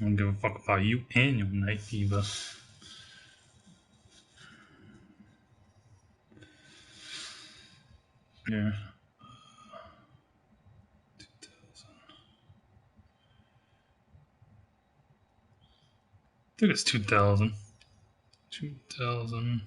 I don't give a fuck about you and your night fever. Yeah. 2000. I think it's 2000. 2000.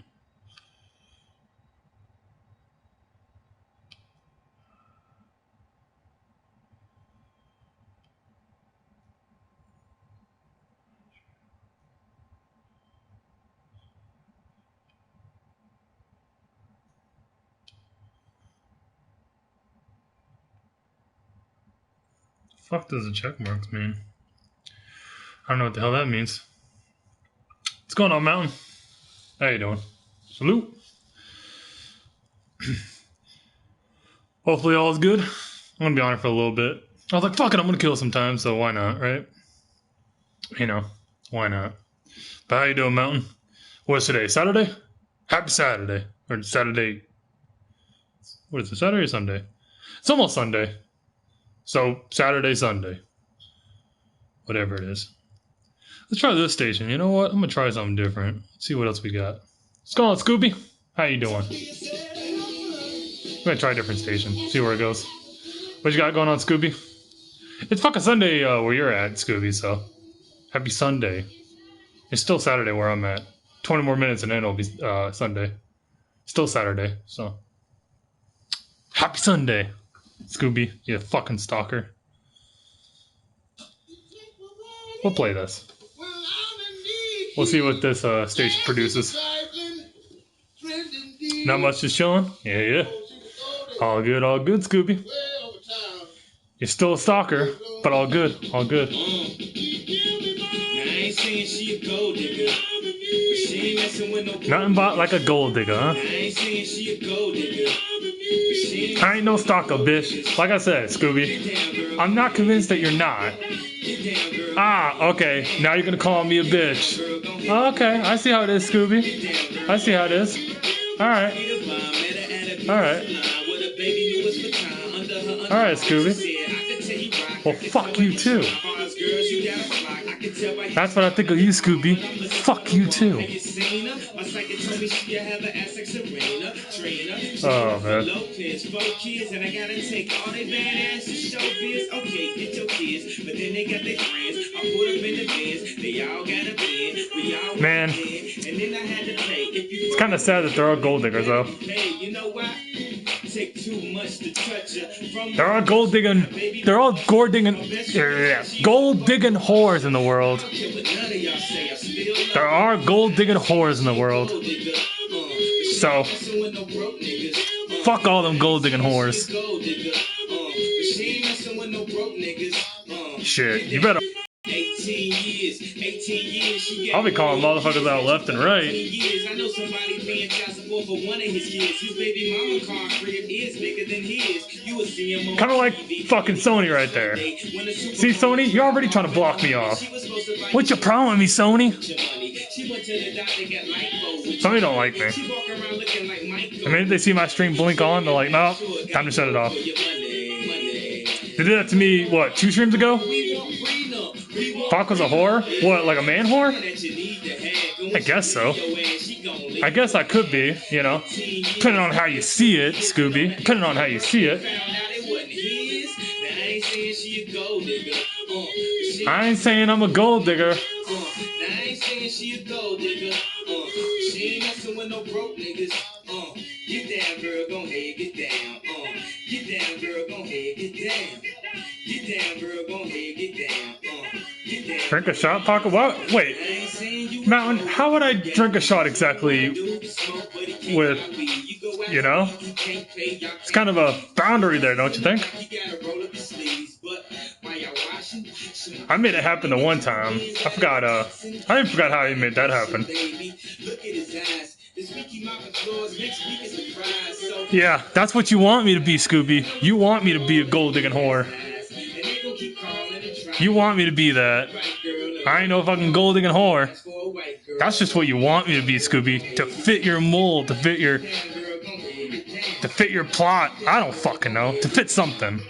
Fuck does the check marks mean? I don't know what the hell that means. What's going on, Mountain? How you doing? Salute. Hopefully all is good. I'm gonna be on it for a little bit. I was like, fuck it, I'm gonna kill some time, so why not, right? You know, why not? But how you doing, Mountain? What's today? Saturday? Happy Saturday. Or Saturday. What is it, Saturday or Sunday? It's almost Sunday. So, Saturday, Sunday. Whatever it is. Let's try this station. You know what? I'm gonna try something different. Let's see what else we got. What's going on, Scooby? How you doing? I'm gonna try a different station. See where it goes. What you got going on, Scooby? It's fucking Sunday where you're at, Scooby, so happy Sunday. It's still Saturday where I'm at. 20 more minutes and then it'll be Sunday. Still Saturday, so happy Sunday, Scooby, you fucking stalker. We'll play this. We'll see what this station produces. Not much, just chilling? Yeah. All good, Scooby. You're still a stalker, but all good. Nothing but like a gold digger, huh? I ain't no stalker, bitch. Like I said, Scooby, I'm not convinced that you're not. Ah, okay. Now you're gonna call me a bitch. Okay, I see how it is, Scooby. I see how it is. Alright, Scooby. Well, fuck you too. That's what I think of you, Scooby. Fuck you too. Oh, man. Man, it's kind of sad that they're all gold diggers, though. There are gold digging whores in the world. There are gold digging whores in the world. So, fuck all them gold digging whores. Shit, you better. I'll be calling motherfuckers out left and right. Kind of like fucking Sony right there. See, Sony, you're already trying to block me off. What's your problem with me, Sony? Sony don't like me. I mean, if they see my stream blink on, they're like, no, time to shut it off. They did that to me, what, 2 streams ago? Paco's a whore? What, like a man whore? I guess so. I guess I could be, you know. Depending on how you see it, Scooby. Depending on how you see it. I ain't saying I'm a gold digger. Get down, girl, go ahead, get down. Get down, girl, go ahead, get down. Get down, girl, go ahead, get down. Get down. Drink a shot, Paco? What? Wait. Mountain, how would I drink a shot exactly with, you know? It's kind of a boundary there, don't you think? I made it happen the one time. I forgot how he made that happen. Yeah, that's what you want me to be, Scooby. You want me to be a gold digging whore. You want me to be that. I ain't no fucking gold digging whore. That's just what you want me to be, Scooby. To fit your mold, to fit your plot. I don't fucking know. To fit something.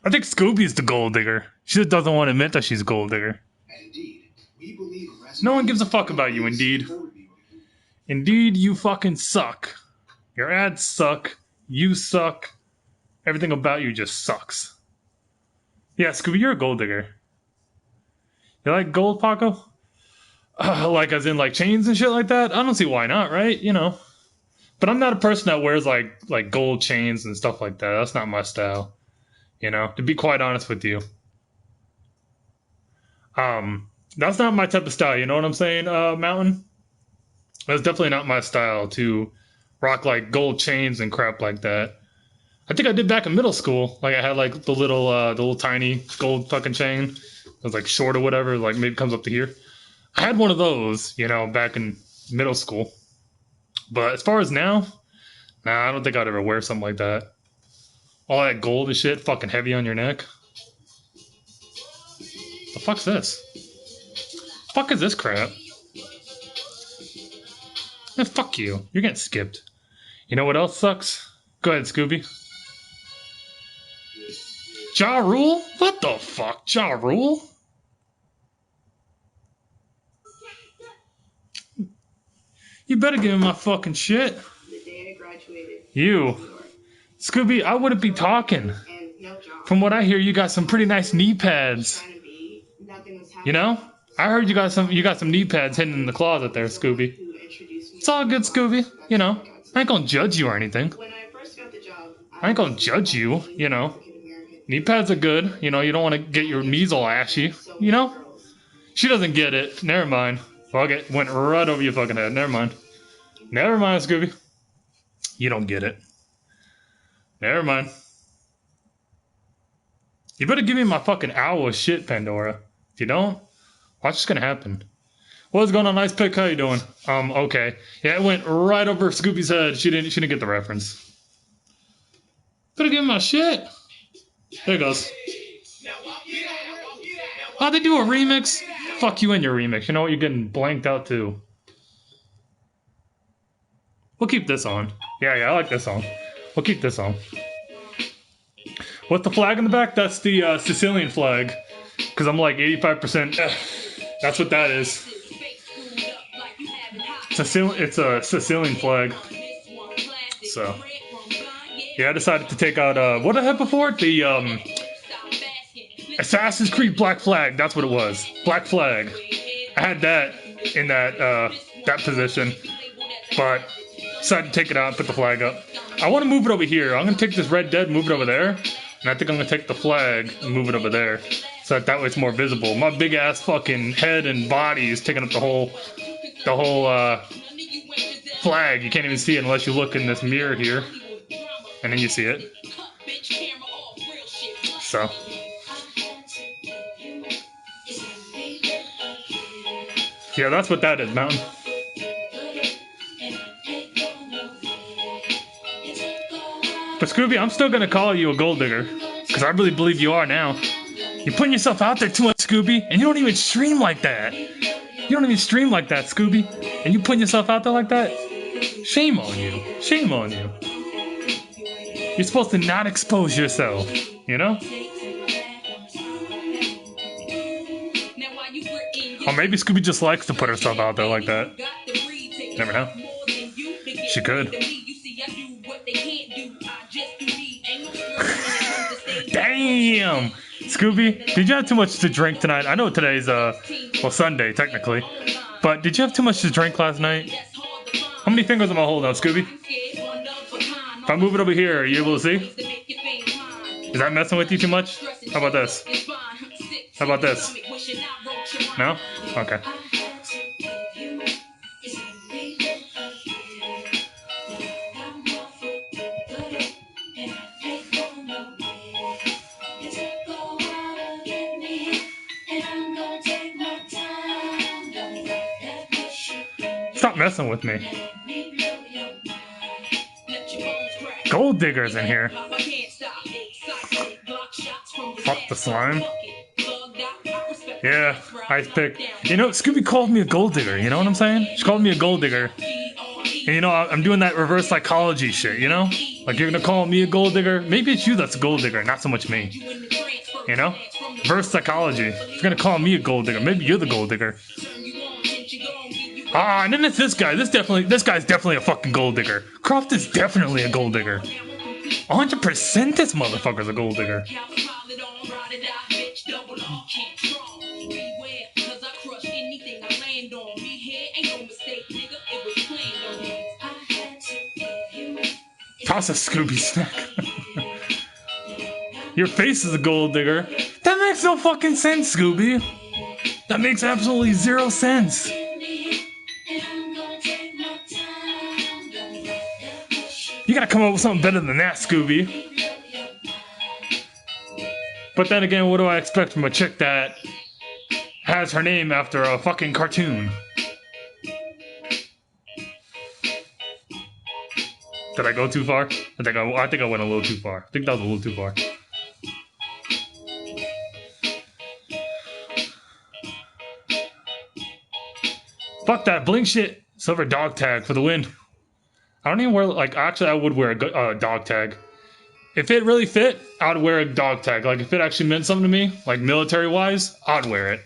I think Scooby's the gold digger. She just doesn't want to admit that she's a gold digger. No one gives a fuck about you, Indeed. Indeed, you fucking suck. Your ads suck. You suck. Everything about you just sucks. Yeah, Scooby, you're a gold digger. You like gold, Paco? Like as in like chains and shit like that? I don't see why not, right? You know. But I'm not a person that wears like gold chains and stuff like that. That's not my style. You know, to be quite honest with you. That's not my type of style, you know what I'm saying, Mountain? That's definitely not my style to rock like gold chains and crap like that. I think I did back in middle school. Like I had like the little tiny gold fucking chain. It was like short or whatever, like maybe comes up to here. I had one of those, you know, back in middle school. But as far as now, nah, I don't think I'd ever wear something like that. All that gold and shit, fucking heavy on your neck. The fuck's this? The fuck is this crap? Eh, fuck you. You're getting skipped. You know what else sucks? Go ahead, Scooby. Ja Rule? What the fuck? Ja Rule? You better give me my fucking shit. The day I graduated. You. Scooby, I wouldn't be talking. From what I hear, you got some pretty nice knee pads. You know? I heard you got some knee pads hidden in the closet there, Scooby. It's all good, Scooby. You know, I ain't gonna judge you or anything. I ain't gonna judge you, you know. Knee pads are good. You know, you don't want to get your knees all ashy. You know? She doesn't get it. Never mind. Fuck it. Went right over your fucking head. Never mind. Never mind, Scooby. You don't get it. Never mind. You better give me my fucking owl of shit, Pandora. If you don't, watch what's gonna happen. What's going on, Ice Pick? How you doing? Okay. Yeah, it went right over Scooby's head. She didn't get the reference. Better give me my shit. There it goes. Oh, they do a remix? Fuck you and your remix. You know what? You're getting blanked out too. We'll keep this on. Yeah, I like this song. We'll keep this on. What's the flag in the back? That's the Sicilian flag. Because I'm like 85%. That's what that is. It's a Sicilian flag. So. Yeah, I decided to take out, what did I have before? The, Assassin's Creed Black Flag. That's what it was. Black Flag. I had that in that position. But decided to take it out and put the flag up. I want to move it over here. I'm going to take this Red Dead, move it over there. And I think I'm going to take the flag and move it over there. So that way it's more visible. My big ass fucking head and body is taking up the whole flag. You can't even see it unless you look in this mirror here. And then you see it. So. Yeah, that's what that is, Mountain. But Scooby, I'm still gonna call you a gold digger. Because I really believe you are now. You're putting yourself out there too much, Scooby. And you don't even stream like that. You don't even stream like that, Scooby. And you putting yourself out there like that? Shame on you. Shame on you. You're supposed to not expose yourself. You know? Or maybe Scooby just likes to put herself out there like that. Never know. She could. Damn! Scooby, did you have too much to drink tonight? I know today's, Sunday, technically. But did you have too much to drink last night? How many fingers am I holding up, Scooby? If I move it over here, are you able to see? Is that messing with you too much? How about this? How about this? No? Okay. Stop messing with me. Gold diggers in here. Fuck the slime. Yeah, Ice Pick. You know, Scooby called me a gold digger, you know what I'm saying? She called me a gold digger. And you know, I'm doing that reverse psychology shit, you know? Like, you're gonna call me a gold digger? Maybe it's you that's a gold digger, not so much me. You know? Reverse psychology. If you're gonna call me a gold digger, maybe you're the gold digger. Ah, and then it's this guy. This guy's definitely a fucking gold digger. Croft is definitely a gold digger. 100% this motherfucker's a gold digger. Toss a Scooby snack. Your face is a gold digger. That makes no fucking sense, Scooby. That makes absolutely 0 sense. You gotta come up with something better than that, Scooby. But then again, what do I expect from a chick that has her name after a fucking cartoon? Did I go too far? I think I went a little too far. I think that was a little too far. Fuck that blink shit. Silver dog tag for the win. I don't even wear, like, actually I would wear a dog tag. If it really fit, I'd wear a dog tag. Like, if it actually meant something to me, like military wise, I'd wear it.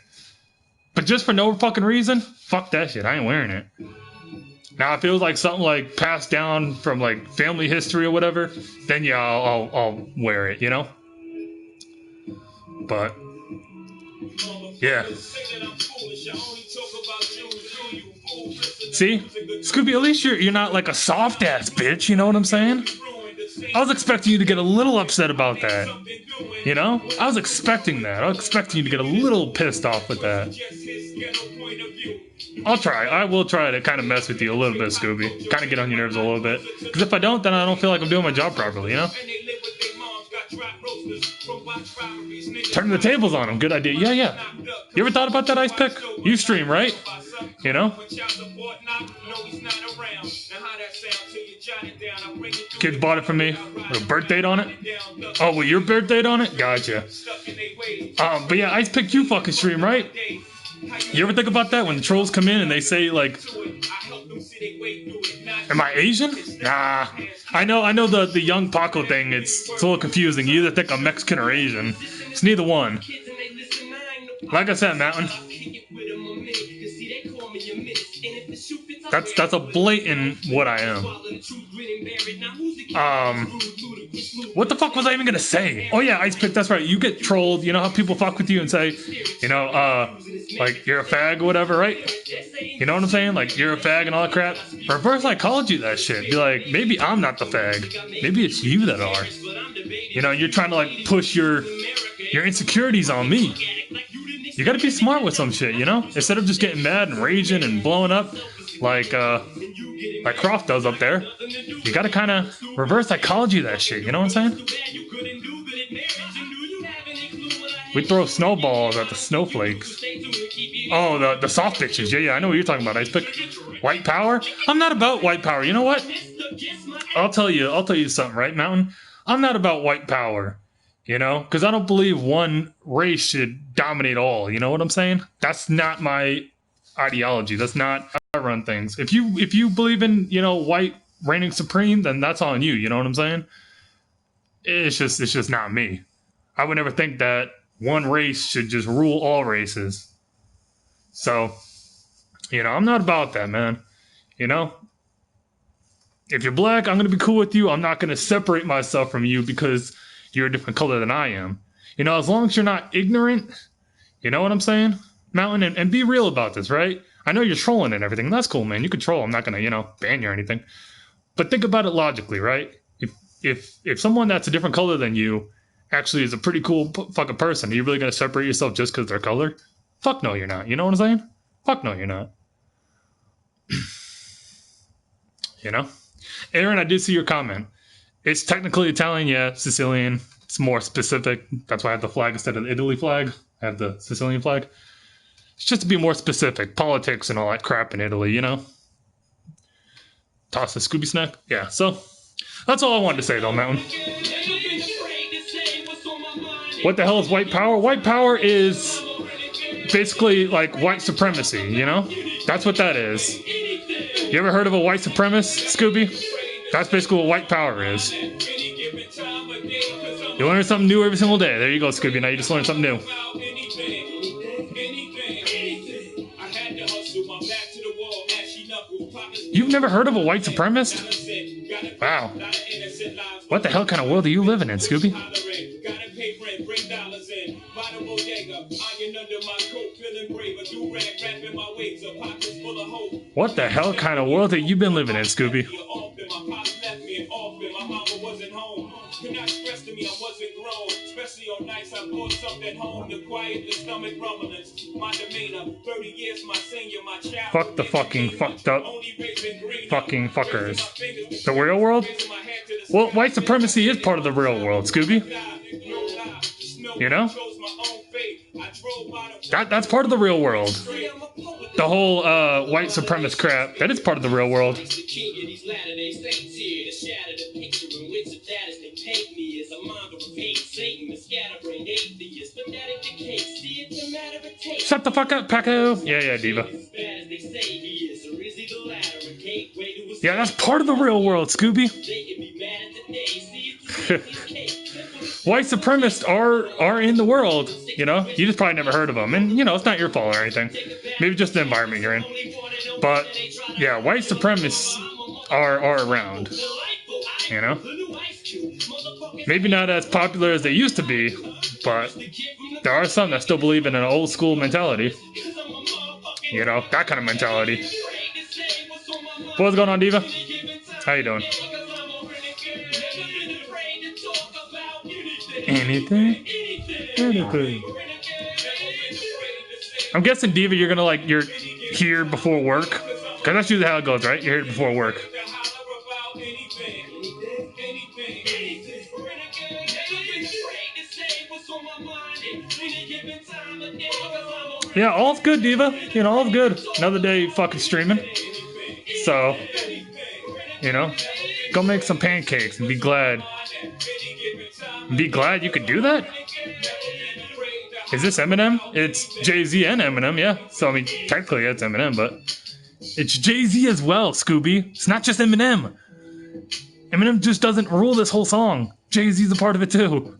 But just for no fucking reason, fuck that shit. I ain't wearing it. Now, if it was like something like passed down from like family history or whatever, then yeah, I'll wear it, you know? But yeah. See? Scooby, at least you're not like a soft ass bitch, you know what I'm saying? I was expecting you to get a little upset about that. You know? I was expecting that. I was expecting you to get a little pissed off with that. I'll try. I will try to kind of mess with you a little bit, Scooby. Kind of get on your nerves a little bit. Because if I don't, then I don't feel like I'm doing my job properly, you know? Turning the tables on them. Good idea. Yeah. You ever thought about that, Ice Pick? You stream, right? You know? Kids bought it from me with a birth date on it. Oh, with your birth date on it? Gotcha. But yeah, Ice Pick, you fucking stream, right? You ever think about that when the trolls come in and they say, like, am I Asian? Nah. I know the young Paco thing, it's a little confusing. You either think I'm Mexican or Asian. It's neither one. Like I said, Mountain. That's a blatant what I am. What the fuck was I even gonna say? Oh yeah, Ice Pick, that's right. You get trolled. You know how people fuck with you and say, you know, like you're a fag or whatever, right? You know what I'm saying? Like you're a fag and all that crap. Reverse psychology that shit. Be like, maybe I'm not the fag. Maybe it's you that are. You know, you're trying to like push your insecurities on me. You gotta be smart with some shit, you know? Instead of just getting mad and raging and blowing up like Croft does up there, you gotta kind of reverse psychology that shit, you know what I'm saying? We throw snowballs at the snowflakes. Oh, the soft bitches. Yeah, I know what you're talking about, Ice Pick. White power? I'm not about white power. You know what? I'll tell you something, right, Mountain? I'm not about white power. You know, because I don't believe one race should dominate all. You know what I'm saying? That's not my ideology. That's not how I run things. If you believe in, you know, white reigning supreme, then that's on you. You know what I'm saying? It's just not me. I would never think that one race should just rule all races. So, you know, I'm not about that, man. You know, if you're black, I'm gonna be cool with you. I'm not gonna separate myself from you because you're a different color than I am. You know, as long as you're not ignorant, you know what I'm saying? Mountain, and be real about this, right? I know you're trolling and everything. That's cool, man. You can troll. I'm not gonna, you know, ban you or anything. But think about it logically, right? If someone that's a different color than you actually is a pretty cool fucking person, are you really gonna separate yourself just because they're color? Fuck no, you're not. You know what I'm saying? Fuck no, you're not. You know? Aaron, I did see your comment. It's technically Italian, yeah, Sicilian. It's more specific. That's why I have the flag instead of the Italy flag. I have the Sicilian flag. It's just to be more specific. Politics and all that crap in Italy, you know? Toss a Scooby snack? Yeah, so that's all I wanted to say, though, Mountain. What the hell is white power? White power is basically like white supremacy, you know? That's what that is. You ever heard of a white supremacist, Scooby? That's basically what white power is. You learn something new every single day. There you go, Scooby. Now you just learned something new. You've never heard of a white supremacist? Wow. What the hell kind of world are you living in, Scooby? What the hell kind of world have you been living in, Scooby? Fuck the fucking fucked up fucking fuckers. The real world? Well, white supremacy is part of the real world, Scooby. You know? That's part of the real world. The whole white supremacist crap, that is part of the real world. Shut the fuck up, Paco. Yeah, Diva. Yeah, that's part of the real world, Scooby. White supremacists are in the world, you know? You just probably never heard of them. And, you know, it's not your fault or anything. Maybe just the environment you're in. But, yeah, white supremacists are around, you know? Maybe not as popular as they used to be, but there are some that still believe in an old school mentality. You know, that kind of mentality. What's going on, Diva? How you doing? Anything? I'm guessing, Diva, you're gonna you're here before work. Cause that's usually how it goes, right? You're here before work. Yeah, all's good, Diva. You know, all's good. Another day fucking streaming. So, you know, go make some pancakes and be glad. Be glad you could do that? Is this Eminem? It's Jay-Z and Eminem, yeah. So, I mean, technically it's Eminem, but it's Jay-Z as well, Scooby. It's not just Eminem. Eminem just doesn't rule this whole song. Jay-Z's a part of it, too.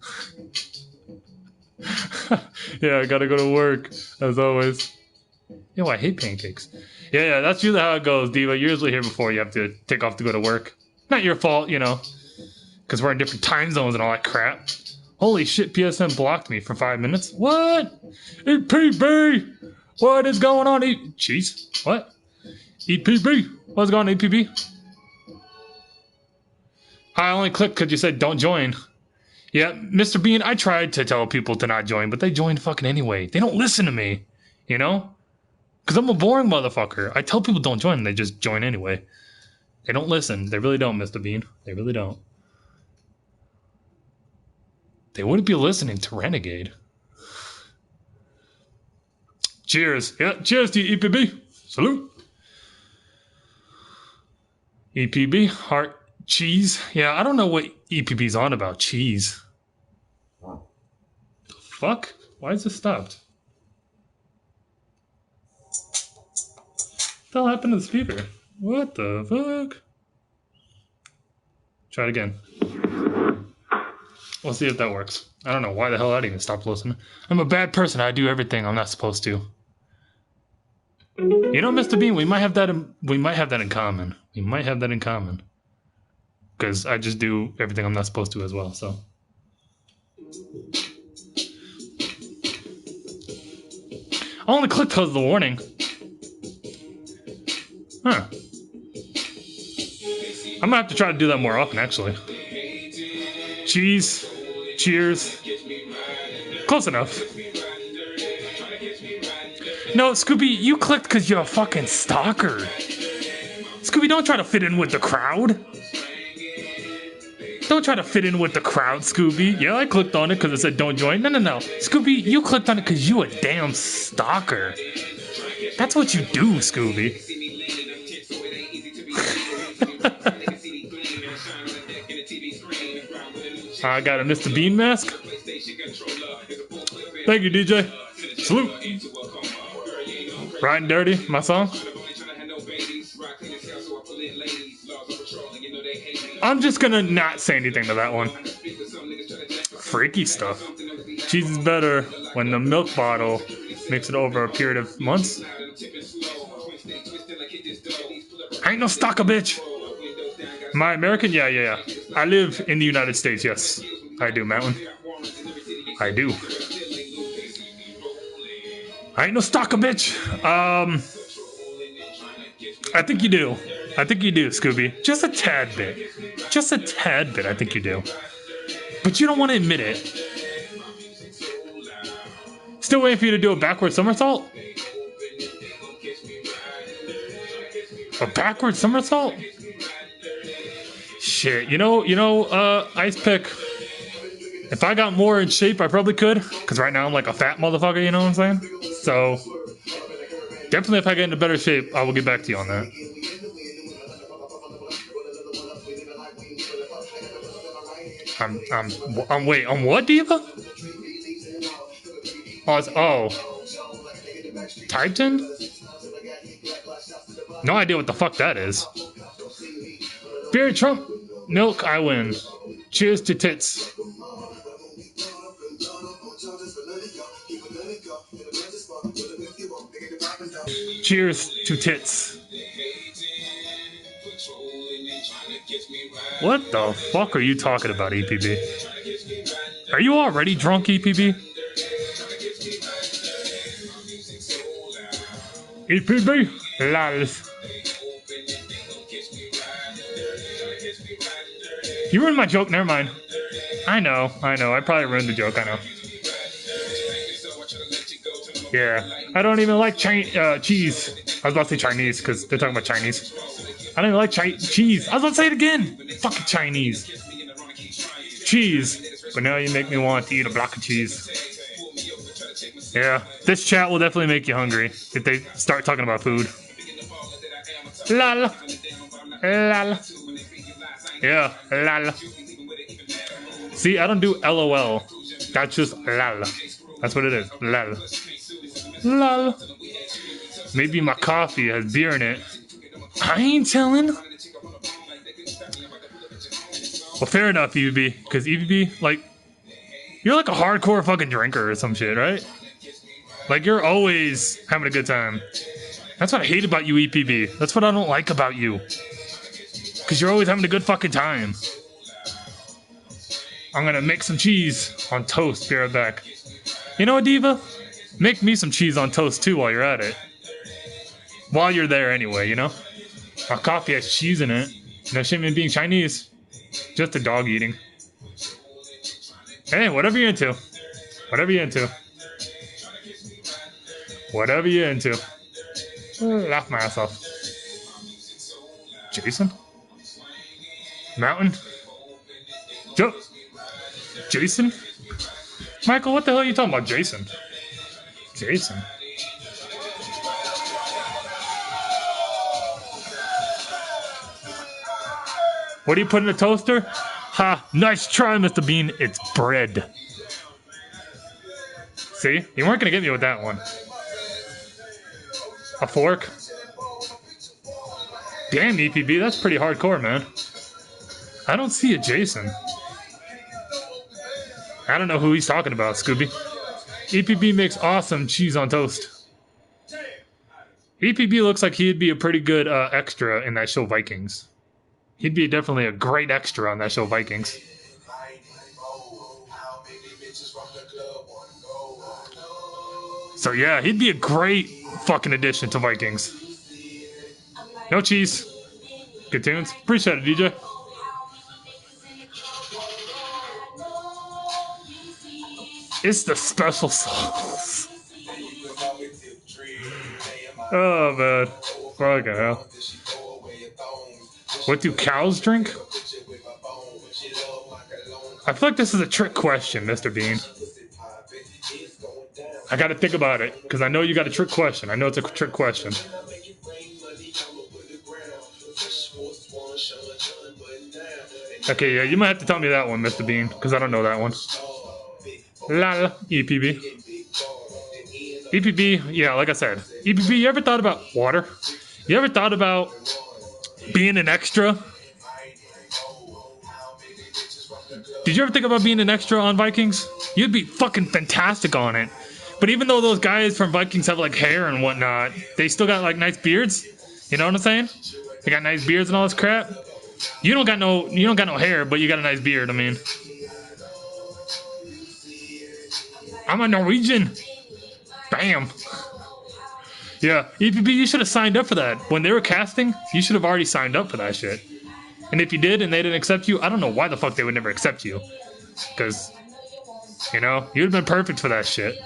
Yeah, I gotta go to work, as always. Yo, I hate pancakes. Yeah, that's usually how it goes, Diva. You're usually here before you have to take off to go to work. Not your fault, you know, because we're in different time zones and all that crap. Holy shit, PSN blocked me for 5 minutes. What? EPB! What is going on? Jeez, what? EPB? What's going on, EPB? I only clicked because you said don't join. Yeah, Mr. Bean, I tried to tell people to not join, but they joined fucking anyway. They don't listen to me, you know? Because I'm a boring motherfucker. I tell people don't join, and they just join anyway. They don't listen. They really don't, Mr. Bean. They really don't. They wouldn't be listening to Renegade. Cheers. Yeah, cheers to you, EPB. Salute. EPB, heart, cheese. Yeah, I don't know what EPB's on about. Cheese. The fuck? Why is this stopped? What the hell happened to the speaker? What the fuck? Try it again. We'll see if that works. I don't know why the hell I even stopped listening. I'm a bad person. I do everything I'm not supposed to. You know, Mr. Bean, we might have that in common. We might have that in common. Because I just do everything I'm not supposed to as well, so. I only clicked because of the warning. Huh. I'm gonna have to try to do that more often, actually. Cheese. Cheers. Close enough. No, Scooby, you clicked because you're a fucking stalker. Scooby, don't try to fit in with the crowd. Don't try to fit in with the crowd, Scooby. Yeah, I clicked on it because it said don't join. No. Scooby, you clicked on it because you a damn stalker. That's what you do, Scooby. I got a Mr. Bean mask. Thank you, DJ. Salute. Riding Dirty, my song. I'm just gonna not say anything to that one. Freaky stuff. Cheese is better when the milk bottle makes it over a period of months. I ain't no stalker, bitch. My American? Yeah. I live in the United States, yes. I do, Mountain. I do. I ain't no stalker, bitch. I think you do. I think you do, Scooby. Just a tad bit. Just a tad bit, I think you do. But you don't want to admit it. Still waiting for you to do a backward somersault? A backward somersault? Shit, Ice Pick. If I got more in shape, I probably could. Because right now I'm like a fat motherfucker, you know what I'm saying? So, definitely if I get into better shape, I will get back to you on that. Wait, on what, Diva? Titan? No idea what the fuck that is. Beer Trump, milk, I win. Cheers to tits. Cheers to tits. What the fuck are you talking about, EPB? Are you already drunk, EPB? EPB? Lols. You ruined my joke, never mind. I know. I probably ruined the joke, I know. Yeah. I don't even like cheese. I was about to say Chinese, because they're talking about Chinese. I don't even like cheese. I was about to say it again. Fucking Chinese. Cheese. But now you make me want to eat a block of cheese. Yeah. This chat will definitely make you hungry if they start talking about food. Lol. Lol. Yeah. Lol. See, I don't do LOL. That's just lol. That's what it is. Lol. Lol. Maybe my coffee has beer in it. I ain't telling. Well, fair enough, EVB. Because EVB, like, you're like a hardcore fucking drinker or some shit, right? Like, you're always having a good time. That's what I hate about you, EPB. That's what I don't like about you. Because you're always having a good fucking time. I'm gonna make some cheese on toast. Be right back. You know what, Diva? Make me some cheese on toast too while you're at it. While you're there anyway, you know? My coffee has cheese in it. No shame in being Chinese. Just a dog eating. Hey, whatever you're into. Whatever you're into. Whatever you're into. Laugh my ass off. Jason? Mountain? Jason? Michael, what the hell are you talking about, Jason? Jason? What do you put in the toaster? Ha, nice try, Mr. Bean. It's bread. See? You weren't gonna get me with that one. A fork? Damn, EPB, that's pretty hardcore, man. I don't see a Jason. I don't know who he's talking about, Scooby. EPB makes awesome cheese on toast. EPB looks like he'd be a pretty good extra in that show Vikings. He'd be definitely a great extra on that show Vikings. So yeah, he'd be a great fucking addition to Vikings. No cheese. Good tunes. Appreciate it, DJ. It's the special sauce. Oh man. Fucking hell. What do cows drink? I feel like this is a trick question, Mr. Bean. I gotta think about it, because I know you got a trick question. I know it's a trick question. Okay, yeah, you might have to tell me that one, Mr. Bean, because I don't know that one. Lol, EPB. EPB, yeah, like I said. EPB, you ever thought about water? You ever thought about being an extra Did you ever think about being an extra on Vikings? You'd be fucking fantastic on it. But even though those guys from Vikings have like hair and whatnot, they still got like nice beards. You know what I'm saying? They got nice beards and all this crap. You don't got no hair, but you got a nice beard. I mean, I'm a Norwegian. Bam. Yeah, EPP, you should have signed up for that. When they were casting, you should have already signed up for that shit. And if you did and they didn't accept you, I don't know why the fuck they would never accept you. Because, you know, you'd have been perfect for that shit.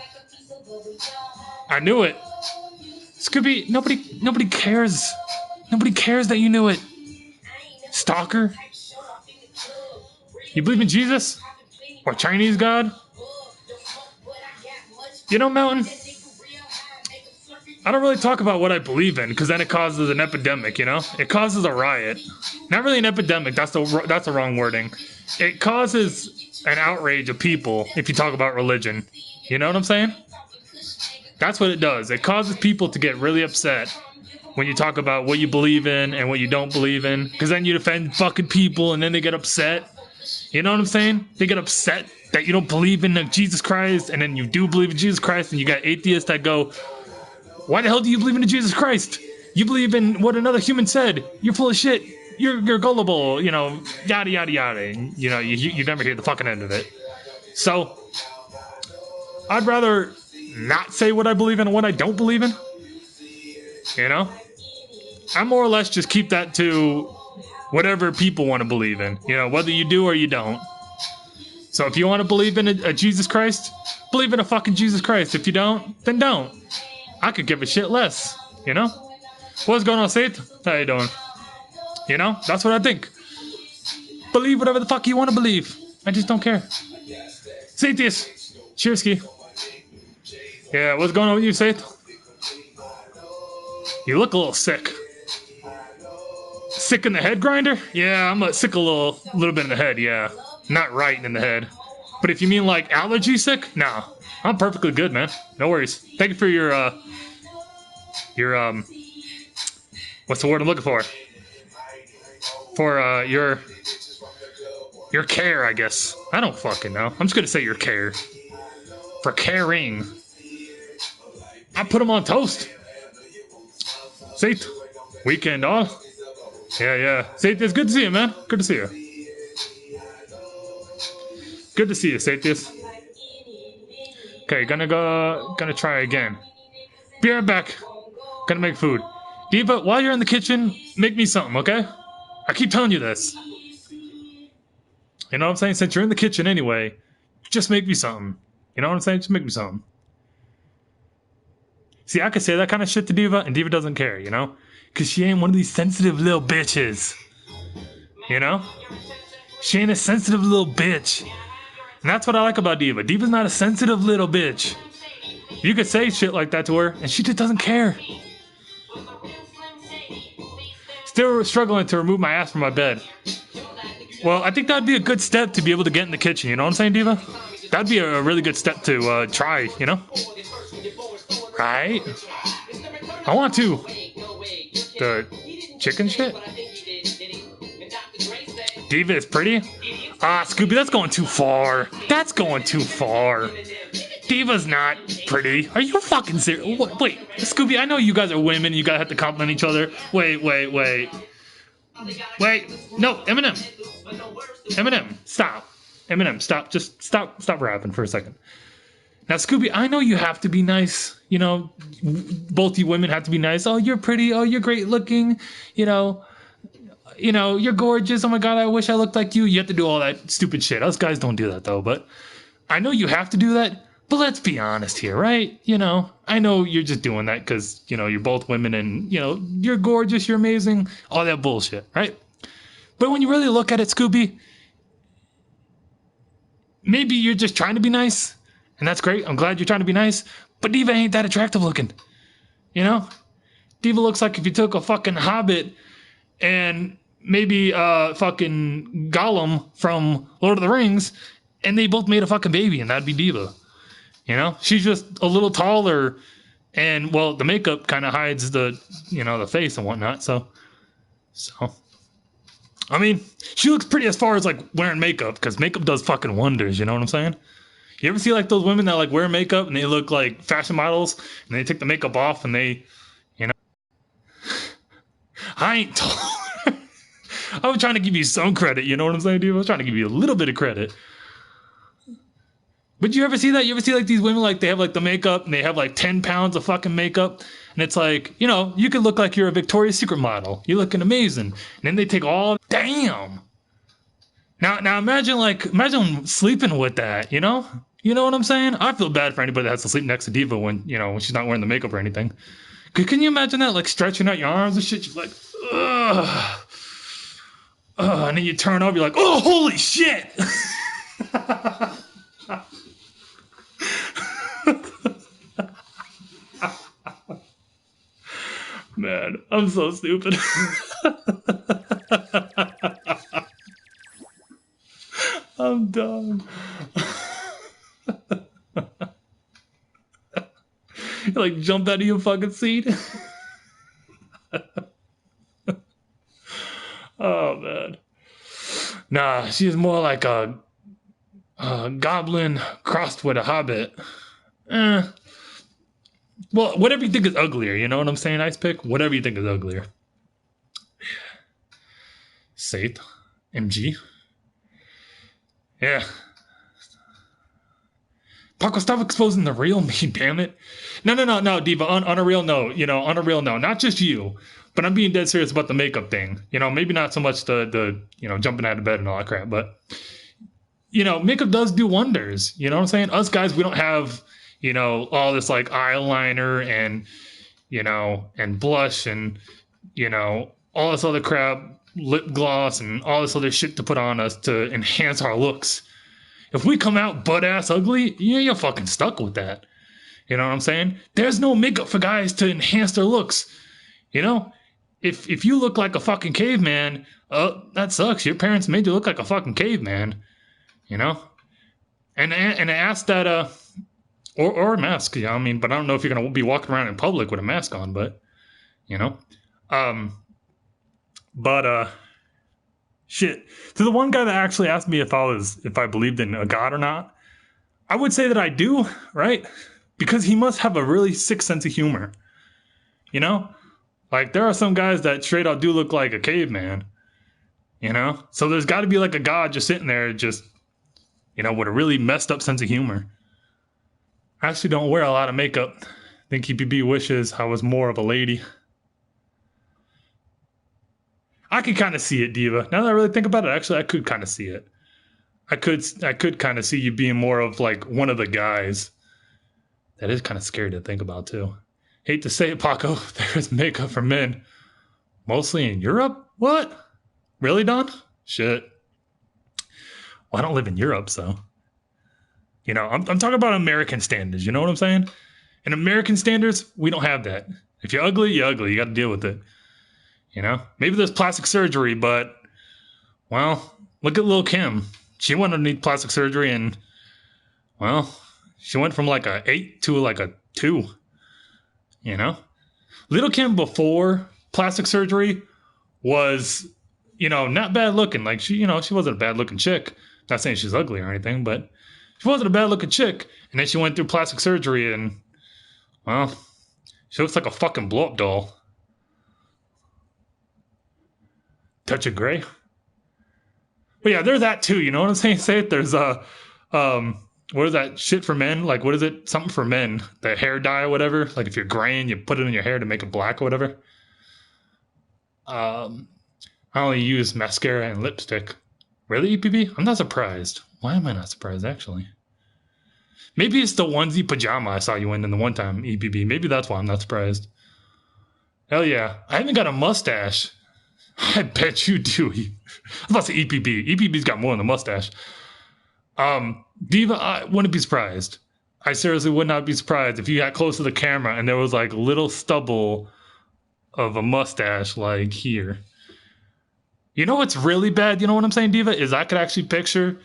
I knew it. Scooby, nobody cares. Nobody cares that you knew it. Stalker. You believe in Jesus? Or Chinese God? You know, Mountain, I don't really talk about what I believe in, because then it causes an epidemic, you know? It causes a riot. Not really an epidemic, that's the wrong wording. It causes an outrage of people if you talk about religion. You know what I'm saying? That's what it does. It causes people to get really upset when you talk about what you believe in and what you don't believe in, because then you offend fucking people and then they get upset. You know what I'm saying? They get upset that you don't believe in Jesus Christ, and then you do believe in Jesus Christ, and you got atheists that go, why the hell do you believe in Jesus Christ? You believe in what another human said. You're full of shit. You're gullible, you know, yada, yada, yada. And, you know, you never hear the fucking end of it. So, I'd rather not say what I believe in and what I don't believe in. You know? I more or less just keep that to whatever people want to believe in. You know, whether you do or you don't. So if you want to believe in a Jesus Christ, believe in a fucking Jesus Christ. If you don't, then don't. I could give a shit less, you know? What's going on, Seth? How you doing? You know? That's what I think. Believe whatever the fuck you want to believe. I just don't care. Seth, cheerski. Yeah, what's going on with you, Seth? You look a little sick. Sick in the head, Grinder? Yeah, I'm sick a little bit in the head, yeah. Not right in the head. But if you mean like allergy sick, nah. I'm perfectly good, man. No worries. Thank you for your what's the word I'm looking for? For your care, I guess. I don't fucking know. I'm just gonna say your care. For caring. I put them on toast. Seth, weekend all. Yeah. Seth, it's good to see you, man. Good to see you. Good to see you, Seth. Okay, gonna try again. Be right back. Gonna make food. Diva, while you're in the kitchen, make me something, okay? I keep telling you this. You know what I'm saying? Since you're in the kitchen anyway, just make me something. You know what I'm saying? Just make me something. See, I could say that kind of shit to Diva, and Diva doesn't care, you know? Because she ain't one of these sensitive little bitches. You know? She ain't a sensitive little bitch. And that's what I like about Diva. Diva's not a sensitive little bitch. You could say shit like that to her, and she just doesn't care. Still struggling to remove my ass from my bed. Well, I think that'd be a good step to be able to get in the kitchen, you know what I'm saying, Diva? That'd be a really good step to try, you know? Right? I want to. The chicken shit? Diva is pretty? Ah, Scooby, that's going too far. That's going too far. Diva's not pretty. Are you fucking serious? Wait, Scooby, I know you guys are women. You guys have to compliment each other. Wait. No, Eminem, stop. Eminem, stop. Just stop rapping for a second. Now, Scooby, I know you have to be nice. You know, both you women have to be nice. Oh, you're pretty. Oh, you're great looking. You know, you're gorgeous. Oh my God, I wish I looked like you. You have to do all that stupid shit. Us guys don't do that though, but I know you have to do that. But let's be honest here, right? You know, I know you're just doing that because, you know, you're both women and, you know, you're gorgeous, you're amazing, all that bullshit, right? But when you really look at it, Scooby, maybe you're just trying to be nice, and that's great. I'm glad you're trying to be nice, but Diva ain't that attractive looking, you know? Diva looks like if you took a fucking Hobbit and maybe fucking Gollum from Lord of the Rings, and they both made a fucking baby, and that'd be Diva. You know, she's just a little taller, and well, the makeup kind of hides the, you know, the face and whatnot. So, I mean, she looks pretty as far as like wearing makeup, because makeup does fucking wonders. You know what I'm saying? You ever see like those women that like wear makeup and they look like fashion models and they take the makeup off and they, you know, I ain't told. I was trying to give you some credit. You know what I'm saying, dude? I was trying to give you a little bit of credit. But you ever see that? You ever see like these women, like they have like the makeup and they have like 10 pounds of fucking makeup, and it's like, you know, you could look like you're a Victoria's Secret model. You're looking amazing. And then they take all, damn. Now imagine sleeping with that, you know? You know what I'm saying? I feel bad for anybody that has to sleep next to Diva when, you know, when she's not wearing the makeup or anything. Can you imagine that? Like stretching out your arms and shit? You're like, ugh. And then you turn over, you're like, oh, holy shit. Man, I'm so stupid. I'm done. You like jumped out of your fucking seat. Oh man. Nah, she's more like a goblin crossed with a hobbit. Eh. Well, whatever you think is uglier, you know what I'm saying, Ice Pick? Whatever you think is uglier. Saith. MG. Yeah. Paco, stop exposing the real me, damn it. No, Diva, on a real note, you know, on a real note, not just you, but I'm being dead serious about the makeup thing. You know, maybe not so much the you know, jumping out of bed and all that crap, but, you know, makeup does do wonders. You know what I'm saying? Us guys, we don't have, you know, all this like eyeliner and, you know, and blush and, you know, all this other crap, lip gloss and all this other shit to put on us to enhance our looks. If we come out butt ass ugly, yeah, you're fucking stuck with that. You know what I'm saying? There's no makeup for guys to enhance their looks. You know, if you look like a fucking caveman, that sucks. Your parents made you look like a fucking caveman. You know, and I asked that or a mask. Yeah, I mean, but I don't know if you're gonna be walking around in public with a mask on. But you know, but shit. To the one guy that actually asked me if I believed in a god or not, I would say that I do, right? Because he must have a really sick sense of humor. You know? Like there are some guys that straight up do look like a caveman. You know? So there's gotta be like a god just sitting there just, you know, with a really messed up sense of humor. I actually don't wear a lot of makeup. I think EPB wishes I was more of a lady. I could kind of see it, Diva. Now that I really think about it, actually, I could kind of see it. I could kind of see you being more of like one of the guys. That is kind of scary to think about too. Hate to say it, Paco, there is makeup for men. Mostly in Europe? What? Really, Don? Shit. Well, I don't live in Europe, so. You know, I'm talking about American standards, you know what I'm saying? In American standards, we don't have that. If you're ugly, you're ugly. You got to deal with it. You know, maybe there's plastic surgery, but, well, look at Lil' Kim. She went underneath plastic surgery and, well, she went from like a 8 to like a 2. You know, Lil' Kim before plastic surgery was, you know, not bad looking. Like she, you know, she wasn't a bad looking chick. Not saying she's ugly or anything, but she wasn't a bad looking chick. And then she went through plastic surgery and, well, she looks like a fucking blow up doll. Touch of gray. But yeah, there's that too. You know what I'm saying? Say it. There's what is that shit for men? Like, what is it? Something for men. The hair dye or whatever. Like, if you're graying, you put it in your hair to make it black or whatever. I only use mascara and lipstick. Really, EPB? I'm not surprised. Why am I not surprised, actually? Maybe it's the onesie pajama I saw you in the one time, EPB. Maybe that's why I'm not surprised. Hell yeah. I haven't got a mustache. I bet you do. I was about to say EPB. EPB's got more than a mustache. Diva, I wouldn't be surprised. I seriously would not be surprised if you got close to the camera and there was like little stubble of a mustache like here. You know what's really bad? You know what I'm saying, Diva? Is I could actually picture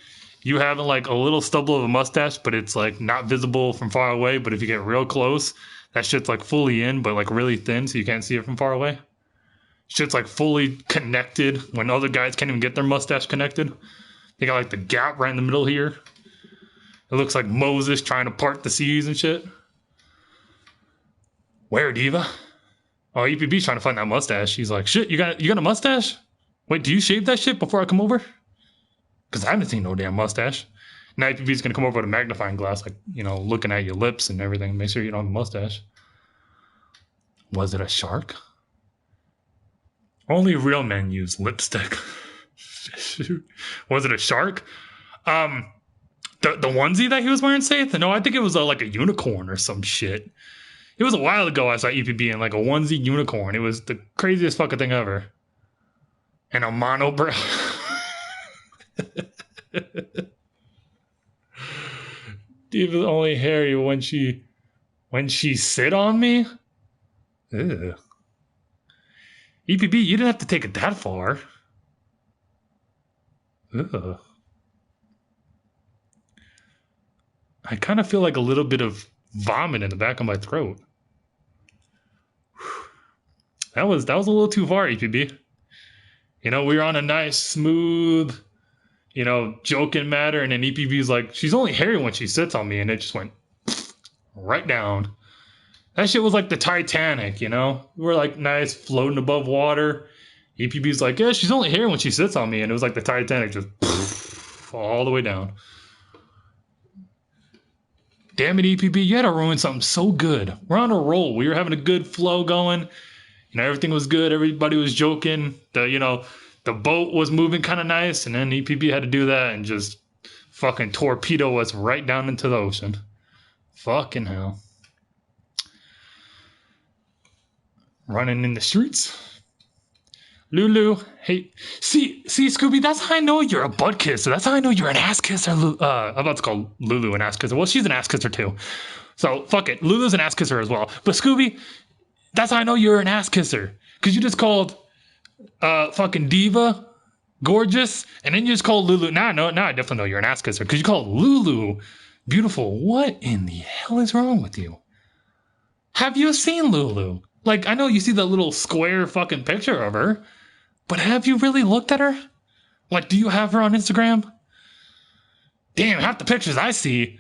you having like a little stubble of a mustache, but it's like not visible from far away. But if you get real close, that shit's like fully in, but like really thin, so you can't see it from far away. Shit's like fully connected when other guys can't even get their mustache connected. They got like the gap right in the middle here. It looks like Moses trying to part the seas and shit. Where, Diva? Oh, EPB's trying to find that mustache. He's like, shit, you got a mustache? Wait, do you shave that shit before I come over? Because I haven't seen no damn mustache. Now EPB's gonna come over with a magnifying glass, like, looking at your lips and everything. Make sure you don't have a mustache. Was it a shark? Only real men use lipstick. Was it a shark? The onesie that he was wearing, Saith? No, I think it was like a unicorn or some shit. It was a while ago I saw EPB in like a onesie unicorn. It was the craziest fucking thing ever. And a monobrow. Diva's only hairy when she sit on me? Ew. EPB, you didn't have to take it that far. Ugh. I kind of feel like a little bit of vomit in the back of my throat. That was a little too far, EPB. We were on a nice, smooth, joking matter, and then EPB's like, she's only hairy when she sits on me, and it just went right down. That shit was like the Titanic, We were like nice, floating above water. EPB's like, yeah, she's only hairy when she sits on me, and it was like the Titanic, just all the way down. Damn it, EPB, you had to ruin something so good. We're on a roll. We were having a good flow going. Everything was good. Everybody was joking. The boat was moving kind of nice, and then EPB had to do that and just fucking torpedo us right down into the ocean. Fucking hell. Running in the streets. Lulu, hey, see, Scooby, that's how I know you're a butt kisser. That's how I know you're an ass kisser. I'm about to call Lulu an ass kisser. Well, she's an ass kisser too. So, fuck it. Lulu's an ass kisser as well. But Scooby, that's how I know you're an ass kisser. Because you just called fucking Diva gorgeous, and then you just called Lulu. Now I definitely know you're an ass kisser. Because you called Lulu beautiful. What in the hell is wrong with you? Have you seen Lulu? Like, I know you see that little square fucking picture of her, but have you really looked at her? Like, do you have her on Instagram? Damn, half the pictures I see,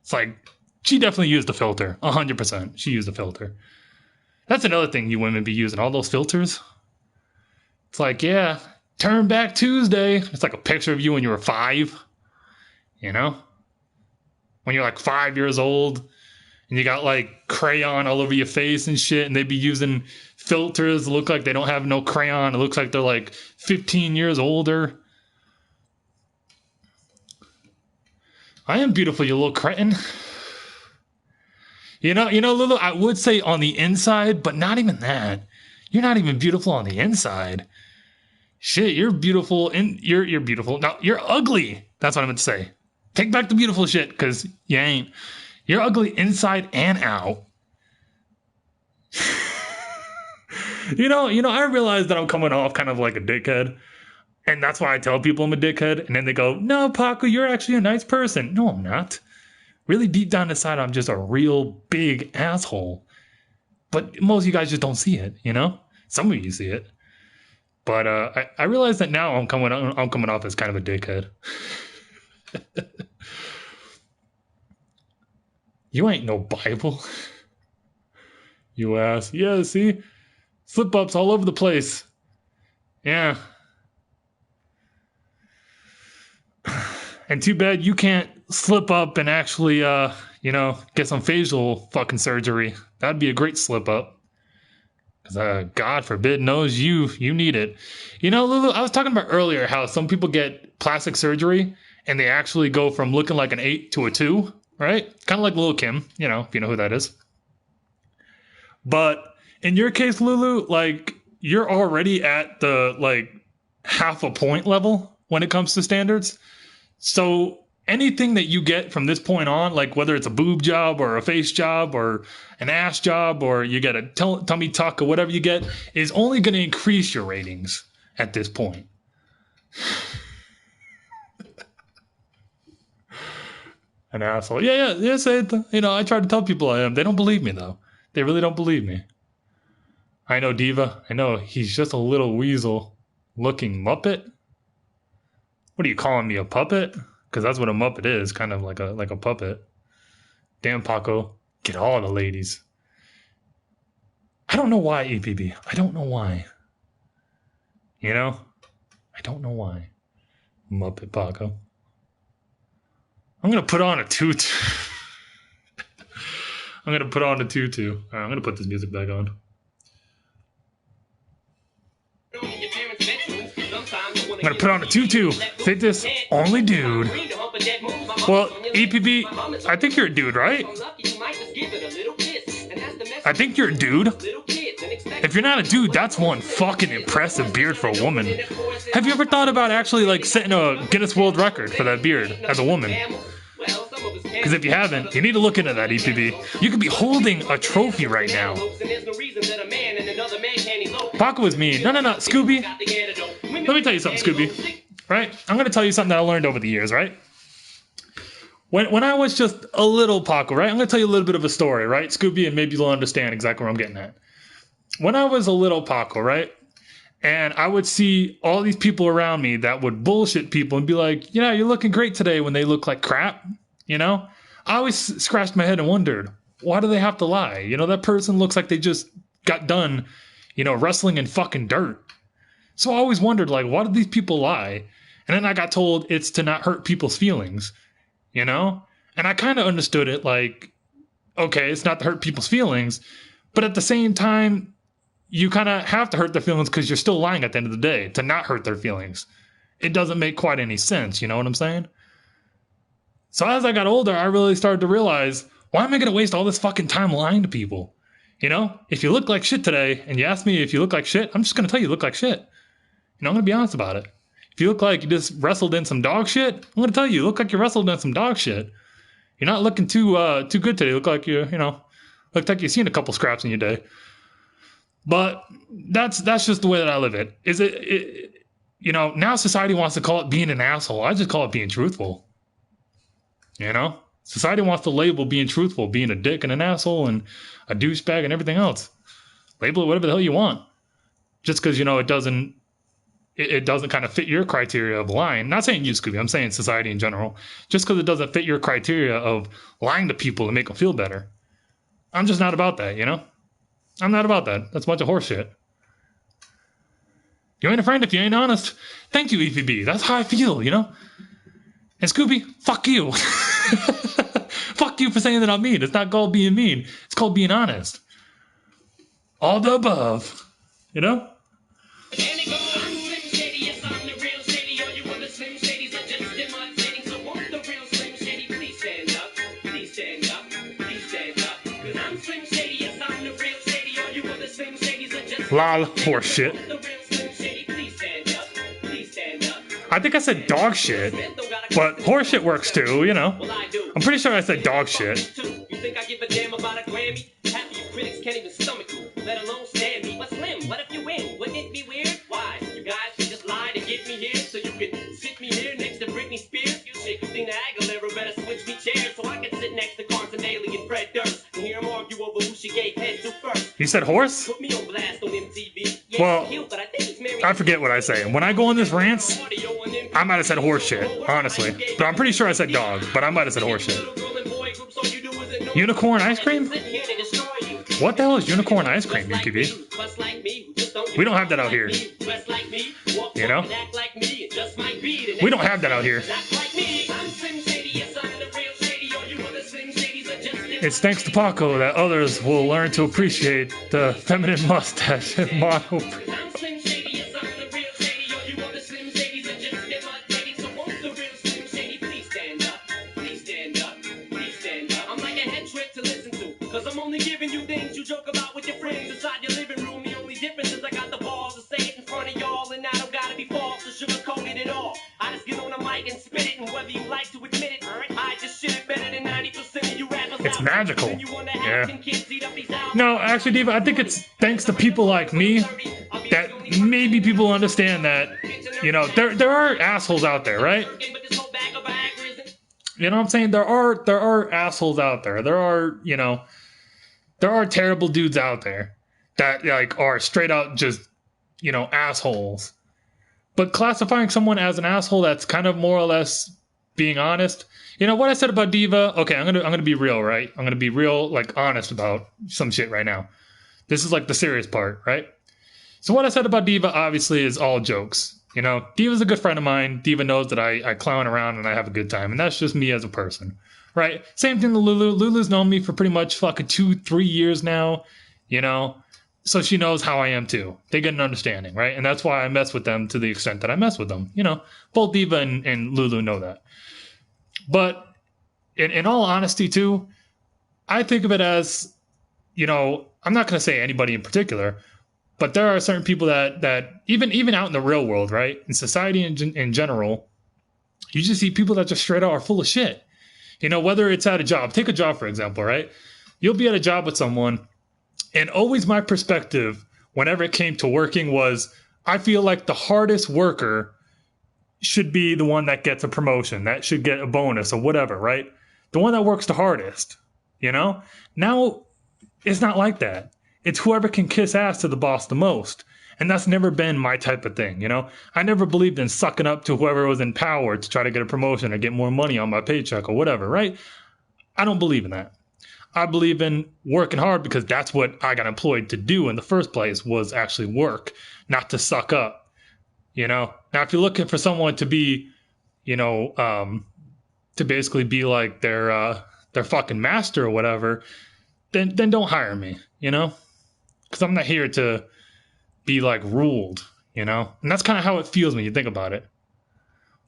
it's like, she definitely used a filter. 100%. She used a filter. That's another thing you women be using, all those filters. It's like, yeah, turn back Tuesday. It's like a picture of you when you were 5. When you're like 5 years old. And you got like crayon all over your face and shit, and they be using filters that look like they don't have no crayon. It looks like they're like 15 years older. I am beautiful, you little cretin. Lulu, I would say on the inside, but not even that. You're not even beautiful on the inside. Shit, you're beautiful, and you're beautiful. No, you're ugly. That's what I meant to say. Take back the beautiful shit, because you ain't. You're ugly inside and out. I realize that I'm coming off kind of like a dickhead. And that's why I tell people I'm a dickhead. And then they go, no, Paco, you're actually a nice person. No, I'm not. Really deep down inside, I'm just a real big asshole. But most of you guys just don't see it, Some of you see it. But I realize that now I'm coming off as kind of a dickhead. You ain't no Bible. You ass. Yeah, see? Slip-ups all over the place. Yeah. And too bad you can't slip up and actually, get some facial fucking surgery. That'd be a great slip-up. Because, God forbid knows you need it. Lulu, I was talking about earlier how some people get plastic surgery and they actually go from looking like an 8 to a 2. Right? Kind of like Lil' Kim, if you know who that is. But in your case, Lulu, like, you're already at the, like, half a point level when it comes to standards. So anything that you get from this point on, like whether it's a boob job or a face job or an ass job or you get a tummy tuck or whatever you get, is only going to increase your ratings at this point. An asshole. Yeah, say it. I try to tell people I am. They don't believe me, though. They really don't believe me. I know, Diva. I know he's just a little weasel-looking Muppet. What are you calling me, a puppet? Because that's what a Muppet is, kind of like a puppet. Damn, Paco, get all the ladies. I don't know why, EPB. I don't know why. You know, I don't know why. Muppet Paco. I'm gonna put on a tutu. I'm gonna put on a tutu. All right, I'm gonna put this music back on. I'm gonna put on a tutu. Fit this only dude. Well, EPB, I think you're a dude, right? I think you're a dude. If you're not a dude, that's one fucking impressive beard for a woman. Have you ever thought about actually like setting a Guinness World Record for that beard as a woman? Because if you haven't, you need to look into that, EPB. You could be holding a trophy right now. Paco was mean. No, Scooby. Let me tell you something, Scooby. Right? I'm going to tell you something that I learned over the years, right? When I was just a little Paco, right? I'm going to tell you a little bit of a story, right, Scooby? And maybe you'll understand exactly where I'm getting at. When I was a little Paco, right? And I would see all these people around me that would bullshit people and be like, yeah, you're looking great today when they look like crap, you know? I always scratched my head and wondered, why do they have to lie? You know, that person looks like they just got done, you know, wrestling in fucking dirt. So I always wondered, like, why do these people lie? And then I got told it's to not hurt people's feelings, you know? And I kind of understood it like, okay, it's not to hurt people's feelings, but at the same time, you kind of have to hurt their feelings because you're still lying at the end of the day to not hurt their feelings. It doesn't make quite any sense, you know what I'm saying? So as I got older, I really started to realize, why am I going to waste all this fucking time lying to people? You know, if you look like shit today and you ask me if you look like shit, I'm just going to tell you look like shit. You know, I'm going to be honest about it. If you look like you just wrestled in some dog shit, I'm going to tell you look like you wrestled in some dog shit. You're not looking too good today. You look like you know, look like you've seen a couple scraps in your day. But that's just the way that I live it. Is it, you know, now society wants to call it being an asshole. I just call it being truthful. You know? Society wants to label being truthful, being a dick and an asshole and a douchebag and everything else. Label it whatever the hell you want. Just because, you know, it doesn't kind of fit your criteria of lying. Not saying you, Scooby, I'm saying society in general. Just because it doesn't fit your criteria of lying to people to make them feel better. I'm just not about that, you know? I'm not about that. That's a bunch of horse shit. You ain't a friend if you ain't honest. Thank you, EPB. That's how I feel, you know? And Scooby, fuck you. Fuck you for saying that I'm mean. It's not called being mean. It's called being honest. All the above. You know? Lol, horse shit. I think I said dog shit, but horse shit works too, you know. I'm pretty sure I said dog shit. You think I give a damn about a Grammy? Half of you critics can't even stomach you, let alone stand me. But Slim, what if you win? Wouldn't it be weird? Why? You guys just lie to get me here so you can sit me here next to Britney Spears? You say Christina Aguilera better switch me chairs so I can sit next to Carson Daly and Fred Durst and hear them argue over who she gave head to first. You said horse? Put me on blast on MTV. Yeah, well, cute, but I think he's married. I forget what I say. When I go on this rant, I might have said horse shit, honestly. But I'm pretty sure I said dog, but I might have said horse shit. Unicorn ice cream? What the hell is unicorn ice cream, UTV? We don't have that out here. You know? We don't have that out here. It's thanks to Paco that others will learn to appreciate the feminine mustache and mono. It's magical. Yeah. No, actually, Diva, I think it's thanks to people like me that maybe people understand that, you know, there are assholes out there, right? You know what I'm saying? There are assholes out there. There are, you know, there are terrible dudes out there that like are straight out just, assholes. But classifying someone as an asshole that's kind of more or less being honest. What I said about Diva, okay, I'm gonna be real, right? I'm gonna be real, like, honest about some shit right now. This is like the serious part, right? So what I said about Diva obviously is all jokes. Diva's a good friend of mine. Diva knows that I clown around and I have a good time, and that's just me as a person, right? Same thing to Lulu. Lulu's known me for pretty much fucking 2-3 years now, so she knows how I am too. They get an understanding, right? And that's why I mess with them to the extent that I mess with them. Both Diva and Lulu know that. But in all honesty too, I think of it as, I'm not going to say anybody in particular, but there are certain people that even out in the real world, right? In society in general, you just see people that just straight out are full of shit. Whether it's at a job. Take a job, for example, right? You'll be at a job with someone, and always my perspective whenever it came to working was, I feel like the hardest worker should be the one that gets a promotion, that should get a bonus or whatever, right? The one that works the hardest, Now, it's not like that. It's whoever can kiss ass to the boss the most. And that's never been my type of thing, I never believed in sucking up to whoever was in power to try to get a promotion or get more money on my paycheck or whatever, right? I don't believe in that. I believe in working hard because that's what I got employed to do in the first place, was actually work, not to suck up, Now, if you're looking for someone to be, to basically be like their fucking master or whatever, then don't hire me, because I'm not here to be like ruled, and that's kind of how it feels when you think about it.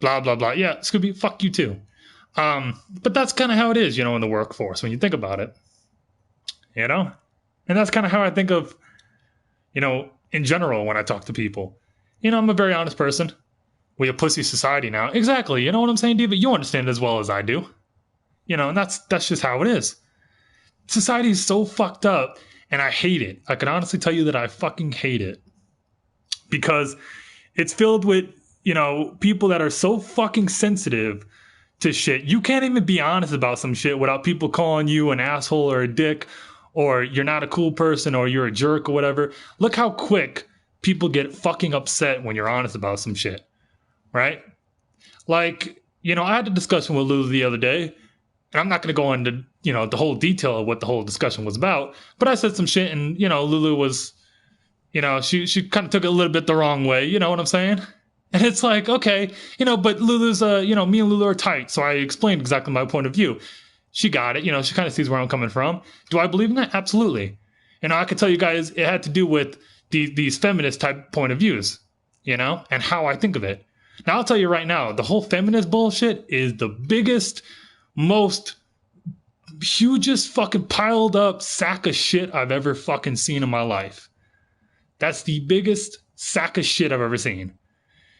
Blah, blah, blah. Yeah, Scooby, fuck you too. But that's kind of how it is, in the workforce when you think about it, and that's kind of how I think of, in general when I talk to people. I'm a very honest person. We a pussy society now. Exactly. You know what I'm saying, Diva? You understand it as well as I do. And that's just how it is. Society is so fucked up, and I hate it. I can honestly tell you that I fucking hate it. Because it's filled with, people that are so fucking sensitive to shit. You can't even be honest about some shit without people calling you an asshole or a dick, or you're not a cool person, or you're a jerk or whatever. Look how quick people get fucking upset when you're honest about some shit, right? Like, I had a discussion with Lulu the other day, and I'm not going to go into, the whole detail of what the whole discussion was about, but I said some shit, and, Lulu was, she kind of took it a little bit the wrong way, you know what I'm saying? And it's like, okay, but Lulu's, me and Lulu are tight, so I explained exactly my point of view. She got it, she kind of sees where I'm coming from. Do I believe in that? Absolutely. I could tell you guys it had to do with these feminist type point of views, and how I think of it. Now, I'll tell you right now, the whole feminist bullshit is the biggest, most hugest fucking piled up sack of shit I've ever fucking seen in my life. That's the biggest sack of shit I've ever seen.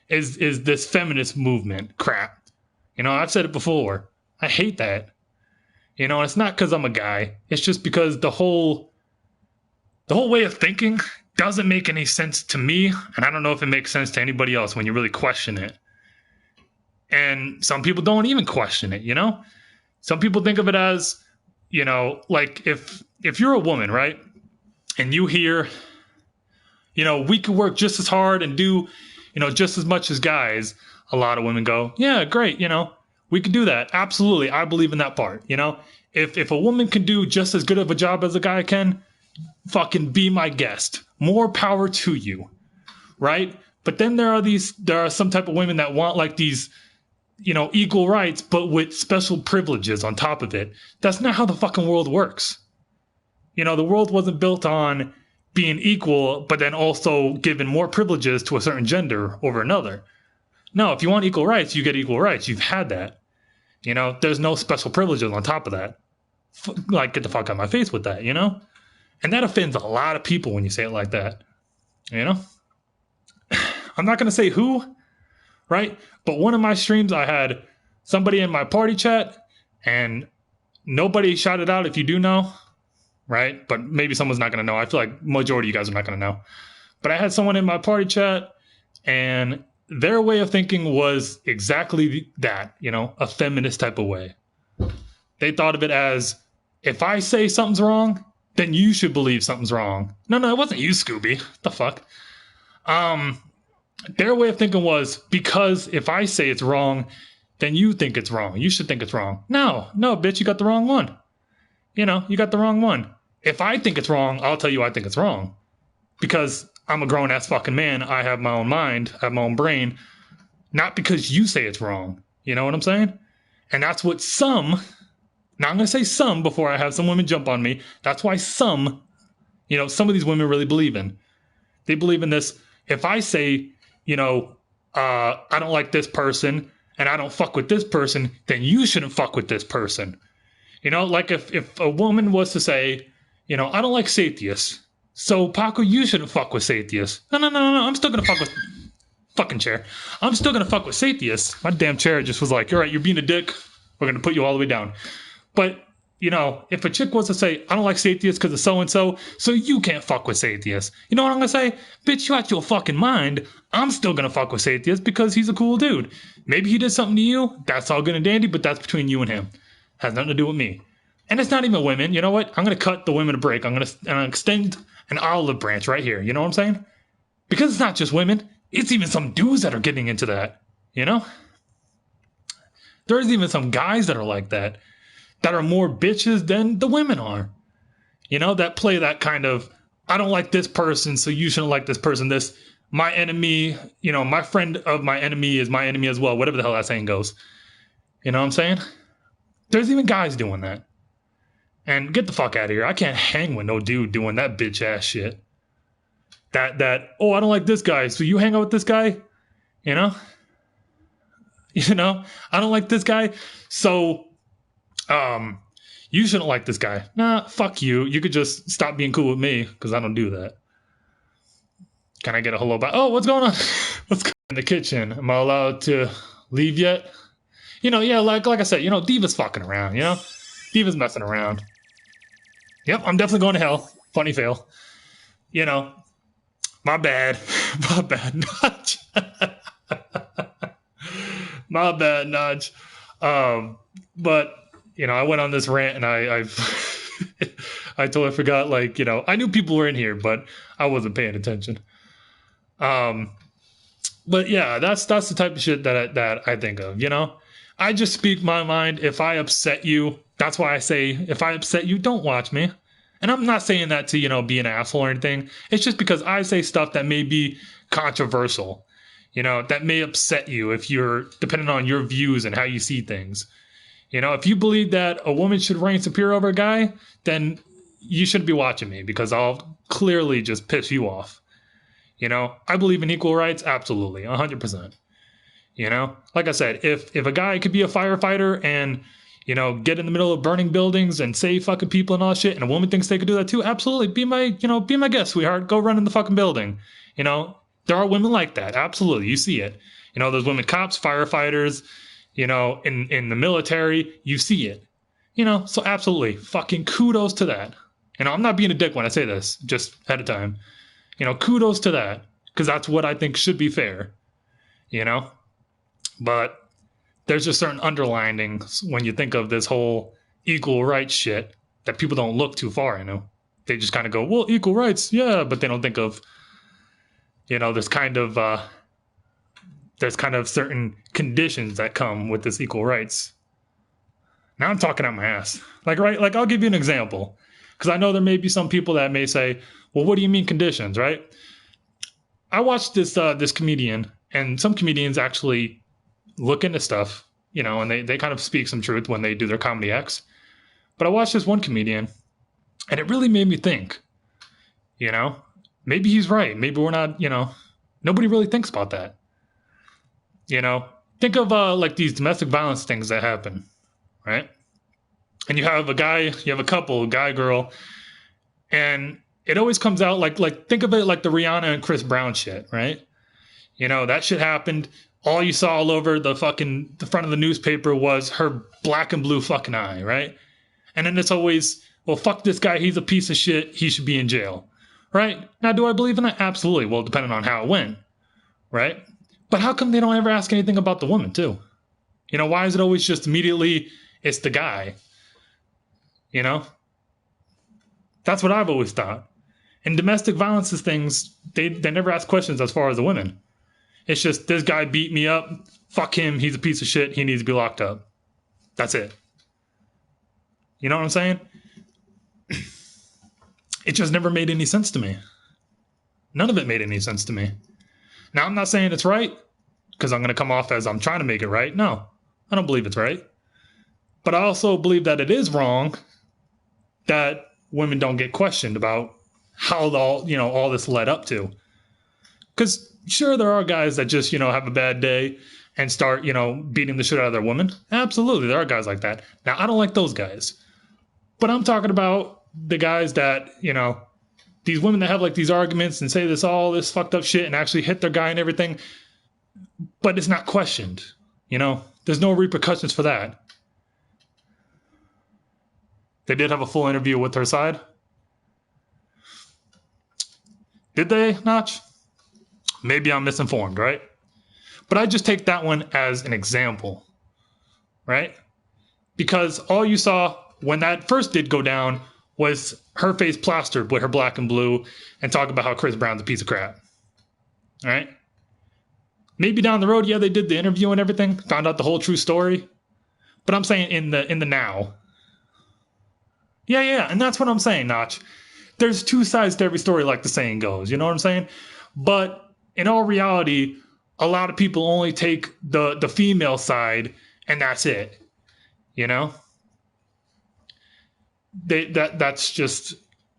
Is this feminist movement crap. I've said it before. I hate that. It's not because I'm a guy. It's just because the whole way of thinking doesn't make any sense to me, and I don't know if it makes sense to anybody else when you really question it. And some people don't even question it, Some people think of it as, like if you're a woman, right? And you hear, we could work just as hard and do, just as much as guys. A lot of women go, yeah, great. We could do that. Absolutely. I believe in that part. If a woman can do just as good of a job as a guy can, fucking be my guest. More power to you. Right. But then there are some type of women that want like these, equal rights, but with special privileges on top of it. That's not how the fucking world works. The world wasn't built on being equal, but then also giving more privileges to a certain gender over another. No, if you want equal rights, you get equal rights. You've had that. There's no special privileges on top of that. Like, get the fuck out of my face with that, And that offends a lot of people when you say it like that. I'm not going to say who, right? But one of my streams, I had somebody in my party chat, and nobody shouted out if you do know, right? But maybe someone's not going to know. I feel like majority of you guys are not going to know. But I had someone in my party chat, and their way of thinking was exactly that, a feminist type of way. They thought of it as, if I say something's wrong, then you should believe something's wrong. No, it wasn't you, Scooby. What the fuck? Their way of thinking was, because if I say it's wrong, then you think it's wrong. You should think it's wrong. No, bitch, you got the wrong one. You got the wrong one. If I think it's wrong, I'll tell you I think it's wrong. Because I'm a grown-ass fucking man. I have my own mind. I have my own brain. Not because you say it's wrong. You know what I'm saying? And that's what some, now I'm going to say some before I have some women jump on me. That's why some of these women really believe in. They believe in this. If I say, I don't like this person and I don't fuck with this person, then you shouldn't fuck with this person. Like if a woman was to say, I don't like Sathius. So, Paco, you shouldn't fuck with Sathius. No. I'm still going to fuck with... Fucking chair. I'm still going to fuck with Sathius. My damn chair just was like, all right, you're being a dick. We're going to put you all the way down. But, if a chick was to say, I don't like Sathius because of so-and-so, so you can't fuck with Sathius. You know what I'm going to say? Bitch, you out your fucking mind. I'm still going to fuck with Sathius because he's a cool dude. Maybe he did something to you. That's all good and dandy, but that's between you and him. Has nothing to do with me. And it's not even women. You know what? I'm going to cut the women a break. I'm going to extend an olive branch right here. You know what I'm saying? Because it's not just women. It's even some dudes that are getting into that. There's even some guys that are like that are more bitches than the women are. That play that kind of, I don't like this person, so you shouldn't like this person. This, my enemy, my friend of my enemy is my enemy as well. Whatever the hell that saying goes. You know what I'm saying? There's even guys doing that. And get the fuck out of here. I can't hang with no dude doing that bitch ass shit. That, oh, I don't like this guy, so you hang out with this guy? I don't like this guy, so you shouldn't like this guy. Nah, fuck you. You could just stop being cool with me, because I don't do that. Can I get a hello back? Oh, what's going on? What's going on in the kitchen? Am I allowed to leave yet? Yeah, like I said, Diva's fucking around, Diva's messing around. Yep, I'm definitely going to hell. Funny fail. My bad. My bad, Nudge. My bad, Nudge. But, I went on this rant and I totally forgot, I knew people were in here, but I wasn't paying attention. But yeah, that's the type of shit that I think of, I just speak my mind. If I upset you, that's why I say, if I upset you, don't watch me. And I'm not saying that to, be an asshole or anything. It's just because I say stuff that may be controversial, that may upset you if you're depending on your views and how you see things. If you believe that a woman should reign superior over a guy, then you shouldn't be watching me because I'll clearly just piss you off. I believe in equal rights. Absolutely. 100%. Like I said, if a guy could be a firefighter and, get in the middle of burning buildings and save fucking people and all that shit, and a woman thinks they could do that too, absolutely. Be my guest, sweetheart. Go run in the fucking building. There are women like that. Absolutely. You see it. There's women cops, firefighters, in the military. You see it. So absolutely. Fucking kudos to that. I'm not being a dick when I say this, just ahead of time. Kudos to that. Because that's what I think should be fair. But there's just certain underlinings when you think of this whole equal rights shit that people don't look too far into. They just kind of go, well, equal rights, yeah, but they don't think of, there's kind of certain conditions that come with this equal rights. Now I'm talking out my ass. Like I'll give you an example, because I know there may be some people that may say, well, what do you mean conditions, right? I watched this comedian, and some comedians actually look into stuff, and they kind of speak some truth when they do their comedy acts. But I watched this one comedian, and it really made me think, maybe he's right. Maybe we're not, nobody really thinks about that. Think of these domestic violence things that happen, right? And you have a couple, guy, girl, and it always comes out like think of it like the Rihanna and Chris Brown shit, right? That shit happened. All you saw all over the front of the newspaper was her black and blue fucking eye, right? And then it's always, well, fuck this guy. He's a piece of shit. He should be in jail, right? Now, do I believe in that? Absolutely. Well, depending on how it went, right? But how come they don't ever ask anything about the woman too? Why is it always just immediately it's the guy? That's what I've always thought. And domestic violence is things, they never ask questions as far as the women. It's just, this guy beat me up. Fuck him. He's a piece of shit. He needs to be locked up. That's it. You know what I'm saying? It just never made any sense to me. None of it made any sense to me. Now, I'm not saying it's right, because I'm going to come off as I'm trying to make it right. No, I don't believe it's right. But I also believe that it is wrong that women don't get questioned about how all this led up to. Because sure, there are guys that just, have a bad day and start, beating the shit out of their women. Absolutely, there are guys like that. Now, I don't like those guys. But I'm talking about the guys that, these women that have like these arguments and say all this fucked up shit and actually hit their guy and everything, but it's not questioned. There's no repercussions for that. They did have a full interview with her side. Did they, Notch? Maybe I'm misinformed, right? But I just take that one as an example, right? Because all you saw when that first did go down was her face plastered with her black and blue and talk about how Chris Brown's a piece of crap. All right? Maybe down the road, yeah, they did the interview and everything, found out the whole true story. But I'm saying in the now. Yeah, and that's what I'm saying, Notch. There's two sides to every story, like the saying goes. You know what I'm saying? But in all reality, a lot of people only take the female side, and that's it.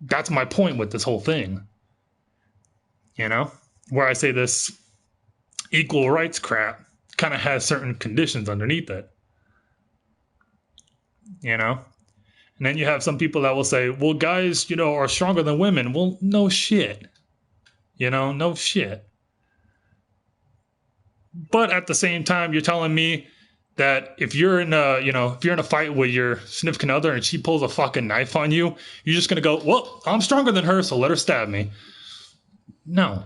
That's my point with this whole thing. Where I say this equal rights crap kind of has certain conditions underneath it. And then you have some people that will say, well, guys, are stronger than women. Well, no shit. No shit. But at the same time, you're telling me that if you're in a fight with your significant other and she pulls a fucking knife on you, you're just going to go, well, I'm stronger than her, so let her stab me. No.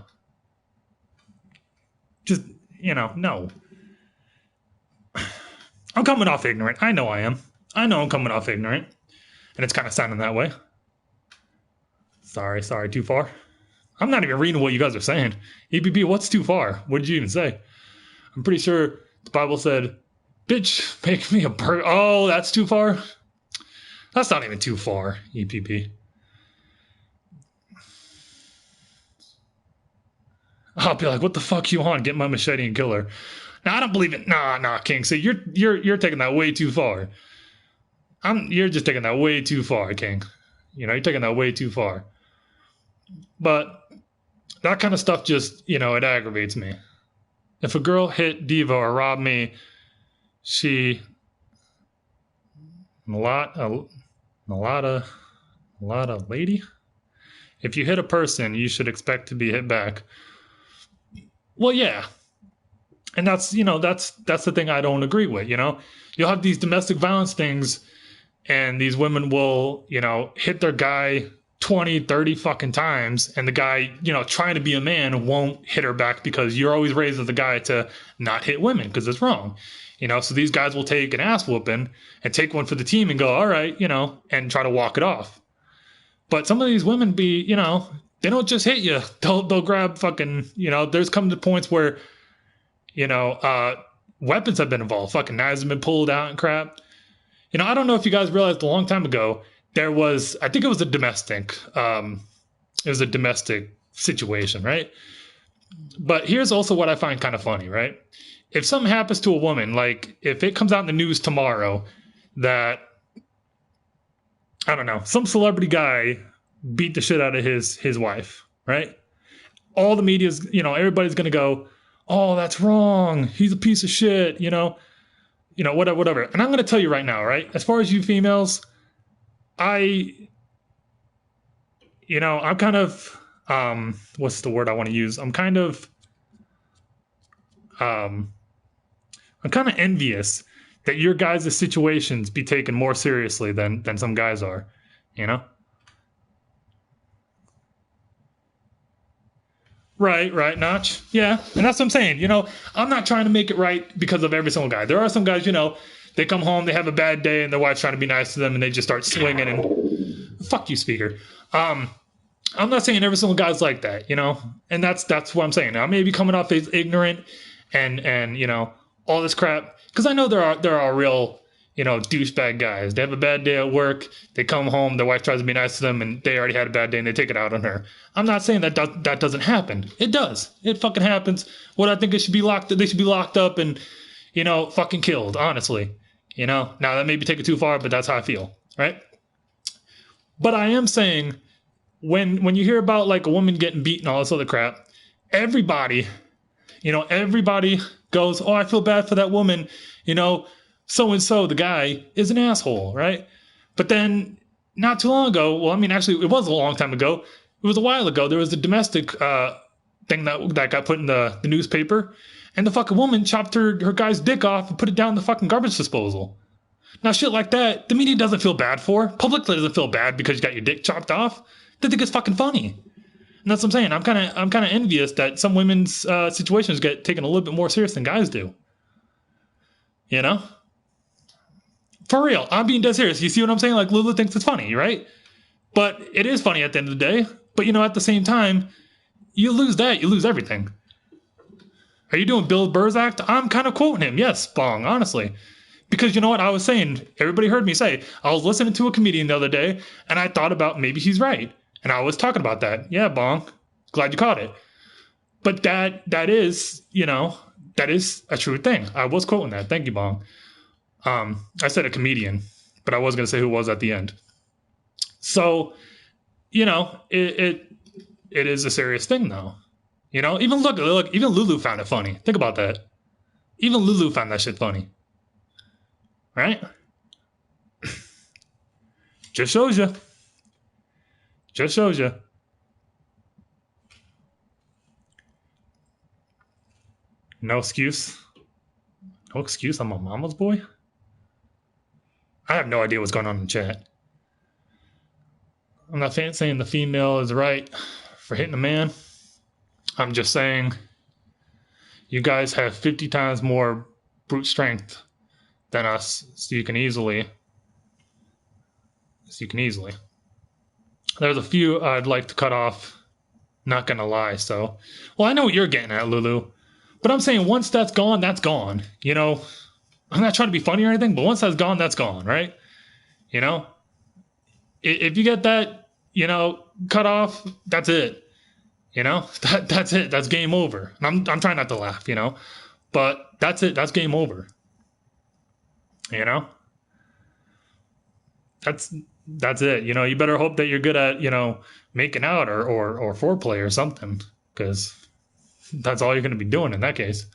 Just, no. I'm coming off ignorant. I know I am. I know I'm coming off ignorant. And it's kind of sounding that way. Sorry, too far. I'm not even reading what you guys are saying. EPP, what's too far? What did you even say? I'm pretty sure the Bible said, bitch, make me a bird. Oh, that's too far? That's not even too far, EPP. I'll be like, what the fuck you on? Get my machete and kill her. Now, I don't believe it. Nah, King. So you're taking that way too far. You're just taking that way too far, King. You're taking that way too far. But that kind of stuff just, it aggravates me. If a girl hit Diva or robbed me, she a lot of lady. If you hit a person, you should expect to be hit back. Well, yeah. And that's the thing I don't agree with, You'll have these domestic violence things and these women will, hit their guy 20, 30 fucking times. And the guy, trying to be a man won't hit her back because you're always raised as a guy to not hit women because it's wrong. So these guys will take an ass whooping and take one for the team and go, all right, and try to walk it off. But some of these women they don't just hit you. They'll grab fucking, there's come to points where, weapons have been involved. Fucking knives have been pulled out and crap. I don't know if you guys realized a long time ago, I think it was a domestic situation, right? But here's also what I find kind of funny, right? If something happens to a woman, like if it comes out in the news tomorrow that, I don't know, some celebrity guy beat the shit out of his wife, right? All the media's, everybody's going to go, oh, that's wrong. He's a piece of shit, whatever. And I'm going to tell you right now, right? As far as you females, I'm kind of, what's the word I want to use? I'm kind of envious that your guys' situations be taken more seriously than some guys are, Right, Notch. Yeah, and that's what I'm saying. I'm not trying to make it right because of every single guy. There are some guys, they come home, they have a bad day, and their wife's trying to be nice to them, and they just start swinging and fuck you, speaker. I'm not saying every single guy's like that, you know, and that's what I'm saying. I may be coming off as ignorant and you know all this crap because I know there are real, you know, douchebag guys. They have a bad day at work. They come home. Their wife tries to be nice to them, and they already had a bad day, and they take it out on her. I'm not saying that that doesn't happen. It does. It fucking happens. What I think they should be locked up and, you know, fucking killed. Honestly, you know. Now that may be taken too far, but that's how I feel, right? But I am saying when you hear about like a woman getting beaten, all this other crap, everybody, you know, everybody goes, oh, I feel bad for that woman, you know. So-and-so, the guy, is an asshole, right? But then, not too long ago, well, I mean, actually, it was a long time ago. It was a while ago. There was a domestic thing that got put in the newspaper, and the fucking woman chopped her guy's dick off and put it down the fucking garbage disposal. Now, shit like that, the media doesn't feel bad for. Public doesn't feel bad because you got your dick chopped off. They think it's fucking funny. And that's what I'm saying. I'm kind of envious that some women's situations get taken a little bit more serious than guys do. You know? For real, I'm being dead serious. You see what I'm saying? Like, Lulu thinks it's funny, right? But it is funny at the end of the day. But, you know, at the same time, you lose that, you lose everything. Are you doing Bill Burr's act? I'm kind of quoting him. Yes, Bong, honestly. Because you know what I was saying? Everybody heard me say, I was listening to a comedian the other day, and I thought about maybe he's right. And I was talking about that. Yeah, Bong, glad you caught it. But that is, you know, that is a true thing. I was quoting that. Thank you, Bong. I said a comedian, but I was going to say who was at the end. So, you know, it is a serious thing, though. You know, even look, even Lulu found it funny. Think about that. Even Lulu found that shit funny. Right? Just shows you. Just shows you. No excuse. No excuse. I'm a mama's boy. I have no idea what's going on in the chat. I'm not saying the female is right for hitting a man. I'm just saying you guys have 50 times more brute strength than us, so you can easily. There's a few I'd like to cut off. Not gonna lie. So, well, I know what you're getting at, Lulu, but I'm saying once that's gone, that's gone. You know. I'm not trying to be funny or anything, but once that's gone, right? You know? If you get that, you know, cut off, that's it. You know? That's it. That's game over. And I'm trying not to laugh, you know? But that's it. That's game over. You know? That's it. You know, you better hope that you're good at, you know, making out or foreplay or something, because that's all you're going to be doing in that case.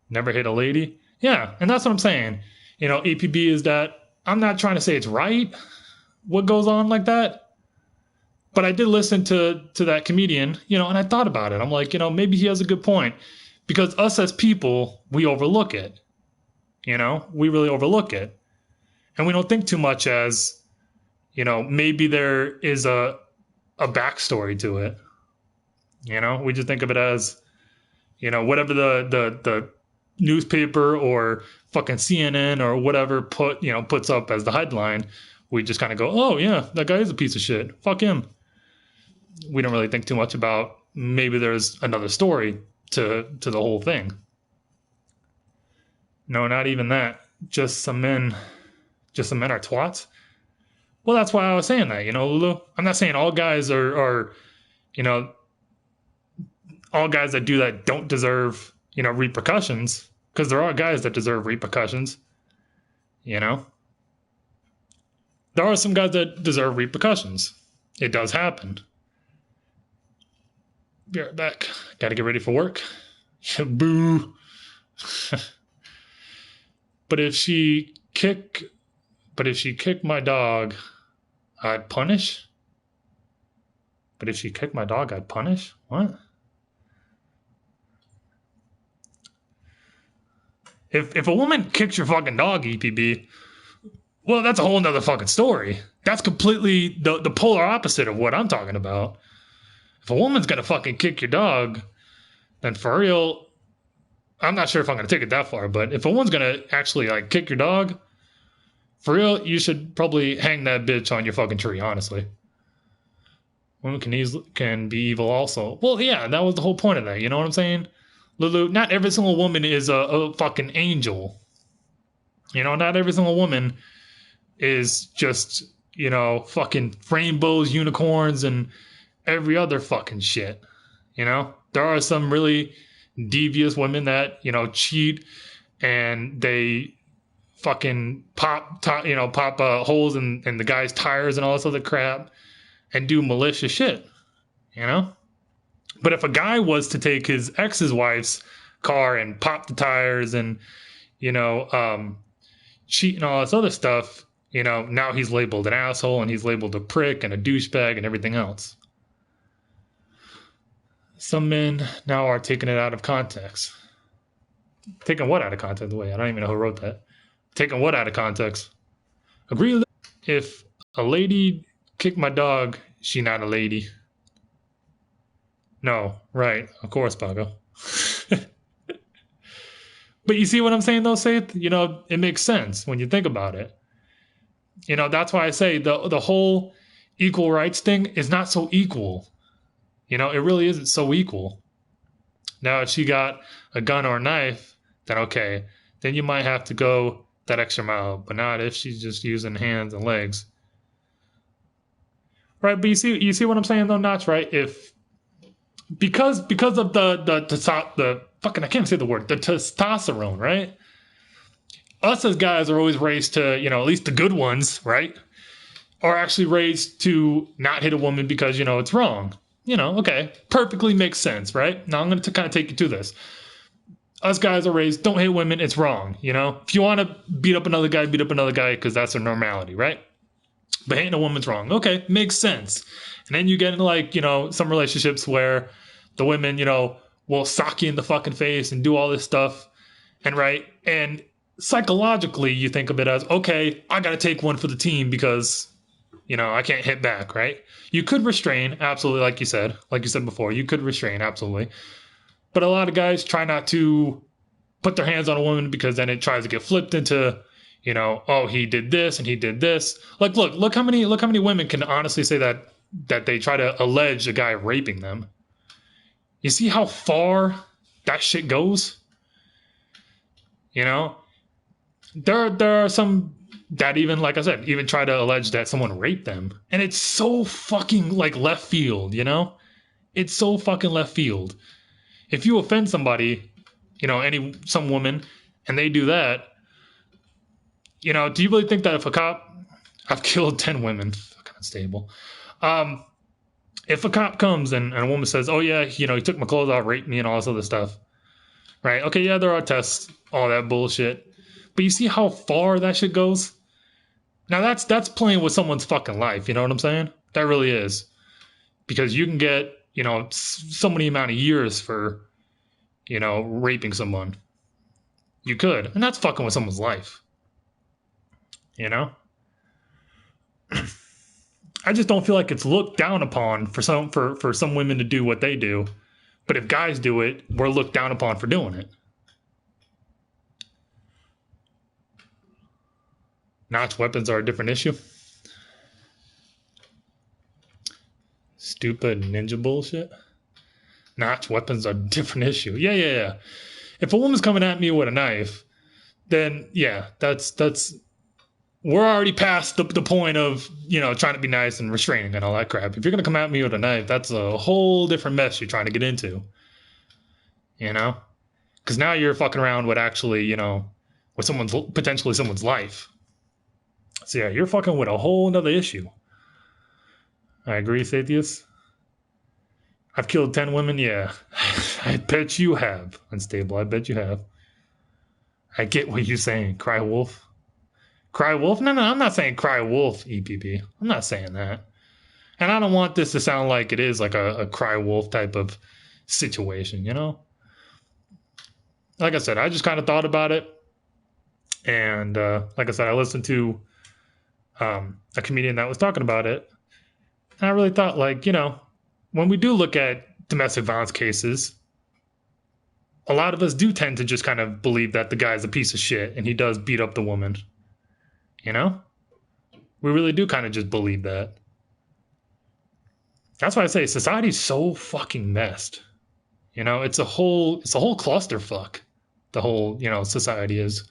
Never hit a lady. Yeah, and that's what I'm saying. You know, APB is that I'm not trying to say it's right what goes on like that, but I did listen to that comedian, you know, and I thought about it. I'm like, you know, maybe he has a good point, because us as people, we overlook it. You know, we really overlook it, and we don't think too much as, you know, maybe there is a backstory to it. You know, we just think of it as, you know, whatever the newspaper or fucking CNN or whatever puts up as the headline, we just kind of go, oh yeah, that guy is a piece of shit. Fuck him. We don't really think too much about maybe there's another story to the whole thing. No, not even that. Just some men are twats. Well, that's why I was saying that, you know, Lulu. I'm not saying all guys are you know, all guys that do that don't deserve, you know, repercussions, because there are guys that deserve repercussions. You know, there are some guys that deserve repercussions. It does happen. Be right back. Got to get ready for work. Boo. But if she kicked my dog, I'd punish. But if she kicked my dog, I'd punish? What? If a woman kicks your fucking dog, EPB, well, that's a whole nother fucking story. That's completely the polar opposite of what I'm talking about. If a woman's gonna fucking kick your dog, then for real, I'm not sure if I'm gonna take it that far, but if a woman's gonna actually like kick your dog, For real, you should probably hang that bitch on your fucking tree, honestly. Women can be evil also. Well, yeah, that was the whole point of that. You know what I'm saying? Lulu, not every single woman is a fucking angel. You know, not every single woman is just, you know, fucking rainbows, unicorns, and every other fucking shit. You know? There are some really devious women that, you know, cheat and they fucking pop holes in the guy's tires and all this other crap and do malicious shit, you know? But if a guy was to take his ex's wife's car and pop the tires and, you know, cheat and all this other stuff, you know, now he's labeled an asshole and he's labeled a prick and a douchebag and everything else. Some men now are taking it out of context. Taking what out of context? Wait, I don't even know who wrote that. Taking what out of context? Agree. If a lady kicked my dog, she not a lady. No, right. Of course, Paco. But you see what I'm saying, though, Seth? You know, it makes sense when you think about it. You know, that's why I say the whole equal rights thing is not so equal. You know, it really isn't so equal. Now, if she got a gun or a knife, then okay. Then you might have to go that extra mile. But not if she's just using hands and legs. Right, but you see what I'm saying, though, Notch, right? If because of the fucking, I can't say the word, the testosterone, right? Us as guys are always raised to, you know, at least the good ones, right? Are actually raised to not hit a woman because, you know, it's wrong. You know, okay, perfectly makes sense, right? Now I'm going to kind of take you to this. Us guys are raised, don't hit women, it's wrong, you know? If you want to beat up another guy because that's a normality, right? But hitting a woman's wrong. Okay, makes sense. And then you get into, like, you know, some relationships where the women, you know, will sock you in the fucking face and do all this stuff. And right, and psychologically you think of it as, okay, I got to take one for the team because, you know, I can't hit back, right? You could restrain, absolutely, like you said before, you could restrain, absolutely. But a lot of guys try not to put their hands on a woman because then it tries to get flipped into, you know, oh, he did this and he did this. Like, look how many women can honestly say that they try to allege a guy raping them. You see how far that shit goes? You know, there are some that even, like I said, even try to allege that someone raped them. And it's so fucking, like, left field, you know? It's so fucking left field. If you offend somebody, you know, some woman, and they do that, you know, do you really think that if a cop... I've killed 10 women. Fucking unstable. If a cop comes and a woman says, oh, yeah, you know, he took my clothes off, raped me, and all this other stuff, right? Okay, yeah, there are tests, all that bullshit. But you see how far that shit goes? Now, that's playing with someone's fucking life, you know what I'm saying? That really is. Because you can get, you know, so many amount of years for, you know, raping someone. You could. And that's fucking with someone's life. You know? I just don't feel like it's looked down upon for some women to do what they do. But if guys do it, we're looked down upon for doing it. Notch weapons are a different issue. Stupid ninja bullshit. Notch weapons are a different issue. Yeah. If a woman's coming at me with a knife, then yeah, that's we're already past the point of, you know, trying to be nice and restraining and all that crap. If you're gonna come at me with a knife, that's a whole different mess you're trying to get into. You know? Because now you're fucking around with actually, you know, with potentially someone's life. So yeah, you're fucking with a whole nother issue. I agree, Sathius. I've killed 10 women, yeah. I bet you have. Unstable, I bet you have. I get what you're saying. Cry wolf. Cry wolf? No, I'm not saying cry wolf, EPP. I'm not saying that. And I don't want this to sound like it is like a cry wolf type of situation, you know? Like I said, I just kind of thought about it. And like I said, I listened to a comedian that was talking about it. And I really thought, like, you know, when we do look at domestic violence cases, a lot of us do tend to just kind of believe that the guy's a piece of shit and he does beat up the woman. You know? We really do kind of just believe that. That's why I say society's so fucking messed. You know, it's a whole clusterfuck. The whole, society is.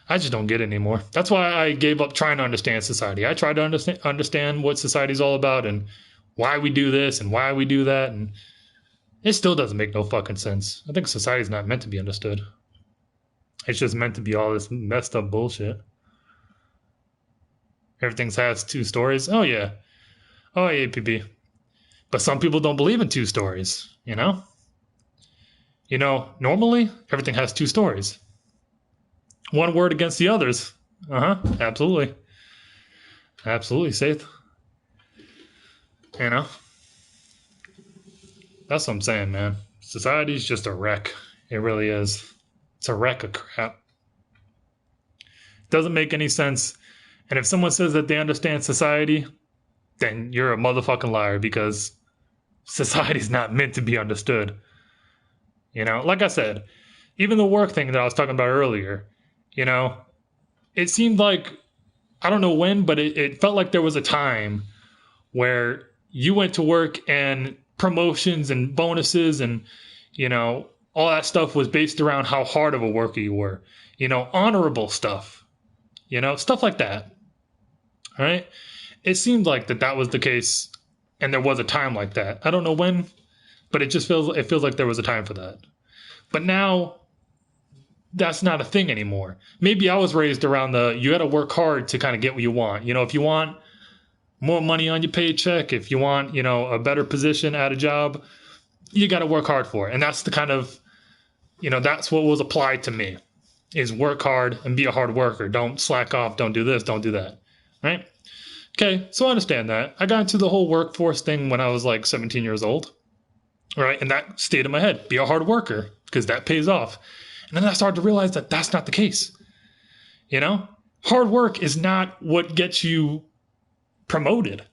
I just don't get it anymore. That's why I gave up trying to understand society. I tried to understand what society's all about and why we do this and why we do that, and it still doesn't make no fucking sense. I think society's not meant to be understood. It's just meant to be all this messed up bullshit. Everything has two stories. Oh yeah. Oh yeah, APB. But some people don't believe in two stories, you know? Normally everything has two stories. One word against the others. Absolutely. Absolutely, Seth. That's what I'm saying, man. Society's just a wreck. It really is. It's a wreck of crap. Doesn't make any sense. And if someone says that they understand society, then you're a motherfucking liar, because society's not meant to be understood. Like I said, even the work thing that I was talking about earlier, it seemed like, I don't know when, but it felt like there was a time where you went to work and promotions and bonuses and, all that stuff was based around how hard of a worker you were, honorable stuff, stuff like that. All right. It seemed like that was the case. And there was a time like that. I don't know when, but it feels like there was a time for that. But now that's not a thing anymore. Maybe I was raised around you got to work hard to kind of get what you want. If you want more money on your paycheck, if you want, a better position at a job, you got to work hard for it. And that's the kind of, that's what was applied to me, is work hard and be a hard worker. Don't slack off. Don't do this. Don't do that. Right? Okay. So I understand that. I got into the whole workforce thing when I was like 17 years old. Right? And that stayed in my head. Be a hard worker, because that pays off. And then I started to realize that that's not the case. Hard work is not what gets you promoted.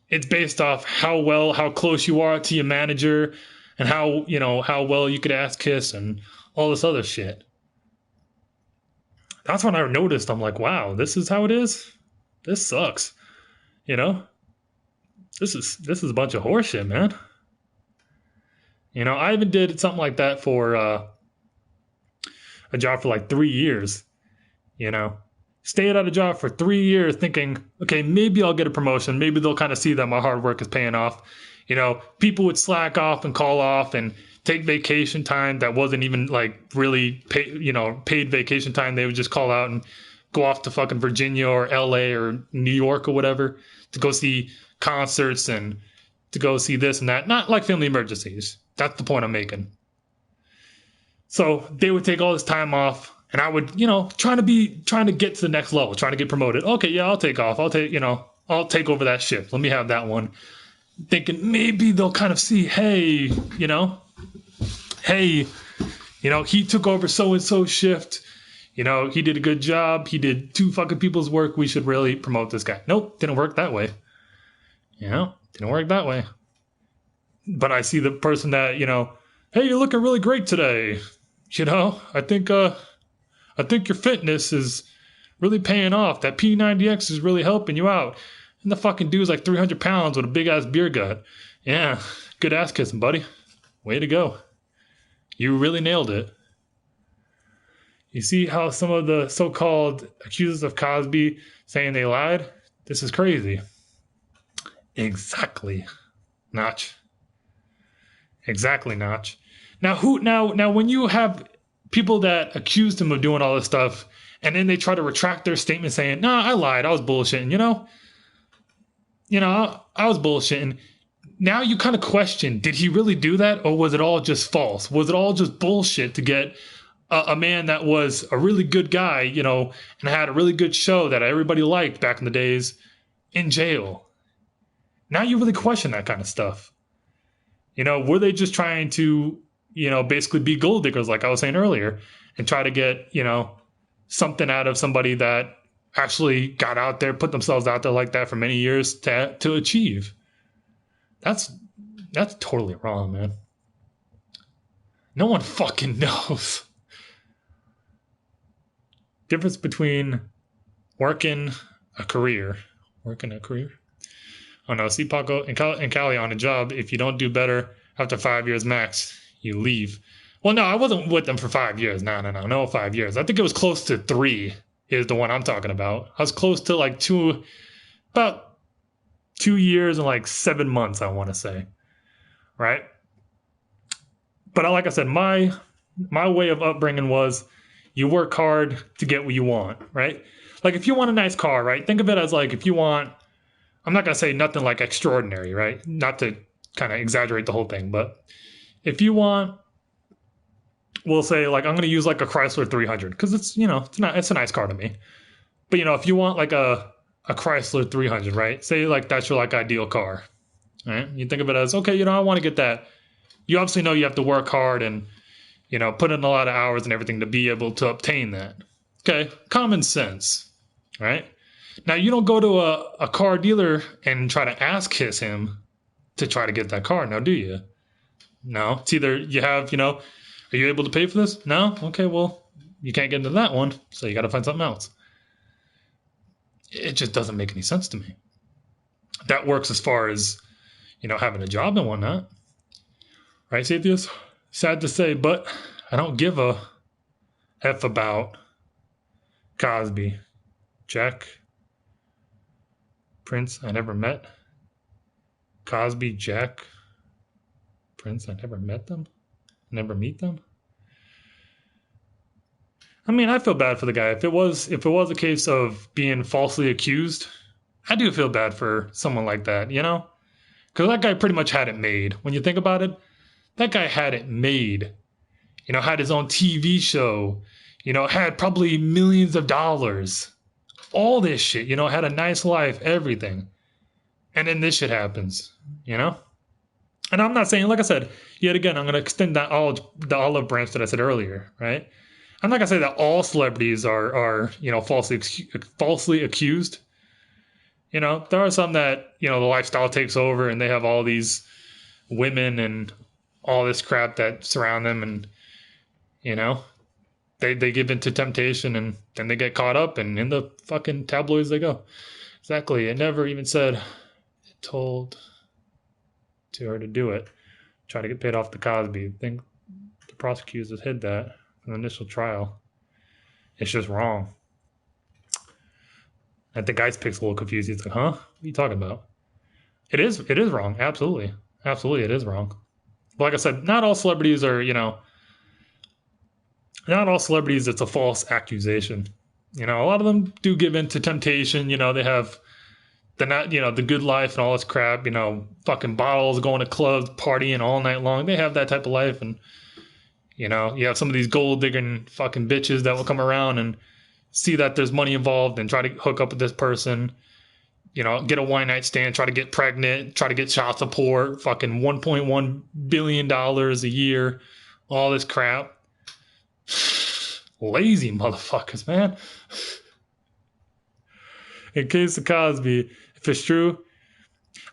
It's based off how close you are to your manager, and how well you could ass kiss and all this other shit. That's when I noticed, I'm like, wow, this is how it is? This sucks. This is a bunch of horseshit, man. I even did something like that for a job for like 3 years. Stayed at a job for 3 years thinking, okay, maybe I'll get a promotion. Maybe they'll kind of see that my hard work is paying off. People would slack off and call off and take vacation time that wasn't even like really paid vacation time. They would just call out and go off to fucking Virginia or LA or New York or whatever to go see concerts and to go see this and that. Not like family emergencies. That's the point I'm making. So they would take all this time off. And I would, trying to get to the next level, trying to get promoted. Okay, yeah, I'll take off. I'll take over that shift. Let me have that one. Thinking maybe they'll kind of see, hey, he took over so-and-so shift. He did a good job. He did 2 fucking people's work. We should really promote this guy. Nope, didn't work that way. Didn't work that way. But I see the person that, hey, you're looking really great today. I think your fitness is really paying off. That P90X is really helping you out. And the fucking dude's like 300 pounds with a big ass beer gut. Yeah, good ass kissing, buddy. Way to go. You really nailed it. You see how some of the so-called accusers of Cosby saying they lied? This is crazy. Exactly, Notch. Exactly, Notch. Now when you have people that accused him of doing all this stuff, and then they try to retract their statement saying, nah, I lied, I was bullshitting, I was bullshitting. Now you kind of question, did he really do that, or was it all just false? Was it all just bullshit to get a man that was a really good guy, and had a really good show that everybody liked back in the days, in jail? Now you really question that kind of stuff. Were they just trying to basically be gold diggers, like I was saying earlier, and try to get, something out of somebody that actually got out there, put themselves out there like that for many years to achieve? That's totally wrong, man. No one fucking knows. Difference between working a career. Oh no, see Paco and Callie on a job. If you don't do better after 5 years max, you leave. Well, no, I wasn't with them for 5 years. No, 5 years. I think it was close to 3 is the one I'm talking about. I was close to like about 2 years and like 7 months, I want to say. Right? But like I said, my way of upbringing was you work hard to get what you want, right? Like if you want a nice car, right? Think of it as like if you want, I'm not going to say nothing like extraordinary, right? Not to kind of exaggerate the whole thing, but if you want, we'll say like I'm going to use like a Chrysler 300 because it's, it's a nice car to me. But if you want like a Chrysler 300, right? Say like that's your like ideal car, right? You think of it as, okay, I want to get that. You obviously know you have to work hard and, put in a lot of hours and everything to be able to obtain that. Okay, common sense, right? Now, you don't go to a car dealer and try to ass kiss him to try to get that car, now do you? No, it's either you have, are you able to pay for this? No? Okay, well, you can't get into that one, so you got to find something else. It just doesn't make any sense to me. That works as far as, having a job and whatnot. Right, Sathius? Sad to say, but I don't give a F about Cosby. Jack. Prince I never met. Cosby, Jack. Prince I never met them. Never meet them. I mean, I feel bad for the guy. If it was a case of being falsely accused, I do feel bad for someone like that, Because that guy pretty much had it made. When you think about it, that guy had it made. Had his own TV show. Had probably millions of dollars. All this shit, had a nice life, everything. And then this shit happens, And I'm not saying, like I said, yet again, I'm going to extend the olive branch that I said earlier, right? I'm not going to say that all celebrities are falsely accused. There are some that, the lifestyle takes over and they have all these women and all this crap that surround them and, they give in to temptation and then they get caught up and in the fucking tabloids they go. Exactly. It never even said it told to her to do it. Try to get paid off the Cosby. I think the prosecutors hid that from the initial trial. It's just wrong. I think Ice Pick's a little confused. He's like, huh? What are you talking about? It is wrong. Absolutely. Absolutely, it is wrong. But like I said, not all celebrities are, not all celebrities, it's a false accusation. A lot of them do give in to temptation. They have the good life and all this crap, fucking bottles, going to clubs, partying all night long. They have that type of life. And, you have some of these gold digging fucking bitches that will come around and see that there's money involved and try to hook up with this person, get a one night stand, try to get pregnant, try to get child support, fucking $1.1 billion a year, all this crap. Lazy motherfuckers, man. In case of Cosby, if it's true,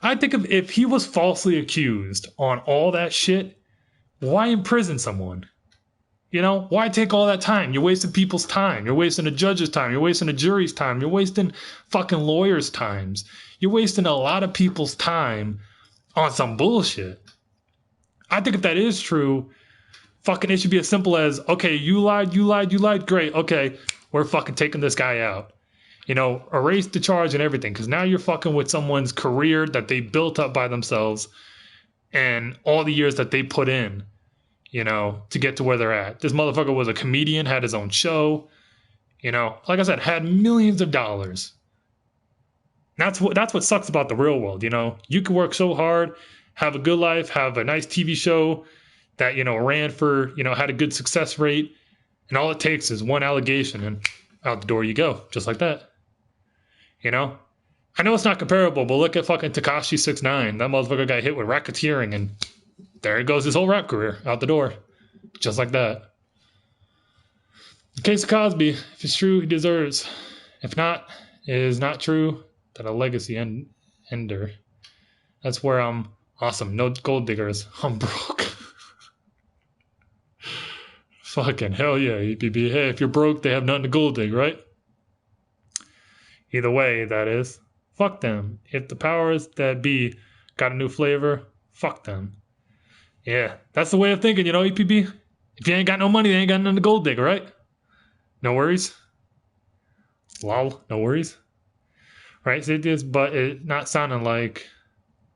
I think if he was falsely accused on all that shit, why imprison someone? Why take all that time? You're wasting people's time. You're wasting a judge's time. You're wasting a jury's time. You're wasting fucking lawyers' times. You're wasting a lot of people's time on some bullshit. I think if that is true, fucking it should be as simple as, okay, you lied, great, okay, we're fucking taking this guy out. Erase the charge and everything, because now you're fucking with someone's career that they built up by themselves and all the years that they put in, to get to where they're at. This motherfucker was a comedian, had his own show, like I said, had millions of dollars. That's what sucks about the real world, You can work so hard, have a good life, have a nice TV show that, ran for, had a good success rate, and all it takes is one allegation and out the door you go, just like that. I know it's not comparable, but look at fucking Tekashi 6ix9ine. That motherfucker got hit with racketeering, and there he goes, his whole rap career out the door, just like that. In case of Cosby, if it's true, he deserves. If not, it is not true that a legacy ender. That's where I'm awesome. No gold diggers. I'm broke. Fucking hell yeah, EPB. Hey, if you're broke, they have nothing to gold dig, right? Either way, that is. Fuck them. If the powers that be got a new flavor, fuck them. Yeah, that's the way of thinking, EPB. If you ain't got no money, they ain't got nothing to gold dig, right? No worries. Lol, no worries. Right, so it is, but it's not sounding like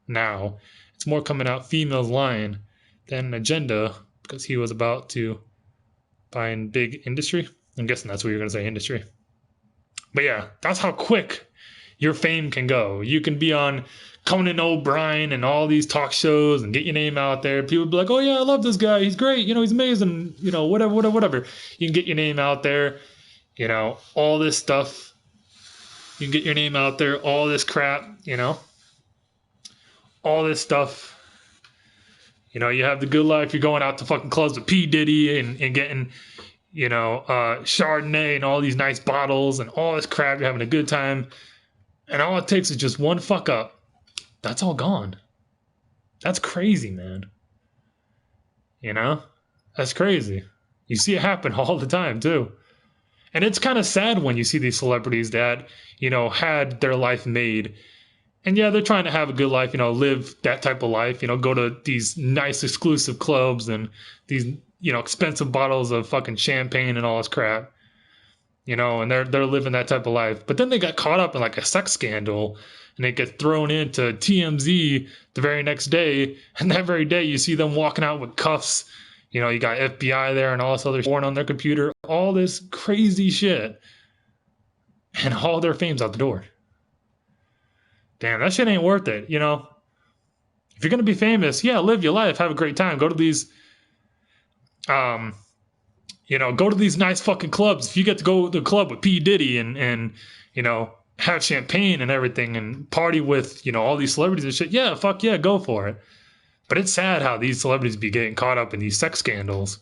now. It's more coming out females lying than an agenda because he was about to buy in big industry. I'm guessing that's what you're going to say, industry. But yeah, that's how quick your fame can go. You can be on Conan O'Brien and all these talk shows and get your name out there. People be like, oh yeah, I love this guy. He's great. He's amazing. Whatever. You can get your name out there. All this stuff. You can get your name out there. All this crap, all this stuff. You have the good life. You're going out to fucking clubs with P. Diddy and getting, Chardonnay and all these nice bottles and all this crap. You're having a good time. And all it takes is just one fuck up. That's all gone. That's crazy, man. That's crazy. You see it happen all the time, too. And it's kind of sad when you see these celebrities that, had their life made. And yeah, they're trying to have a good life, live that type of life, go to these nice exclusive clubs and these, expensive bottles of fucking champagne and all this crap. And they're living that type of life. But then they got caught up in like a sex scandal and they get thrown into TMZ the very next day. And that very day you see them walking out with cuffs. You got FBI there and all this other porn on their computer, all this crazy shit. And all their fame's out the door. Damn, that shit ain't worth it, If you're going to be famous, yeah, live your life, have a great time. Go to these go to these nice fucking clubs. If you get to go to the club with P. Diddy and have champagne and everything and party with, all these celebrities and shit, yeah, fuck yeah, go for it. But it's sad how these celebrities be getting caught up in these sex scandals.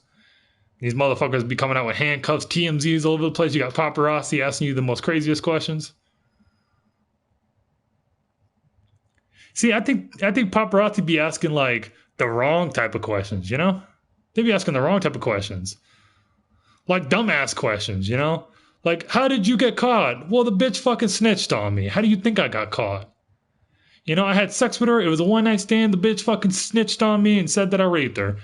These motherfuckers be coming out with handcuffs, TMZs all over the place. You got paparazzi asking you the most craziest questions. See, I think paparazzi be asking like the wrong type of questions, They be asking the wrong type of questions. Like dumbass questions, Like, how did you get caught? Well, the bitch fucking snitched on me. How do you think I got caught? I had sex with her. It was a one-night stand. The bitch fucking snitched on me and said that I raped her.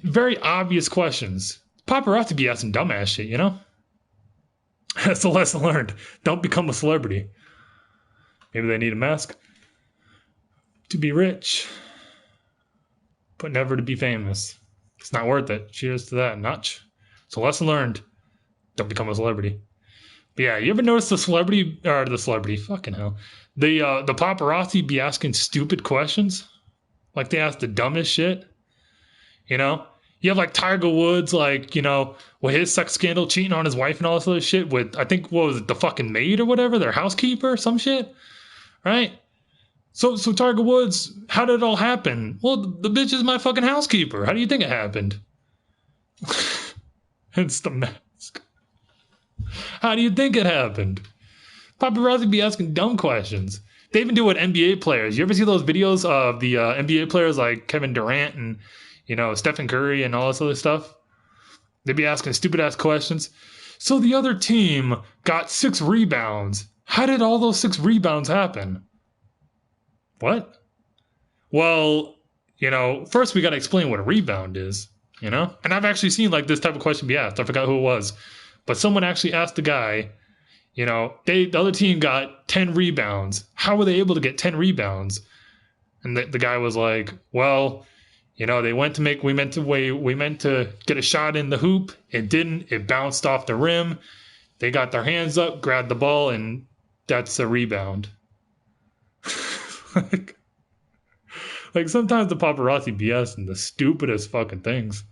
Very obvious questions. Paparazzi be asking dumbass shit, That's the lesson learned. Don't become a celebrity. Maybe they need a mask to be rich, but never to be famous. It's not worth it. Cheers to that. Notch. So lesson learned. Don't become a celebrity. But yeah, you ever notice the celebrity fucking hell. The paparazzi be asking stupid questions? Like they ask the dumbest shit. You have like Tiger Woods, like, with his sex scandal, cheating on his wife and all this other shit with, I think, what was it, the fucking maid or whatever, their housekeeper, some shit. Right? So Tiger Woods, how did it all happen? Well, the bitch is my fucking housekeeper. How do you think it happened? It's the mask. How do you think it happened? Paparazzi be asking dumb questions. They even do it with NBA players. You ever see those videos of the NBA players like Kevin Durant and, Stephen Curry and all this other stuff? They be asking stupid ass questions. So the other team got 6 rebounds. How did all those 6 rebounds happen? What? Well, first we got to explain what a rebound is, And I've actually seen like this type of question be asked. I forgot who it was. But someone actually asked the guy, the other team got 10 rebounds. How were they able to get 10 rebounds? And the guy was like, well, we meant to get a shot in the hoop. It didn't. It bounced off the rim. They got their hands up, grabbed the ball, and that's a rebound. like sometimes the paparazzi BS and the stupidest fucking things.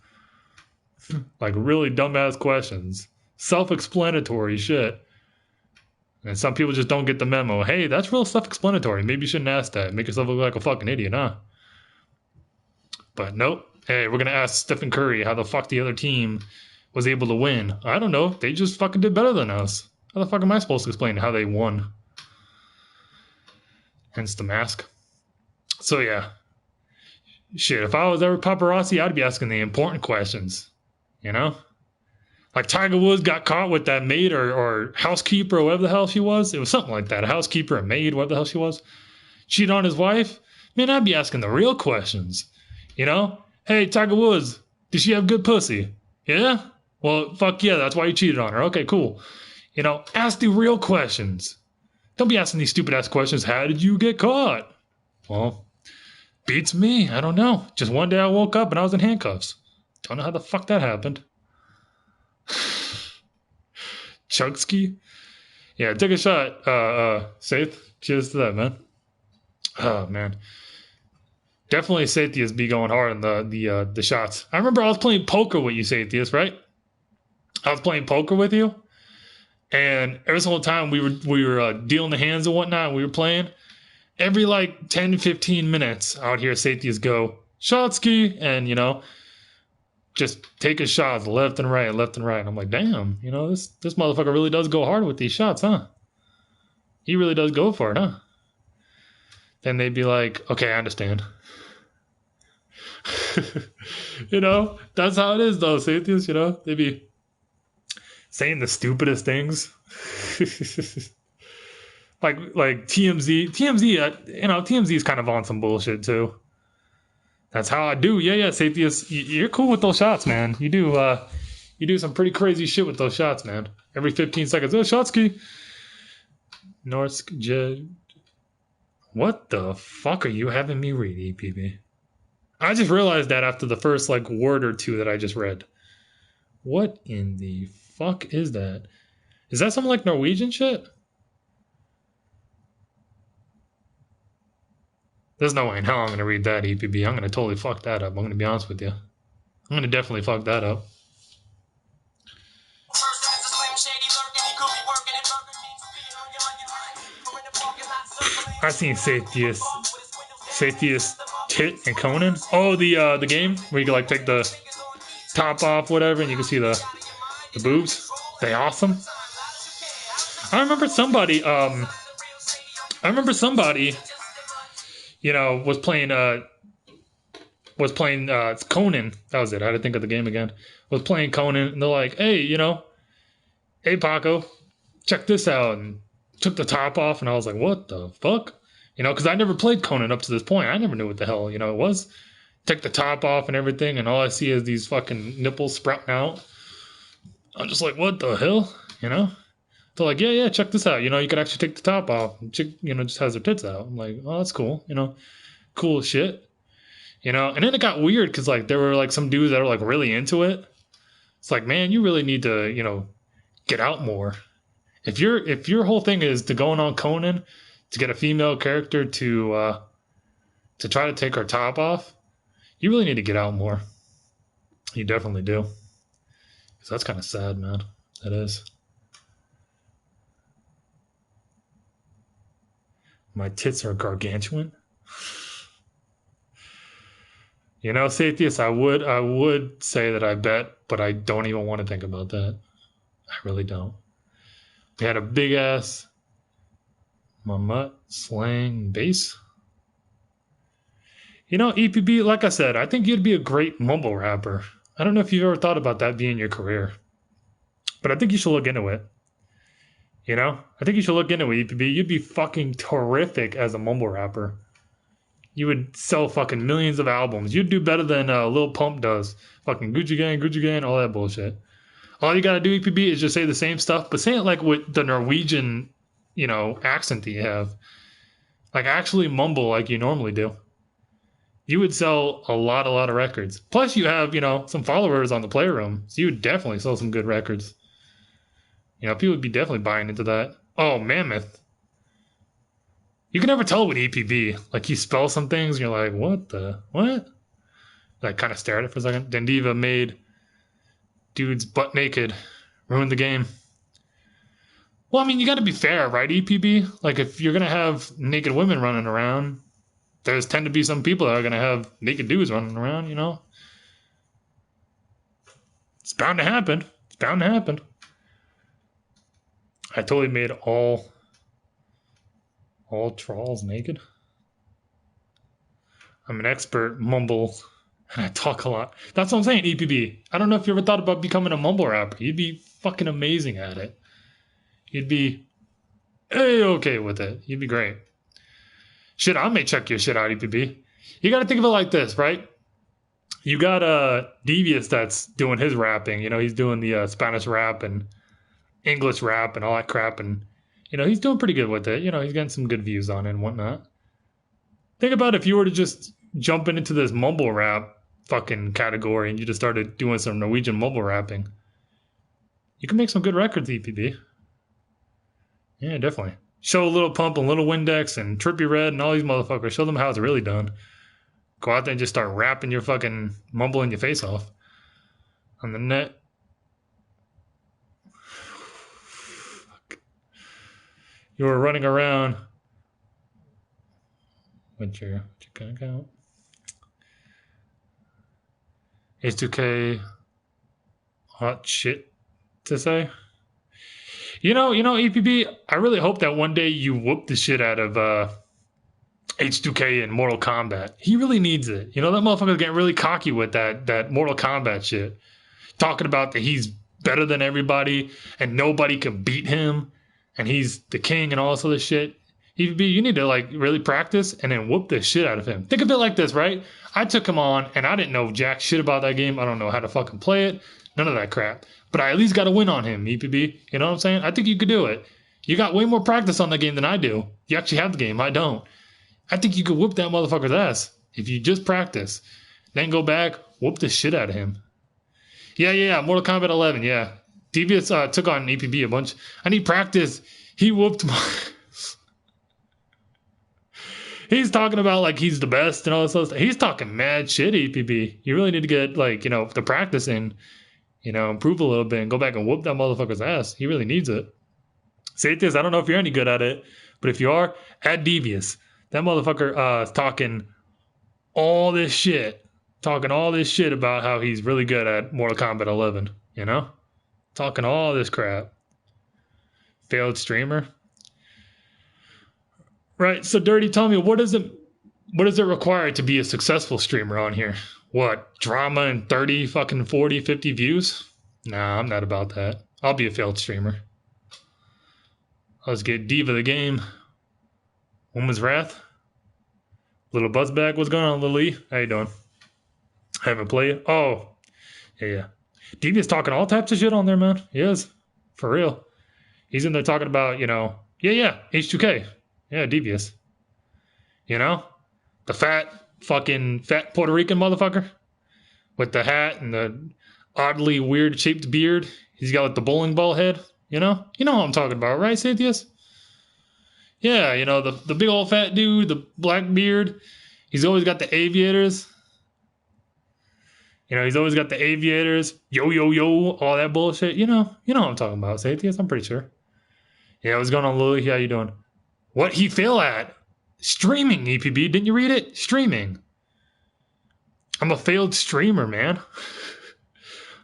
Like really dumbass questions. Self-explanatory shit. And some people just don't get the memo. Hey, that's real self-explanatory. Maybe you shouldn't ask that. Make yourself look like a fucking idiot, huh? But nope. Hey, we're going to ask Stephen Curry how the fuck the other team was able to win. I don't know. They just fucking did better than us. How the fuck am I supposed to explain how they won? Hence the mask. So yeah. Shit, if I was ever paparazzi, I'd be asking the important questions. You know? Like Tiger Woods got caught with that maid or housekeeper or whatever the hell she was. It was something like that. A housekeeper, a maid, whatever the hell she was. Cheated on his wife. Man, I'd be asking the real questions. You know? Hey, Tiger Woods, did she have good pussy? Yeah? Well, fuck yeah, that's why you cheated on her. Okay, cool. You know, ask the real questions. Don't be asking these stupid ass questions. How did you get caught? Well, beats me. I don't know. Just one day I woke up and I was in handcuffs. Don't know how the fuck that happened. Chugsky? Yeah, take a shot, Saith. Cheers to that, man. Oh, man. Definitely Sathius be going hard on the shots. I remember I was playing poker with you, Sathius, right? I was playing poker with you. And every single time we were dealing the hands and whatnot, we were playing. Every like 10, 15 minutes, I would hear Sathius go, Shotsky, and, you know, just taking shots left and right, left and right. And I'm like, damn, you know, this motherfucker really does go hard with these shots, huh? He really does go for it, huh? Then they'd be like, okay, I understand. You know, that's how it is, though, Sathius, you know? They'd be saying the stupidest things. like TMZ, you know, TMZ is kind of on some bullshit too. That's how I do. Yeah, Sathius, you're cool with those shots, man. You do some pretty crazy shit with those shots, man. Every 15 seconds, oh, Shotsky. Norsk Jed. What the fuck are you having me read, EPB? I just realized that after the first like word or two that I just read. What in the fuck is that? Is that something like Norwegian shit? There's no way in hell I'm going to read that, EPB. I'm going to totally fuck that up. I'm going to be honest with you. I'm going to definitely fuck that up. I seen Sathius tit and Conan. Oh, the game where you can like take the top off, whatever, and you can see the boobs. They awesome. I remember somebody, you know, was playing Conan. That was it. I had to think of the game again. Was playing Conan, and they're like, hey, you know, hey Paco, check this out, and took the top off, and I was like, what the fuck? You know, because I never played Conan up to this point. I never knew what the hell, you know, it was. Take the top off and everything, and all I see is these fucking nipples sprouting out. I'm just like, what the hell? You know? They're like, yeah, check this out. You know, you could actually take the top off. Chick, you know, just has her tits out. I'm like, oh, that's cool. You know, cool shit. You know, and then it got weird because, like, there were, like, some dudes that were, like, really into it. It's like, man, you really need to, you know, get out more. If your whole thing is to going on Conan to get a female character to try to take her top off, you really need to get out more. You definitely do. Because that's kind of sad, man. That is. My tits are gargantuan. You know, Sathius, I would say that I bet, but I don't even want to think about that. I really don't. We had a big ass mamut slang bass. You know, EPB, like I said, I think you'd be a great mumble rapper. I don't know if you've ever thought about that being your career, but I think you should look into it. You know, I think you should look into it, EPB. You'd be fucking terrific as a mumble rapper. You would sell fucking millions of albums. You'd do better than Lil Pump does. Fucking Gucci Gang, all that bullshit. All you gotta do, EPB, is just say the same stuff, but say it like with the Norwegian, you know, accent that you have. Like actually mumble like you normally do. You would sell a lot of records. Plus you have, you know, some followers on the Playroom, so you would definitely sell some good records. You know, people would be definitely buying into that. Oh, Mammoth. You can never tell with EPB. Like, you spell some things, and you're like, what? Like, kind of stare at it for a second. Dendiva made dudes butt naked. Ruined the game. Well, I mean, you gotta be fair, right, EPB? Like, if you're gonna have naked women running around, there's tend to be some people that are gonna have naked dudes running around, you know? It's bound to happen. I totally made all trolls naked. I'm an expert mumble And I talk a lot. That's what I'm saying, EPB. I don't know if you ever thought about becoming a mumble rapper. You'd be fucking amazing at it. You'd be okay with it. You'd be great. Shit, I may check your shit out, EPB. You gotta think of it like this, right? You got Devious that's doing his rapping. You know, he's doing the Spanish rap and English rap and all that crap. And, you know, he's doing pretty good with it. You know, he's getting some good views on it and whatnot. Think about if you were to just jump into this mumble rap fucking category and you just started doing some Norwegian mumble rapping. You can make some good records, EPB. Yeah, definitely. Show a Little Pump and Little Windex and Trippy Red and all these motherfuckers. Show them how it's really done. Go out there and just start rapping your fucking mumbling your face off on the net. Fuck. You were running around with your account. H2K hot shit to say. You know, EPB, I really hope that one day you whoop the shit out of H2K in Mortal Kombat. He really needs it. You know, that motherfucker's getting really cocky with that Mortal Kombat shit. Talking about that he's better than everybody and nobody can beat him and he's the king and all this other shit. EPB, you need to like really practice and then whoop the shit out of him. Think of it like this, right? I took him on and I didn't know jack shit about that game. I don't know how to fucking play it. None of that crap. But I at least got to win on him, EPB. You know what I'm saying? I think you could do it. You got way more practice on the game than I do. You actually have the game. I don't. I think you could whoop that motherfucker's ass if you just practice. Then go back, whoop the shit out of him. Yeah. Mortal Kombat 11, yeah. Devious took on EPB a bunch. I need practice. He whooped my... He's talking about like he's the best and all this other stuff. He's talking mad shit, EPB. You really need to get like, you know, the practice in. You know, improve a little bit and go back and whoop that motherfucker's ass. He really needs it. Say this, I don't know if you're any good at it, but if you are, add Devious. That motherfucker is talking all this shit. Talking all this shit about how he's really good at Mortal Kombat 11, you know? Talking all this crap. Failed streamer. Right, so Dirty, tell me, what is it require to be a successful streamer on here? What, drama and 30, fucking 40, 50 views? Nah, I'm not about that. I'll be a failed streamer. Let's get Diva the game. Woman's Wrath. Little Buzzbag, what's going on, Lil E? How you doing? Haven't played. Oh, yeah. Diva's talking all types of shit on there, man. He is. For real. He's in there talking about, you know, H2K. Yeah, Devious. You know? The fat Puerto Rican motherfucker with the hat and the oddly weird shaped beard. He's got like the bowling ball head, you know? You know what I'm talking about, right, Sathius? Yeah, you know, the big old fat dude, the black beard. He's always got the aviators. You know, he's always got the aviators. Yo, all that bullshit. You know what I'm talking about, Sathius, I'm pretty sure. Yeah, what's going on, Lily? How you doing? What he fail at? Streaming, EPB. Didn't you read it? Streaming. I'm a failed streamer, man.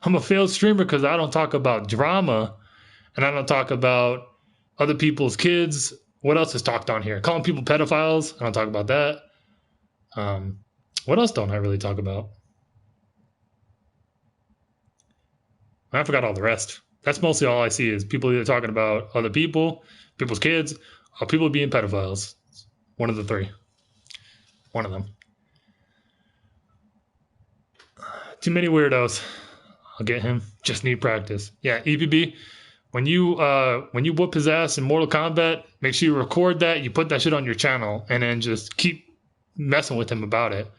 I'm a failed streamer because I don't talk about drama and I don't talk about other people's kids. What else is talked on here? Calling people pedophiles. I don't talk about that. What else don't I really talk about? I forgot all the rest. That's mostly all I see is people either talking about other people, people's kids, or people being pedophiles. One of the three. One of them. Too many weirdos. I'll get him. Just need practice. Yeah, EPB. When you whoop his ass in Mortal Kombat, make sure you record that. You put that shit on your channel, and then just keep messing with him about it.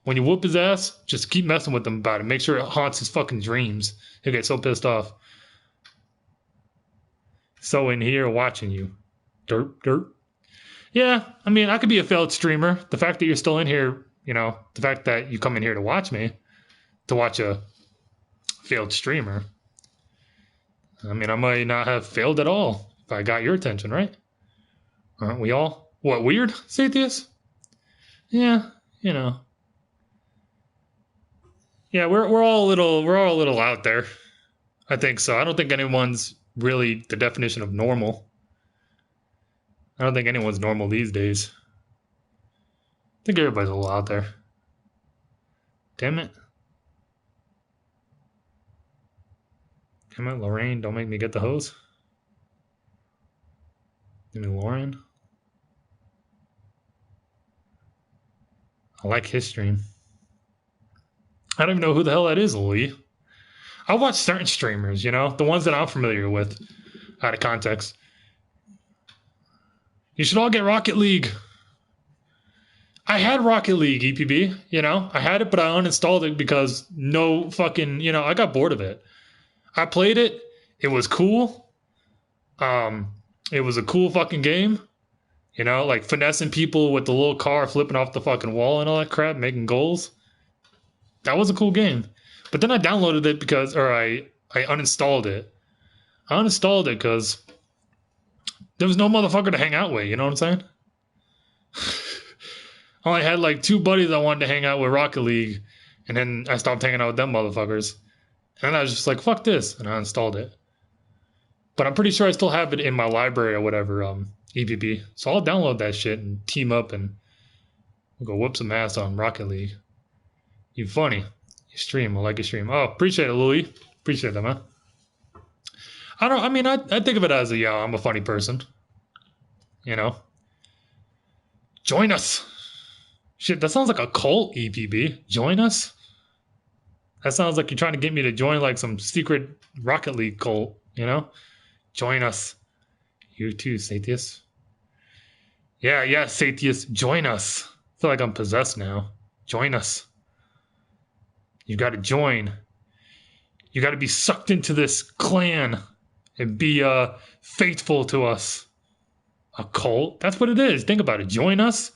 When you whoop his ass, just keep messing with him about it. Make sure it haunts his fucking dreams. He'll get so pissed off. So in here watching you. Derp. Yeah, I mean, I could be a failed streamer. The fact that you're still in here, you know, the fact that you come in here to watch me, to watch a failed streamer. I mean, I might not have failed at all if I got your attention, right? Aren't we all? What, weird, Sathius? Yeah, you know. Yeah, we're all a little out there. I think so. I don't think anyone's really the definition of normal. I don't think anyone's normal these days. I think everybody's a little out there. Damn it. Damn it, Lorraine, don't make me get the hose. Give me Lauren. I like his stream. I don't even know who the hell that is, Lee. I watch certain streamers, you know, the ones that I'm familiar with, out of context. You should all get Rocket League. I had Rocket League, EPB, you know. I had it, but I uninstalled it because no fucking, you know, I got bored of it. I played it. It was cool. It was a cool fucking game. You know, like finessing people with the little car, flipping off the fucking wall and all that crap, making goals. That was a cool game. But then I downloaded it I uninstalled it. I uninstalled it because there was no motherfucker to hang out with, you know what I'm saying? I only had like 2 buddies I wanted to hang out with Rocket League, and then I stopped hanging out with them motherfuckers. And then I was just like, fuck this, and I installed it. But I'm pretty sure I still have it in my library or whatever, EPP. So I'll download that shit and team up and we'll go whoop some ass on Rocket League. You funny. You stream. I like your stream. Oh, appreciate it, Louie. Appreciate that, man. I think of it as I'm a funny person. You know? Join us. Shit, that sounds like a cult, EPB. Join us? That sounds like you're trying to get me to join like some secret Rocket League cult, you know? Join us. You too, Satius. Yeah, Satius, join us. I feel like I'm possessed now. Join us. You got to join. You got to be sucked into this clan and be faithful to us. A cult? That's what it is. Think about it. Join us.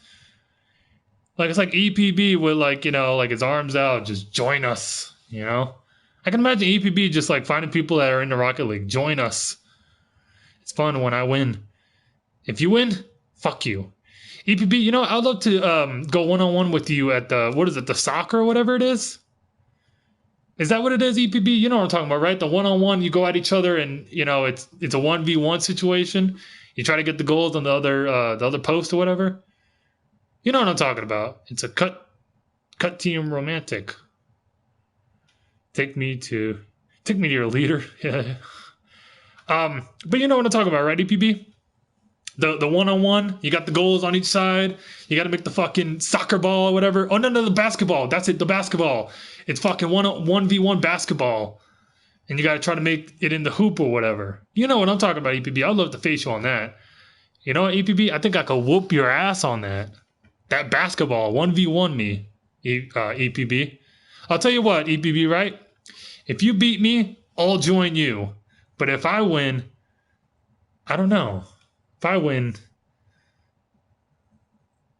Like, it's like EPB with, like, you know, like his arms out. Just join us, you know? I can imagine EPB just, like, finding people that are in the Rocket League. Join us. It's fun when I win. If you win, fuck you. EPB, you know, I'd love to go one-on-one with you at the soccer or whatever it is? Is that what it is, EPB? You know what I'm talking about, right? The one-on-one, you go at each other and, you know, it's a 1v1 situation. You try to get the goals on the other post or whatever. You know what I'm talking about. It's a cut team romantic. Take me to your leader. Yeah. But you know what I'm talking about, right, EPB? The one-on-one, you got the goals on each side. You got to make the fucking soccer ball or whatever. Oh, no, the basketball. That's it, the basketball. It's fucking 1v1 basketball. And you got to try to make it in the hoop or whatever. You know what I'm talking about, EPB. I'd love to face you on that. You know what, EPB? I think I could whoop your ass on that. That basketball, 1v1 me, EPB. I'll tell you what, EPB, right? If you beat me, I'll join you. But if I win, I don't know. If I win,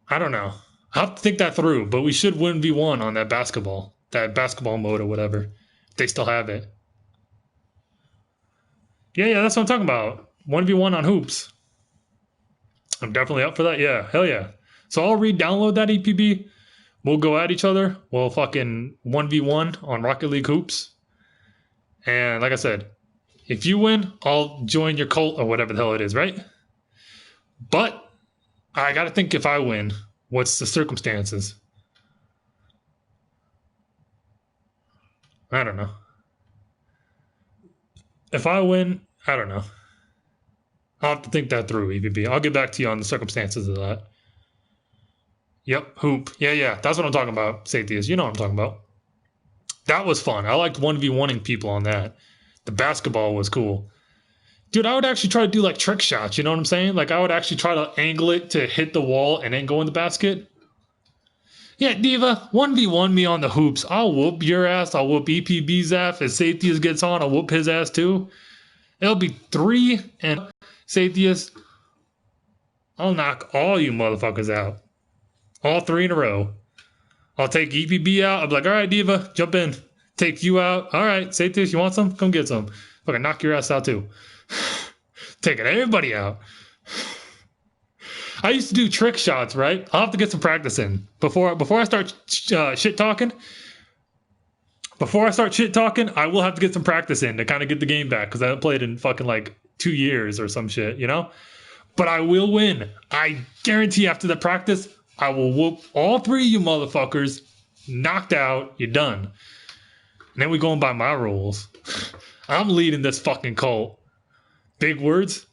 I don't know. I'll have to think that through, but we should 1v1 on that basketball mode or whatever. If they still have it. Yeah, that's what I'm talking about. 1v1 on hoops. I'm definitely up for that. Yeah, hell yeah. So I'll re-download that EPB. We'll go at each other. We'll fucking 1v1 on Rocket League hoops. And like I said, if you win, I'll join your cult or whatever the hell it is, right? But I got to think if I win, what's the circumstances? I don't know. If I win, I don't know. I'll have to think that through, EVP. I'll get back to you on the circumstances of that. Yep, hoop. Yeah. That's what I'm talking about, Sathias. You know what I'm talking about. That was fun. I liked 1v1ing people on that. The basketball was cool. Dude, I would actually try to do like trick shots, you know what I'm saying? Like I would actually try to angle it to hit the wall and then go in the basket. Yeah, Diva, 1v1 me on the hoops. I'll whoop your ass. I'll whoop EPB's ass. If Sathias gets on, I'll whoop his ass too. It'll be 3 and Sathias. I'll knock all you motherfuckers out. All 3 in a row. I'll take EPB out. I'll be like, all right, Diva, jump in. Take you out. All right, Sathias, you want some? Come get some. Fucking knock your ass out too. Taking everybody out. I used to do trick shots, right? I'll have to get some practice in before I start shit talking. Before I start shit talking, I will have to get some practice in to kind of get the game back because I haven't played in fucking like 2 years or some shit, you know? But I will win. I guarantee after the practice, I will whoop all 3 of you motherfuckers knocked out, you're done. And then we going by my rules. I'm leading this fucking cult. Big words.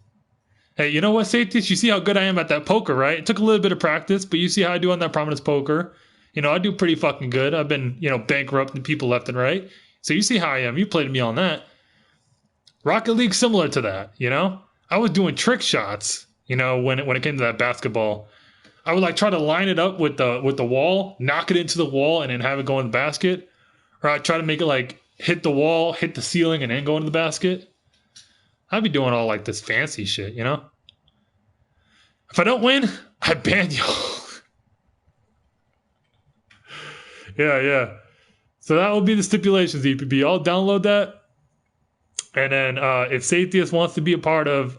Hey, you know what, Satius? You see how good I am at that poker, right? It took a little bit of practice, but you see how I do on that prominence poker. You know, I do pretty fucking good. I've been, you know, bankrupting people left and right. So you see how I am. You played me on that. Rocket League, similar to that, you know? I was doing trick shots, you know, when it came to that basketball. I would like try to line it up with the wall, knock it into the wall, and then have it go in the basket. Or I'd try to make it like hit the wall, hit the ceiling, and then go into the basket. I'd be doing all like this fancy shit, you know? If I don't win, I ban y'all. Yeah. So that will be the stipulations, EPB. I'll download that. And then if Satius wants to be a part of,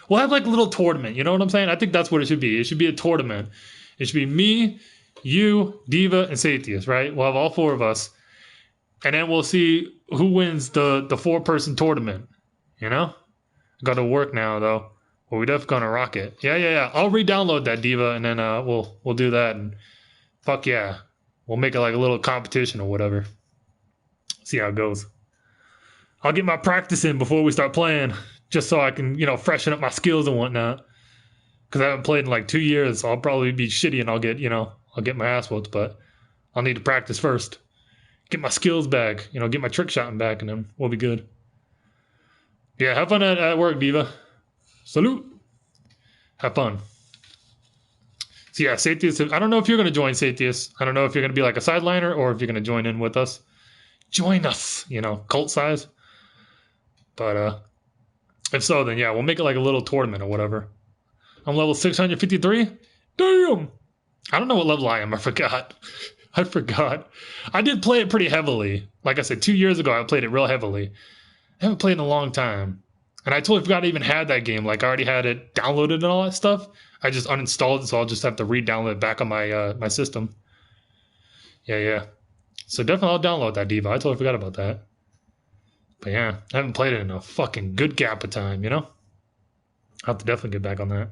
we'll have like a little tournament. You know what I'm saying? I think that's what it should be. It should be a tournament. It should be me, you, Diva, and Satius, right? We'll have all four of us. And then we'll see who wins the 4-person tournament. You know? Got to work now, though. Well, we're definitely going to rock it. Yeah. I'll re-download that, Diva, and then we'll do that. And fuck yeah. We'll make it like a little competition or whatever. See how it goes. I'll get my practice in before we start playing, just so I can, you know, freshen up my skills and whatnot. Because I haven't played in like 2 years, so I'll probably be shitty and I'll get my ass whooped, but I'll need to practice first. Get my skills back, you know, get my trick shotting back, and then we'll be good. Yeah, have fun at work, Diva. Salute. Have fun. So yeah, Satius, I don't know if you're going to join Satius. I don't know if you're going to be like a sideliner or if you're going to join in with us. Join us, you know, cult size. But if so, then yeah, we'll make it like a little tournament or whatever. I'm level 653? Damn! I don't know what level I am. I forgot. I did play it pretty heavily. Like I said, 2 years ago, I played it real heavily. I haven't played in a long time. And I totally forgot I even had that game. Like, I already had it downloaded and all that stuff. I just uninstalled it, so I'll just have to re-download it back on my my system. Yeah. So definitely I'll download that, Diva. I totally forgot about that. But yeah, I haven't played it in a fucking good gap of time, you know? I'll have to definitely get back on that.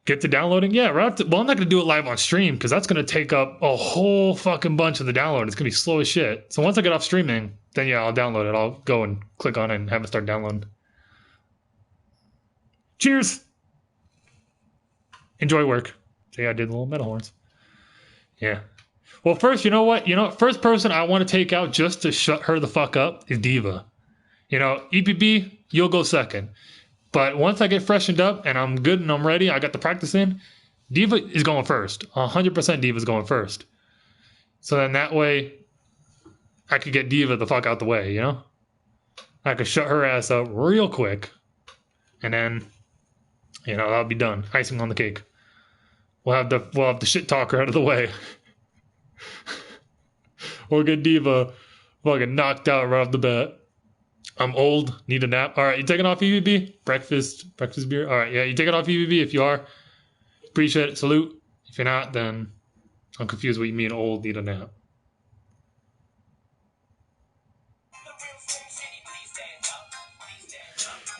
Get to downloading? Yeah, I'm not going to do it live on stream because that's going to take up a whole fucking bunch of the download. It's going to be slow as shit. So once I get off streaming, then yeah, I'll download it. I'll go and click on it and have it start downloading. Cheers! Enjoy work. So yeah, I did the little metal horns. Yeah. Well, first, you know what? First person I want to take out just to shut her the fuck up is Diva. You know, EPB, you'll go second. But once I get freshened up and I'm good and I'm ready, I got the practice in, Diva is going first. 100% Diva's going first. So then that way, I could get Diva the fuck out the way, you know? I could shut her ass up real quick. And then, you know, that'll be done. Icing on the cake. We'll have the shit talker out of the way. We'll get Diva fucking knocked out right off the bat. I'm old, need a nap. All right, you taking off EVB? Breakfast beer. All right, yeah, you taking off EVB if you are. Appreciate it. Salute. If you're not, then I'm confused what you mean old, need a nap.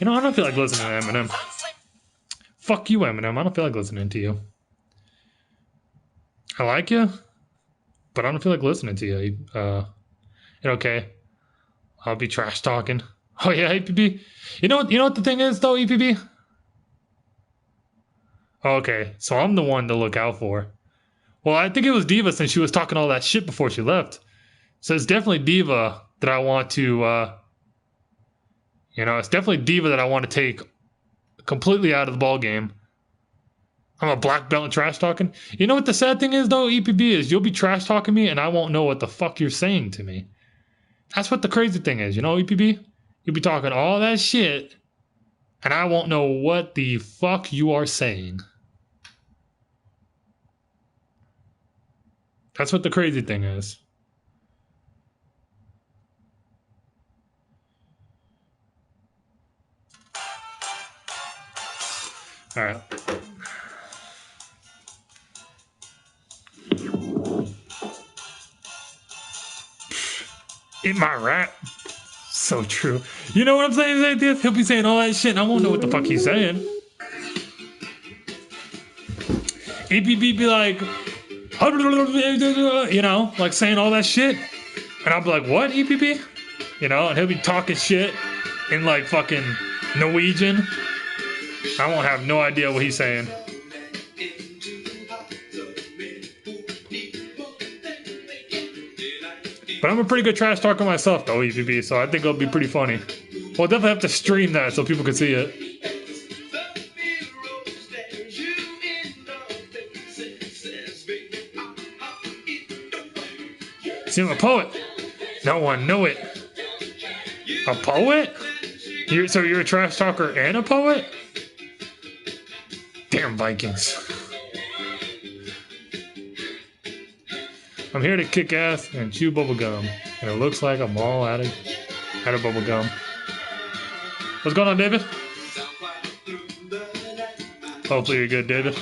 You know, I don't feel like listening to Eminem. Fuck you, Eminem. I don't feel like listening to you. I like you, but I don't feel like listening to you. Okay. I'll be trash talking. Oh yeah, EPB. You know what the thing is though, EPB? Okay, so I'm the one to look out for. Well, I think it was Diva since she was talking all that shit before she left. So it's definitely Diva that I want to, it's definitely Diva that I want to take completely out of the ball game. I'm a black belt in trash talking. You know what the sad thing is though, EPB, is you'll be trash talking me and I won't know what the fuck you're saying to me. That's what the crazy thing is, you know, EPB? You'll be talking all that shit, and I won't know what the fuck you are saying. That's what the crazy thing is. All right. Eat my rat. So true. You know what I'm saying? He'll be saying all that shit and I won't know what the fuck he's saying. EPB be like, you know, like saying all that shit. And I'll be like, what, EPP? You know, and he'll be talking shit in like fucking Norwegian. I won't have no idea what he's saying. But I'm a pretty good trash talker myself, though, EPP, so I think it'll be pretty funny. We'll definitely have to stream that so people can see it. See, I'm a poet. No one knew it. A poet? So you're a trash talker and a poet? Damn Vikings. I'm here to kick ass and chew bubblegum. And it looks like I'm all out of bubblegum. What's going on, David? Hopefully you're good, David.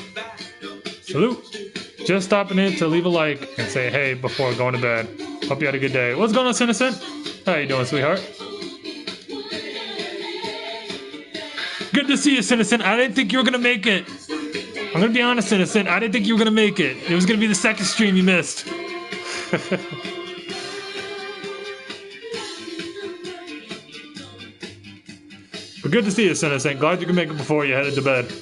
Salute. Just stopping in to leave a like and say hey before going to bed. Hope you had a good day. What's going on, Innocent? How you doing, sweetheart? Good to see you, Innocent. I didn't think you were going to make it. I'm going to be honest, Innocent. I didn't think you were going to make it. It was going to be the second stream you missed. But good to see you, Innocent. Glad you could make it before you headed to bed.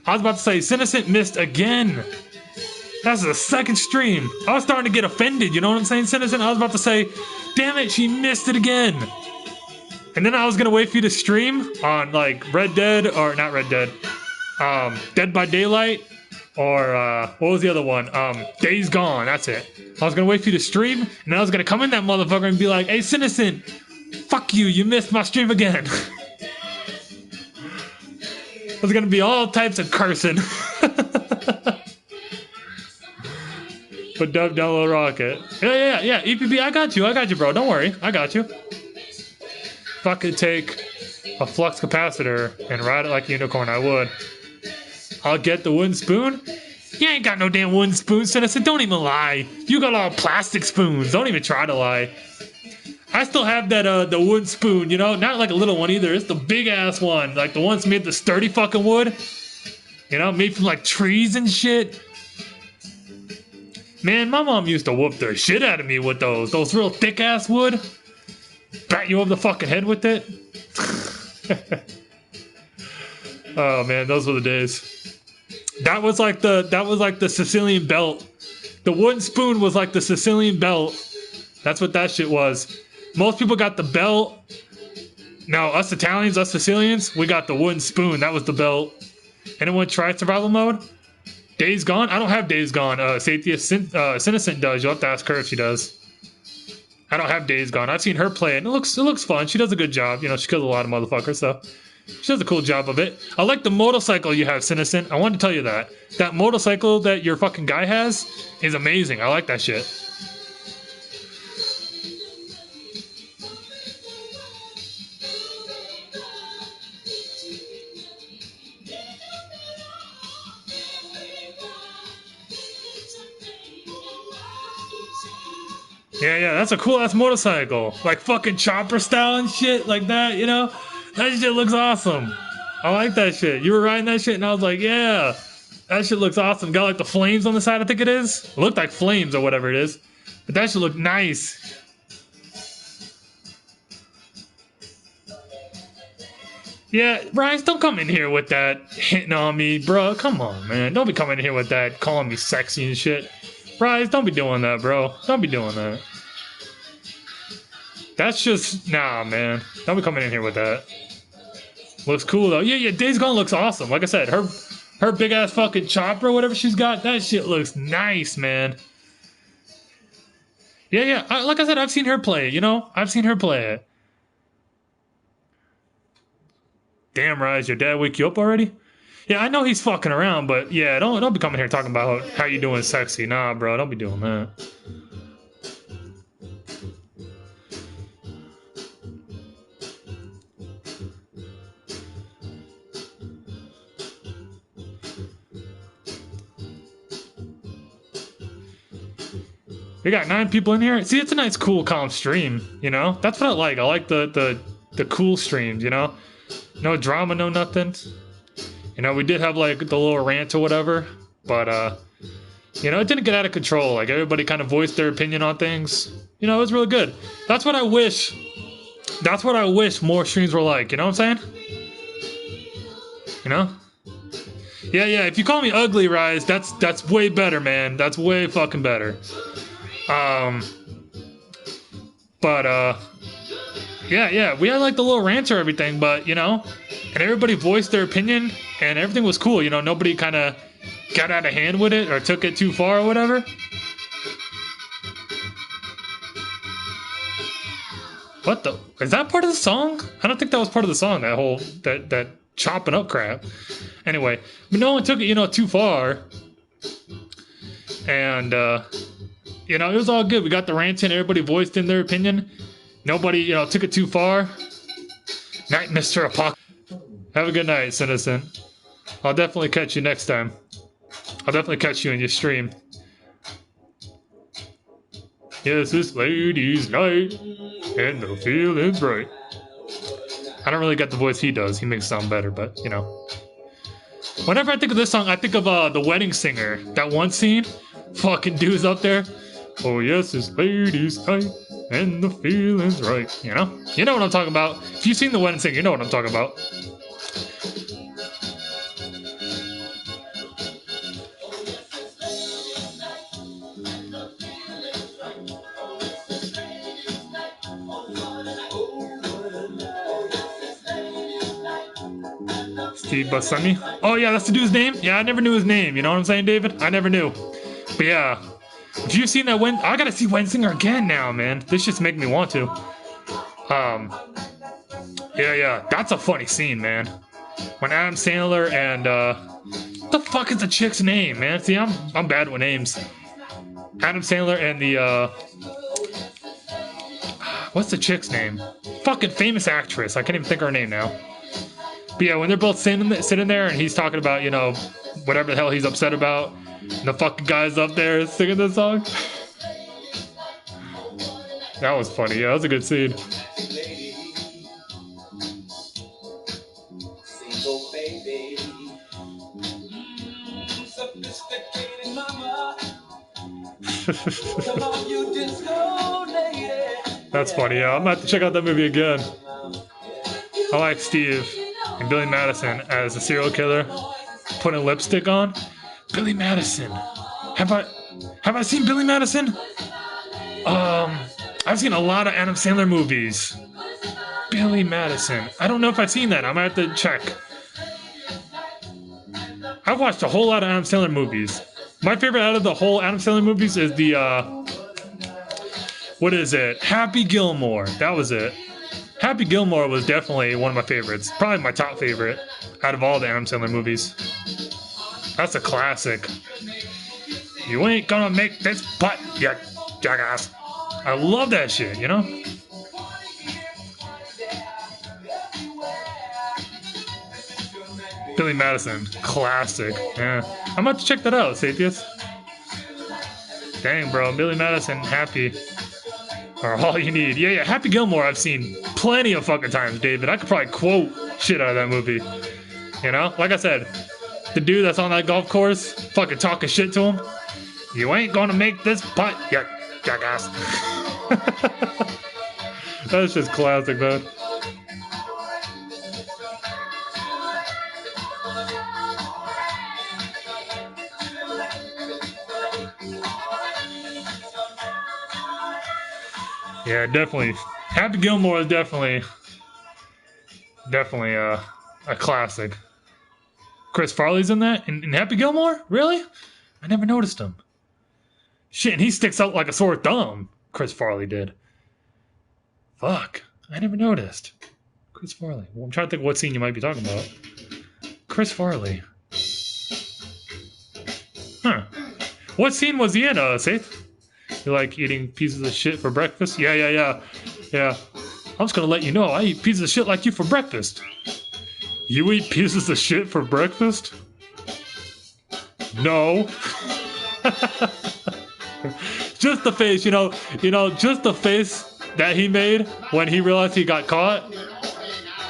I was about to say, Innocent missed again. That's the second stream. I was starting to get offended, you know what I'm saying, Innocent? I was about to say, damn it, she missed it again. And then I was gonna wait for you to stream on like Red Dead, or not Red Dead, Dead by Daylight, or what was the other one? Days Gone, that's it. I was gonna wait for you to stream, and then I was gonna come in that motherfucker and be like, hey, Innocent, fuck you, you missed my stream again. There's gonna be all types of cursing. But dub down little rocket. Yeah. EPP, I got you, bro. Don't worry, I got you. If I could take a flux capacitor and ride it like a unicorn, I would. I'll get the wooden spoon. You ain't got no damn wooden spoon, Citizen. Don't even lie. You got all plastic spoons. Don't even try to lie. I still have that the wooden spoon, you know, not like a little one either. It's the big ass one, like the ones made the sturdy fucking wood. You know, made from like trees and shit. Man, my mom used to whoop the shit out of me with those real thick ass wood. Bat you over the fucking head with it. Oh man, those were the days. That was like the Sicilian belt. The wooden spoon was like the Sicilian belt. That's what that shit was. Most people got the belt. No, us Italians, us Sicilians, we got the wooden spoon. That was the belt. Anyone try survival mode? Days Gone? I don't have Days Gone. Innocent does. You'll have to ask her if she does. I don't have Days Gone. I've seen her play it, and it looks fun. She does a good job. You know, she kills a lot of motherfuckers, so she does a cool job of it. I like the motorcycle you have, Innocent. I wanted to tell you that. That motorcycle that your fucking guy has is amazing. I like that shit. Yeah, that's a cool ass motorcycle. Like fucking chopper style and shit like that, you know? That shit looks awesome. I like that shit. You were riding that shit and I was like, yeah, that shit looks awesome. Got like the flames on the side, I think it is. It looked like flames or whatever it is. But that shit looked nice. Yeah, Rise, don't come in here with that hitting on me, bro. Come on, man. Don't be coming in here with that calling me sexy and shit. Rise, don't be doing that, bro. Don't be doing that. That's just, nah, man. Don't be coming in here with that. Looks cool, though. Yeah, Days Gone looks awesome. Like I said, her big-ass fucking chopper, whatever she's got, that shit looks nice, man. Yeah. Like I said, I've seen her play it, you know? I've seen her play it. Damn, Rise, your dad wake you up already? Yeah, I know he's fucking around, but yeah, don't be coming here talking about how you doing sexy. Nah, bro, don't be doing that. We got 9 people in here. See, it's a nice, cool, calm stream, you know? That's what I like. I like the cool streams, you know? No drama, no nothing. You know, we did have, like, the little rant or whatever. But you know, it didn't get out of control. Like everybody kind of voiced their opinion on things. You know, it was really good. That's what I wish. That's what I wish more streams were like. You know what I'm saying? You know? Yeah, yeah. If you call me ugly, Rise, that's way better, man. That's way fucking better. But yeah, yeah. We had like the little rants or everything, but you know, and everybody voiced their opinion, and everything was cool. You know, nobody kind of got out of hand with it or took it too far or whatever. What the? Is that part of the song? I don't think that was part of the song. That whole that chopping up crap. Anyway, but no one took it, you know, too far. And you know, it was all good. We got the rant in. Everybody voiced in their opinion. Nobody, you know, took it too far. Night, Mr. A-PACO. Have a good night, Citizen. I'll definitely catch you next time. I'll definitely catch you in your stream. Yes, it's ladies' night, and the feeling's right. I don't really get the voice he does. He makes it sound better, but, you know. Whenever I think of this song, I think of The Wedding Singer. That one scene. Fucking dude's up there. Oh, yes, it's ladies' night, and the feeling's right. You know? You know what I'm talking about. If you've seen The Wedding Singer, you know what I'm talking about. Steve Buscemi. Oh yeah, that's the dude's name? Yeah, I never knew his name. You know what I'm saying, David? I never knew. But yeah. If you've seen that I gotta see Wedding Singer again now, man. This just make me want to. Yeah, yeah. That's a funny scene, man. When Adam Sandler and what the fuck is the chick's name, man? See, I'm bad with names. Adam Sandler and the what's the chick's name? Fucking famous actress. I can't even think of her name now. But yeah, when they're both sitting there and he's talking about, you know, whatever the hell he's upset about, and the fucking guy's up there singing this song. That was funny. Yeah, that was a good scene. That's funny. Yeah, I'm gonna have to check out that movie again. I like Steve and Billy Madison as a serial killer putting lipstick on. Billy Madison. Have I seen Billy Madison? I've seen a lot of Adam Sandler movies. Billy Madison. I don't know if I've seen that. I might have to check. I've watched a whole lot of Adam Sandler movies. My favorite out of the whole Adam Sandler movies is the what is it? Happy Gilmore. That was it. Happy Gilmore was definitely one of my favorites. Probably my top favorite out of all the Adam Sandler movies. That's a classic. You ain't gonna make this putt, you jackass. I love that shit, you know? Billy Madison, classic. Yeah, I'm about to check that out, Sapius. Dang, bro, Billy Madison, Happy are all you need. Yeah, yeah, Happy Gilmore I've seen plenty of fucking times, David. I could probably quote shit out of that movie. You know? Like I said, the dude that's on that golf course, fucking talking shit to him. You ain't gonna make this putt, you jackass. That's just classic, man. Yeah, definitely. Happy Gilmore is definitely a classic. Chris Farley's in that? In Happy Gilmore? Really? I never noticed him. Shit, and he sticks out like a sore thumb. Chris Farley did. Fuck. I never noticed. Chris Farley. Well, I'm trying to think what scene you might be talking about. Chris Farley. Huh. What scene was he in, Safe? You like eating pieces of shit for breakfast? Yeah. I'm just gonna let you know, I eat pieces of shit like you for breakfast. You eat pieces of shit for breakfast? No. Just the face, you know, just the face that he made when he realized he got caught.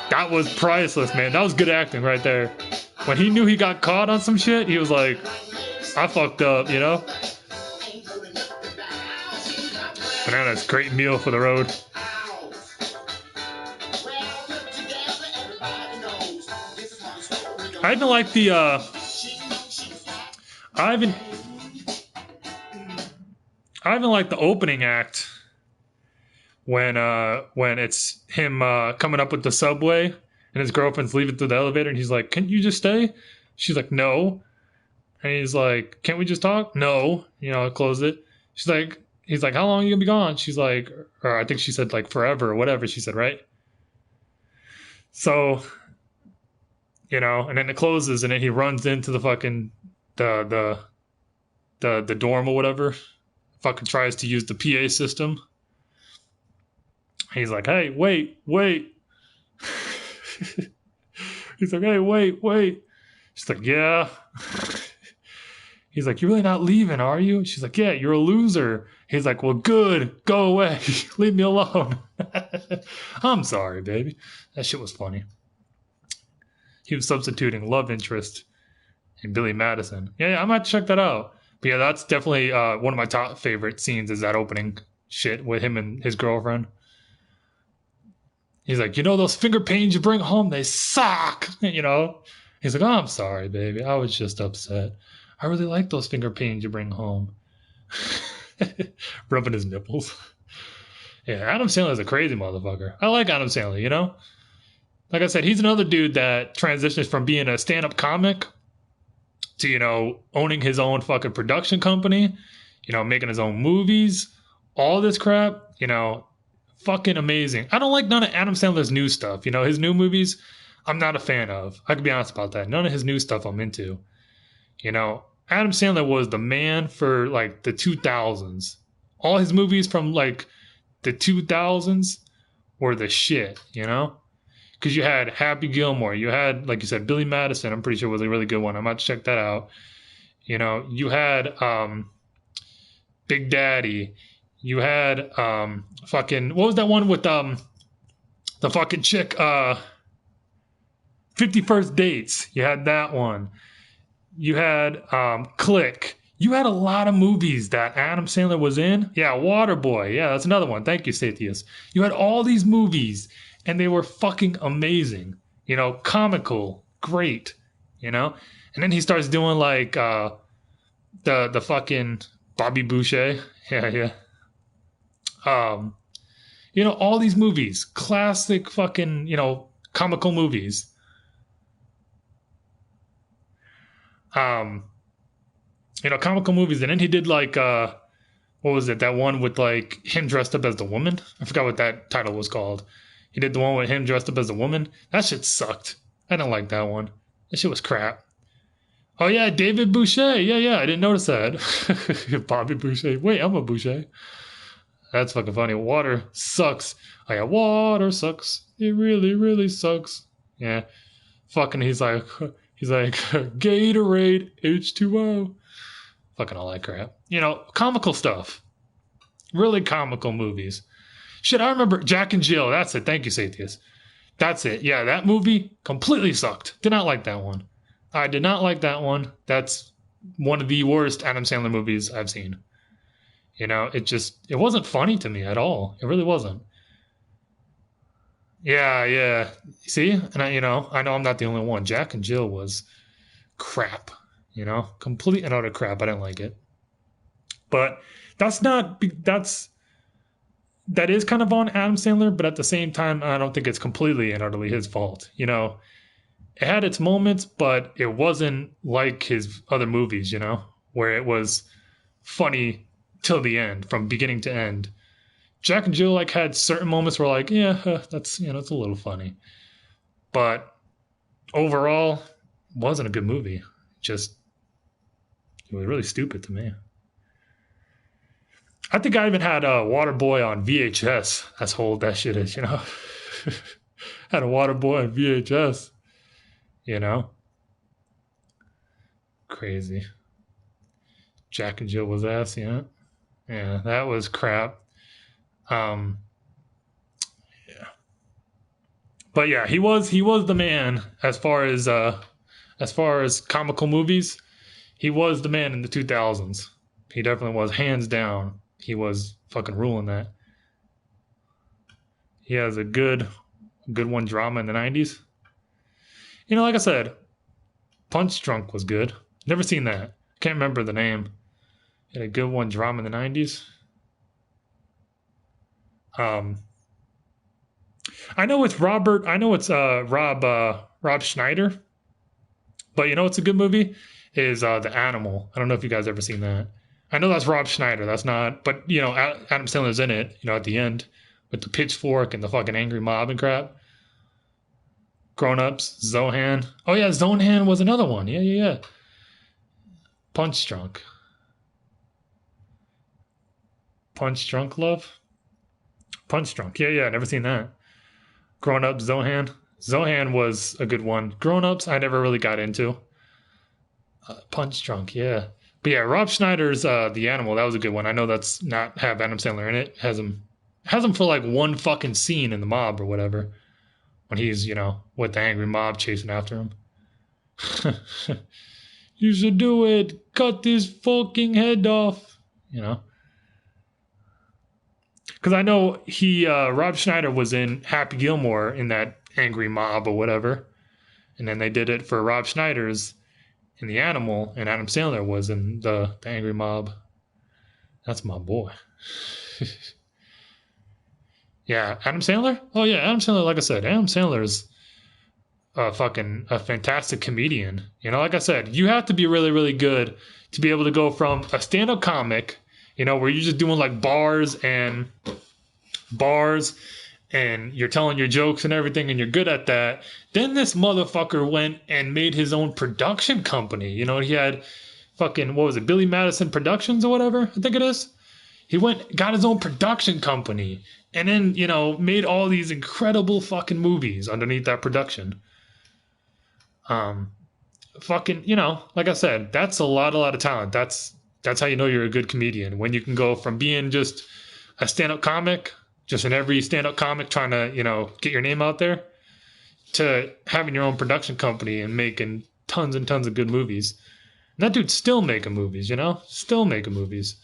That was priceless, man. That was good acting right there. When he knew he got caught on some shit, he was like, I fucked up, you know? Banana's a great meal for the road. I even like the, I even like the opening act when it's him coming up with the subway and his girlfriend's leaving through the elevator and he's like, "Can you just stay?" She's like, "No." And he's like, "Can't we just talk?" "No." You know, close it. He's like, "How long are you gonna be gone?" She's like, or I think she said like forever or whatever she said, right? So, you know, and then it closes and then he runs into the fucking the dorm or whatever. Fucking tries to use the PA system. He's like, "Hey, wait." He's like, "Hey, wait." She's like, "Yeah." He's like, "You're really not leaving, are you?" She's like, "Yeah, you're a loser." He's like, "Well, good. Go away. Leave me alone." I'm sorry, baby. That shit was funny. He was substituting love interest in Billy Madison. Yeah, I might check that out. But yeah, that's definitely one of my top favorite scenes is that opening shit with him and his girlfriend. He's like, "You know those finger paintings you bring home, they suck." You know? He's like, "Oh, I'm sorry, baby. I was just upset. I really like those finger paintings you bring home." Rubbing his nipples. Yeah, Adam Sandler's a crazy motherfucker. I like Adam Sandler, you know? Like I said, he's another dude that transitions from being a stand-up comic to, you know, owning his own fucking production company, you know, making his own movies, all this crap, you know, fucking amazing. I don't like none of Adam Sandler's new stuff. You know, his new movies, I'm not a fan of. I can be honest about that. None of his new stuff I'm into. You know, Adam Sandler was the man for like the 2000s. All his movies from like the 2000s were the shit, you know? Because you had Happy Gilmore. You had, like you said, Billy Madison. I'm pretty sure was a really good one. I might check that out. You know, you had Big Daddy. You had fucking, what was that one with the fucking chick, 50 First Dates. You had that one. You had Click. You had a lot of movies that Adam Sandler was in. Yeah, Waterboy. Yeah, that's another one. Thank you, Sathius. You had all these movies, and they were fucking amazing. You know, comical, great. You know, and then he starts doing like the fucking Bobby Boucher. Yeah. You know, all these movies, classic fucking, you know, comical movies. You know, comical movies. And then he did like, what was it? That one with like him dressed up as the woman. I forgot what that title was called. He did the one with him dressed up as a woman. That shit sucked. I didn't like that one. That shit was crap. Oh yeah, David Boucher. Yeah. I didn't notice that. Bobby Boucher. Wait, I'm a Boucher. That's fucking funny. Water sucks. Oh yeah, water sucks. It really, really sucks. Yeah. Fucking he's like Gatorade H2O. Fucking all that crap. You know, comical stuff. Really comical movies. Shit, I remember Jack and Jill. That's it. Thank you, Sathius. That's it. Yeah, that movie completely sucked. Did not like that one. I did not like that one. That's one of the worst Adam Sandler movies I've seen. You know, it wasn't funny to me at all. It really wasn't. Yeah. See? And I know I'm not the only one. Jack and Jill was crap. You know, complete and utter crap. I didn't like it. But that is kind of on Adam Sandler, but at the same time, I don't think it's completely and utterly his fault. You know, it had its moments, but it wasn't like his other movies, you know, where it was funny till the end, from beginning to end. Jack and Jill like had certain moments where like, yeah, that's, you know, it's a little funny. But overall, wasn't a good movie. It was really stupid to me. I think I even had Waterboy on VHS. That's how old that shit is, you know. Had a Waterboy on VHS, you know. Crazy. Jack and Jill was ass, yeah. Yeah, that was crap. Yeah. But yeah, he was the man as far as comical movies. He was the man in the 2000s. He definitely was, hands down. He was fucking ruling that. He has a good one drama in the 90s. You know, like I said, Punch Drunk was good. Never seen that. Can't remember the name. He had a good one drama in the 90s. I know it's Rob Schneider. But you know what's a good movie? Is The Animal. I don't know if you guys ever seen that. I know that's Rob Schneider. That's not, but you know, Adam Sandler's in it, you know, at the end with the pitchfork and the fucking angry mob and crap. Grown Ups, Zohan. Oh yeah, Zohan was another one. Yeah. Punch Drunk. Punch Drunk Love? Punch Drunk. Yeah, never seen that. Grown Ups, Zohan. Zohan was a good one. Grown Ups, I never really got into. Punch Drunk, yeah. But yeah, Rob Schneider's The Animal, that was a good one. I know that's not have Adam Sandler in it. Has him for like one fucking scene in the mob or whatever. When he's, you know, with the angry mob chasing after him. You should do it. Cut this fucking head off. You know. Because I know Rob Schneider was in Happy Gilmore in that angry mob or whatever. And then they did it for Rob Schneider's in The Animal, and Adam Sandler was in the angry mob. That's my boy. Yeah, Adam Sandler? Oh yeah, Adam Sandler, like I said, Adam Sandler's a fantastic comedian. You know, like I said, you have to be really, really good to be able to go from a stand-up comic, you know, where you're just doing like bars and you're telling your jokes and everything and you're good at that. Then this motherfucker went and made his own production company. You know, he had fucking, what was it, Billy Madison Productions or whatever, I think it is. He got his own production company and then, you know, made all these incredible fucking movies underneath that production. Fucking, you know, like I said, that's a lot of talent. That's how you know you're a good comedian. When you can go from being just a stand-up comic, just in every stand-up comic trying to, you know, get your name out there, to having your own production company and making tons and tons of good movies. And that dude's still making movies, you know? Still making movies.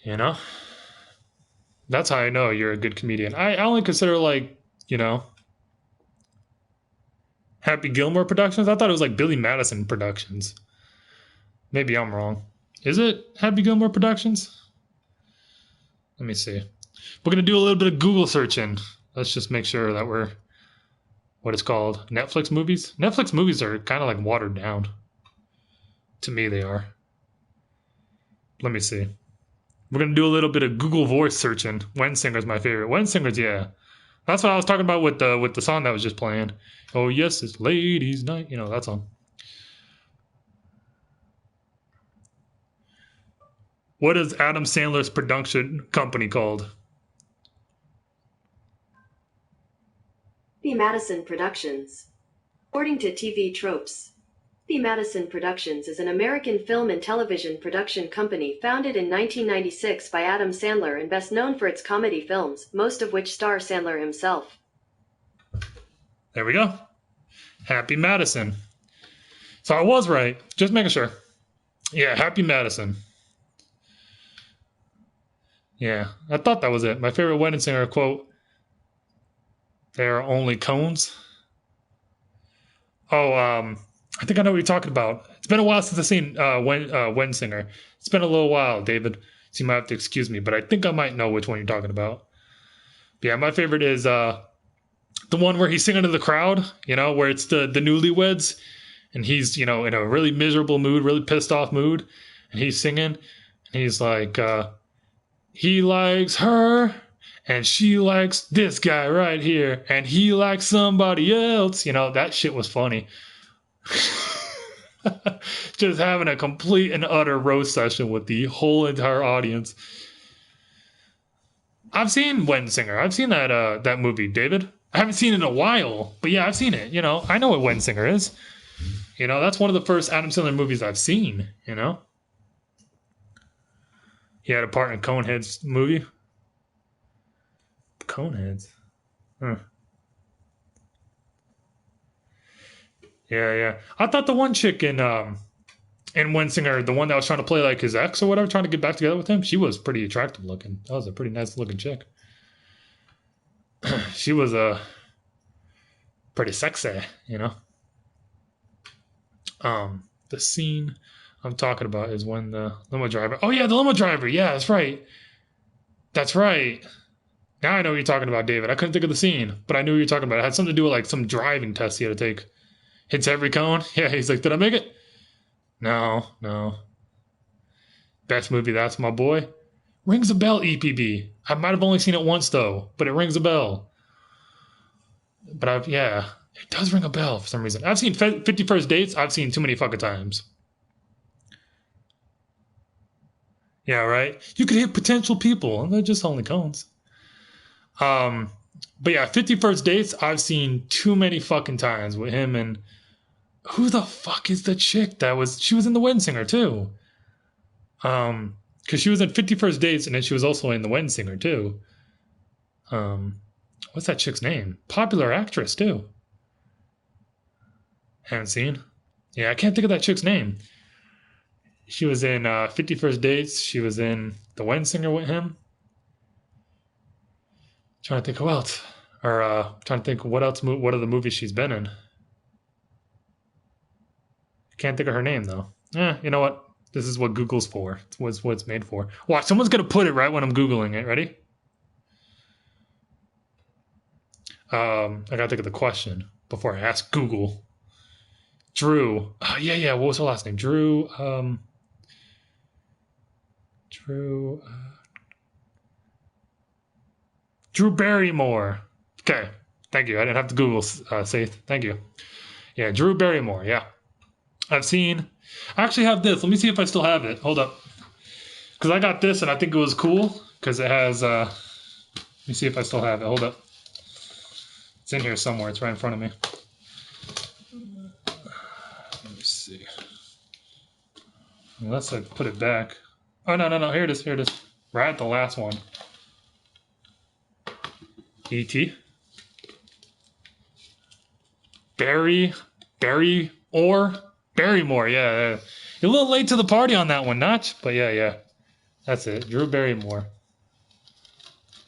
You know? That's how I know you're a good comedian. I only consider, like, you know, Happy Gilmore Productions. I thought it was like Billy Madison Productions. Maybe I'm wrong. Is it Happy Gilmore Productions? Let me see. We're going to do a little bit of Google searching. Let's just make sure that we're what it's called. Netflix movies? Netflix movies are kind of like watered down. To me, they are. Let me see. We're going to do a little bit of Google voice searching. Wensinger's my favorite. Wensinger's, yeah. That's what I was talking about with the song that was just playing. Oh, yes, it's ladies' night. You know, that song. What is Adam Sandler's production company called? B. Madison Productions. According to TV Tropes, B. Madison Productions is an American film and television production company founded in 1996 by Adam Sandler and best known for its comedy films, most of which star Sandler himself. There we go. Happy Madison. So I was right. Just making sure. Yeah, Happy Madison. Yeah, I thought that was it. My favorite wedding singer quote. There are only cones. Oh, I think I know what you're talking about. It's been a while since I've seen Wedding Singer. It's been a little while, David. So you might have to excuse me, but I think I might know which one you're talking about. But yeah, my favorite is the one where he's singing to the crowd, you know, where it's the newlyweds, and he's, you know, in a really miserable mood, really pissed off mood, and he's singing, and he's like, he likes her, and she likes this guy right here, and he likes somebody else. You know, that shit was funny. Just having a complete and utter roast session with the whole entire audience. I've seen Wedding Singer. I've seen that movie, David. I haven't seen it in a while, but yeah, I've seen it. You know, I know what Wedding Singer is. You know, that's one of the first Adam Sandler movies I've seen, you know. He had a part in Coneheads movie. Coneheads? Huh. Yeah, yeah. I thought the one chick in Winsinger, the one that was trying to play like his ex or whatever, trying to get back together with him, she was pretty attractive looking. That was a pretty nice looking chick. She was pretty sexy, you know. The scene I'm talking about is when the limo driver. Oh yeah, the limo driver. Yeah, that's right. That's right. Now I know what you're talking about, David. I couldn't think of the scene, but I knew what you're talking about. It had something to do with like some driving test he had to take. Hits every cone. Yeah, he's like, did I make it? No, no. Best movie, that's my boy. Rings a bell, EPB. I might have only seen it once though, but it rings a bell. But yeah, it does ring a bell for some reason. I've seen 51st Dates. I've seen too many fucking times. Yeah, right. You could hit potential people, and they're just only cones. Um, but yeah, 51st Dates. I've seen too many fucking times with him and who the fuck is the chick that was? She was in The Wedding Singer too. Because she was in 51st Dates, and then she was also in The Wedding Singer too. What's that chick's name? Popular actress too. Haven't seen. Yeah, I can't think of that chick's name. She was in 51st Dates. She was in The Wedding Singer with him. Trying to think who else. Or trying to think what else. What are the movies she's been in? Can't think of her name though. You know what? This is what Google's for. It's what it's made for. Watch, someone's gonna put it right when I'm Googling it. Ready? I gotta think of the question before I ask Google. Drew. Yeah. What was her last name? Drew. Drew. Drew Barrymore. Okay. Thank you. I didn't have to Google, Saith. Thank you. Yeah, Drew Barrymore. Yeah. I've seen. I actually have this. Let me see if I still have it. Hold up. Because I got this and I think it was cool. Because it has. Let me see if I still have it. Hold up. It's in here somewhere. It's right in front of me. Let me see. Unless I put it back. Oh, no. Here it is. Right at the last one. E.T. Barrymore, yeah. You're a little late to the party on that one, Notch. But yeah. That's it. Drew Barrymore.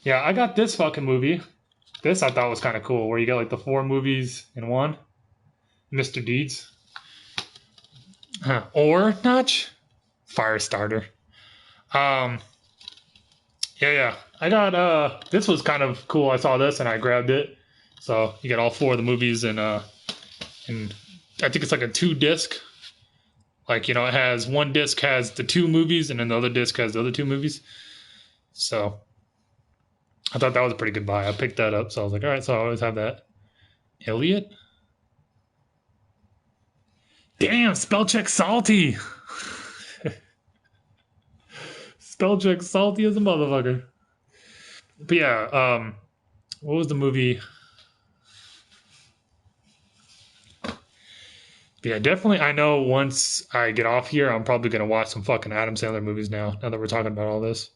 Yeah, I got this fucking movie. This I thought was kind of cool, where you get like the 4 movies in one. Mr. Deeds. Or, Notch, Firestarter. Yeah. I got, this was kind of cool. I saw this and I grabbed it. So you get all 4 of the movies and I think it's like a 2-disc. Like, it has one disc has the 2 movies and then the other disc has the other 2 movies. So I thought that was a pretty good buy. I picked that up. So I was like, all right, so I always have that. Elliot? Damn, spell check salty. Spell check salty as a motherfucker. But yeah, what was the movie? But yeah, definitely. I know once I get off here, I'm probably going to watch some fucking Adam Sandler movies now that we're talking about all this.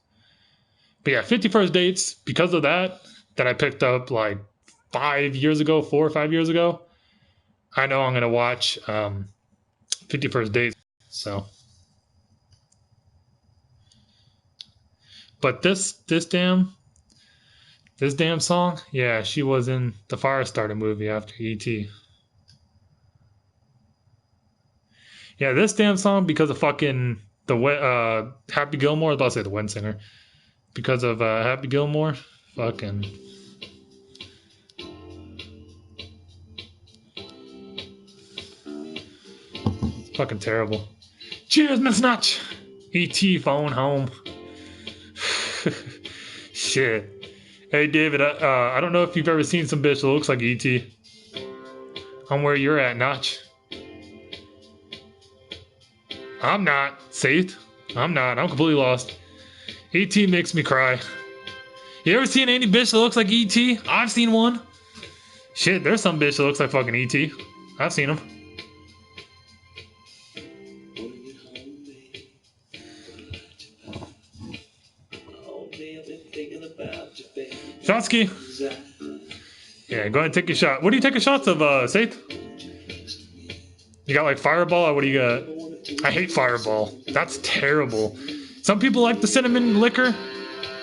But yeah, 51st Dates, because of that I picked up like 4 or 5 years ago, I know I'm going to watch 51st Dates. So. But this damn song, yeah, she was in the Firestarter movie after E.T. Yeah, this damn song because of fucking the Happy Gilmore. I was about to say the Wedding Singer. Because of Happy Gilmore, fucking. It's fucking terrible. Cheers, Miss Notch. E.T. phone home. Shit. Hey, David, I don't know if you've ever seen some bitch that looks like E.T. I'm where you're at, Notch. I'm not. Safe. I'm not. I'm completely lost. E.T. makes me cry. You ever seen any bitch that looks like E.T.? I've seen one. Shit, there's some bitch that looks like fucking E.T. I've seen them. Shotsky. Yeah, go ahead and take your shot. What do you take a shots of, Saith? You got like Fireball, or what do you got? I hate Fireball. That's terrible. Some people like the cinnamon liquor.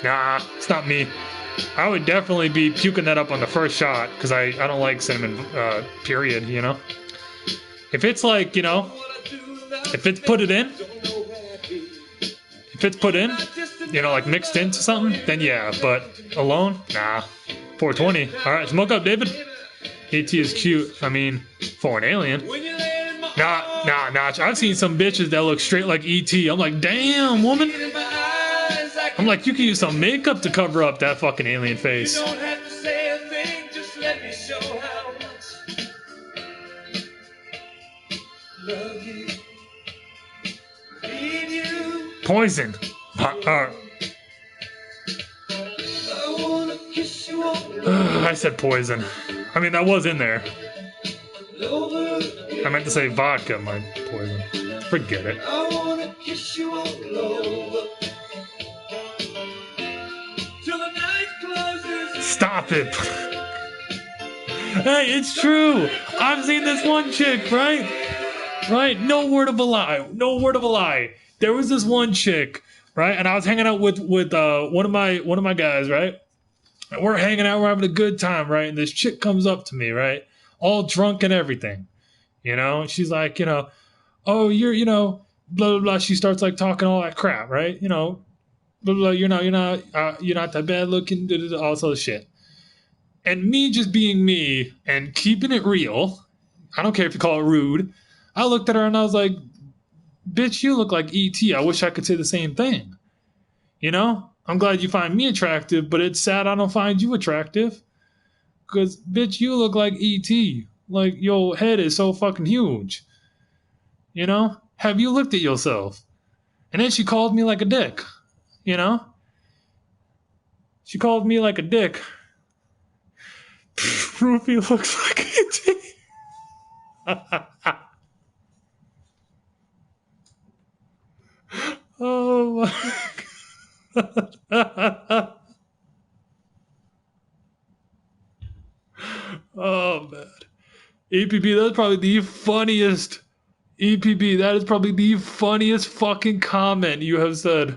Nah, it's not me. I would definitely be puking that up on the first shot, because I don't like cinnamon, period, you know? If it's like, you know, if it's put in, you know, like mixed into something, then yeah, but alone, nah. 420. Alright, smoke up, David. AT is cute. I mean, for an alien. Nah. I've seen some bitches that look straight like ET. I'm like, damn, woman. I'm like, you can use some makeup to cover up that fucking alien face. Poison. I said poison. I mean, that was in there. I meant to say vodka, my poison. Forget it. Stop it. Hey, it's true. I've seen this one chick, right? Right? No word of a lie. No word of a lie. There was this one chick, right? And I was hanging out with one of my guys, right? And we're hanging out, we're having a good time, right? And this chick comes up to me, right? All drunk and everything. You know? She's like, you know, oh, you're, you know, blah, blah, blah. She starts like talking all that crap, right? You know, blah, blah, you're not that bad looking, all this other shit. And me just being me and keeping it real, I don't care if you call it rude, I looked at her and I was like, bitch, you look like E.T. I wish I could say the same thing. You know? I'm glad you find me attractive, but it's sad I don't find you attractive. Because, bitch, you look like E.T. Like, your head is so fucking huge. You know? Have you looked at yourself? And then she called me like a dick. You know? She called me like a dick. Ruby looks like E.T. Oh my God. Oh man. EPP, that's probably the funniest. EPP, that is probably the funniest fucking comment you have said.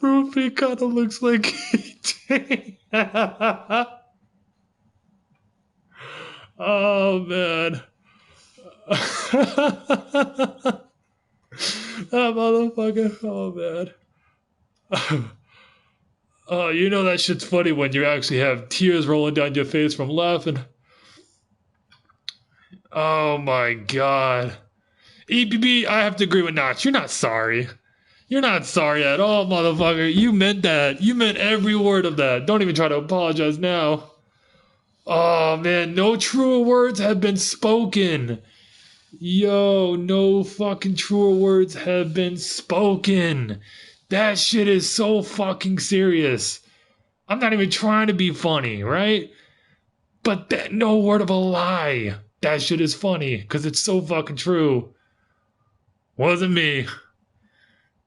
Ruby kind of looks like E.T. Oh man. That motherfucker. Oh man. Oh, you know that shit's funny when you actually have tears rolling down your face from laughing. Oh my god. EPB, I have to agree with Notch. You're not sorry. You're not sorry at all, motherfucker. You meant that. You meant every word of that. Don't even try to apologize now. Oh man, no truer words have been spoken. Yo, no fucking truer words have been spoken. That shit is so fucking serious. I'm not even trying to be funny, right? But that, no word of a lie. That shit is funny, because it's so fucking true. Wasn't me.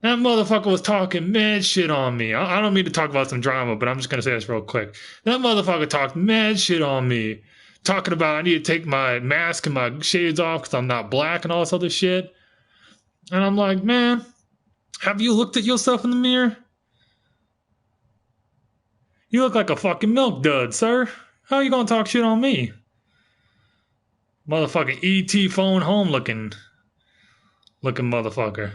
That motherfucker was talking mad shit on me. I don't mean to talk about some drama, but I'm just going to say this real quick. That motherfucker talked mad shit on me. Talking about I need to take my mask and my shades off because I'm not black and all this other shit. And I'm like, man, have you looked at yourself in the mirror? You look like a fucking milk dud, sir. How are you going to talk shit on me? Motherfucking E.T. phone home looking motherfucker.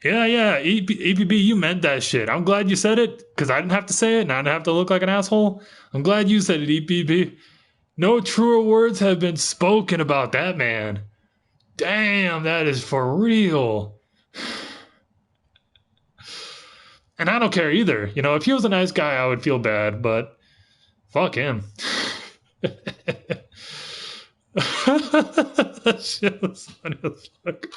Yeah, EPB, you meant that shit. I'm glad you said it, because I didn't have to say it, and I didn't have to look like an asshole. I'm glad you said it, EPB. No truer words have been spoken about that man. Damn, that is for real. And I don't care either. You know, if he was a nice guy, I would feel bad, but fuck him. That shit was funny as fuck.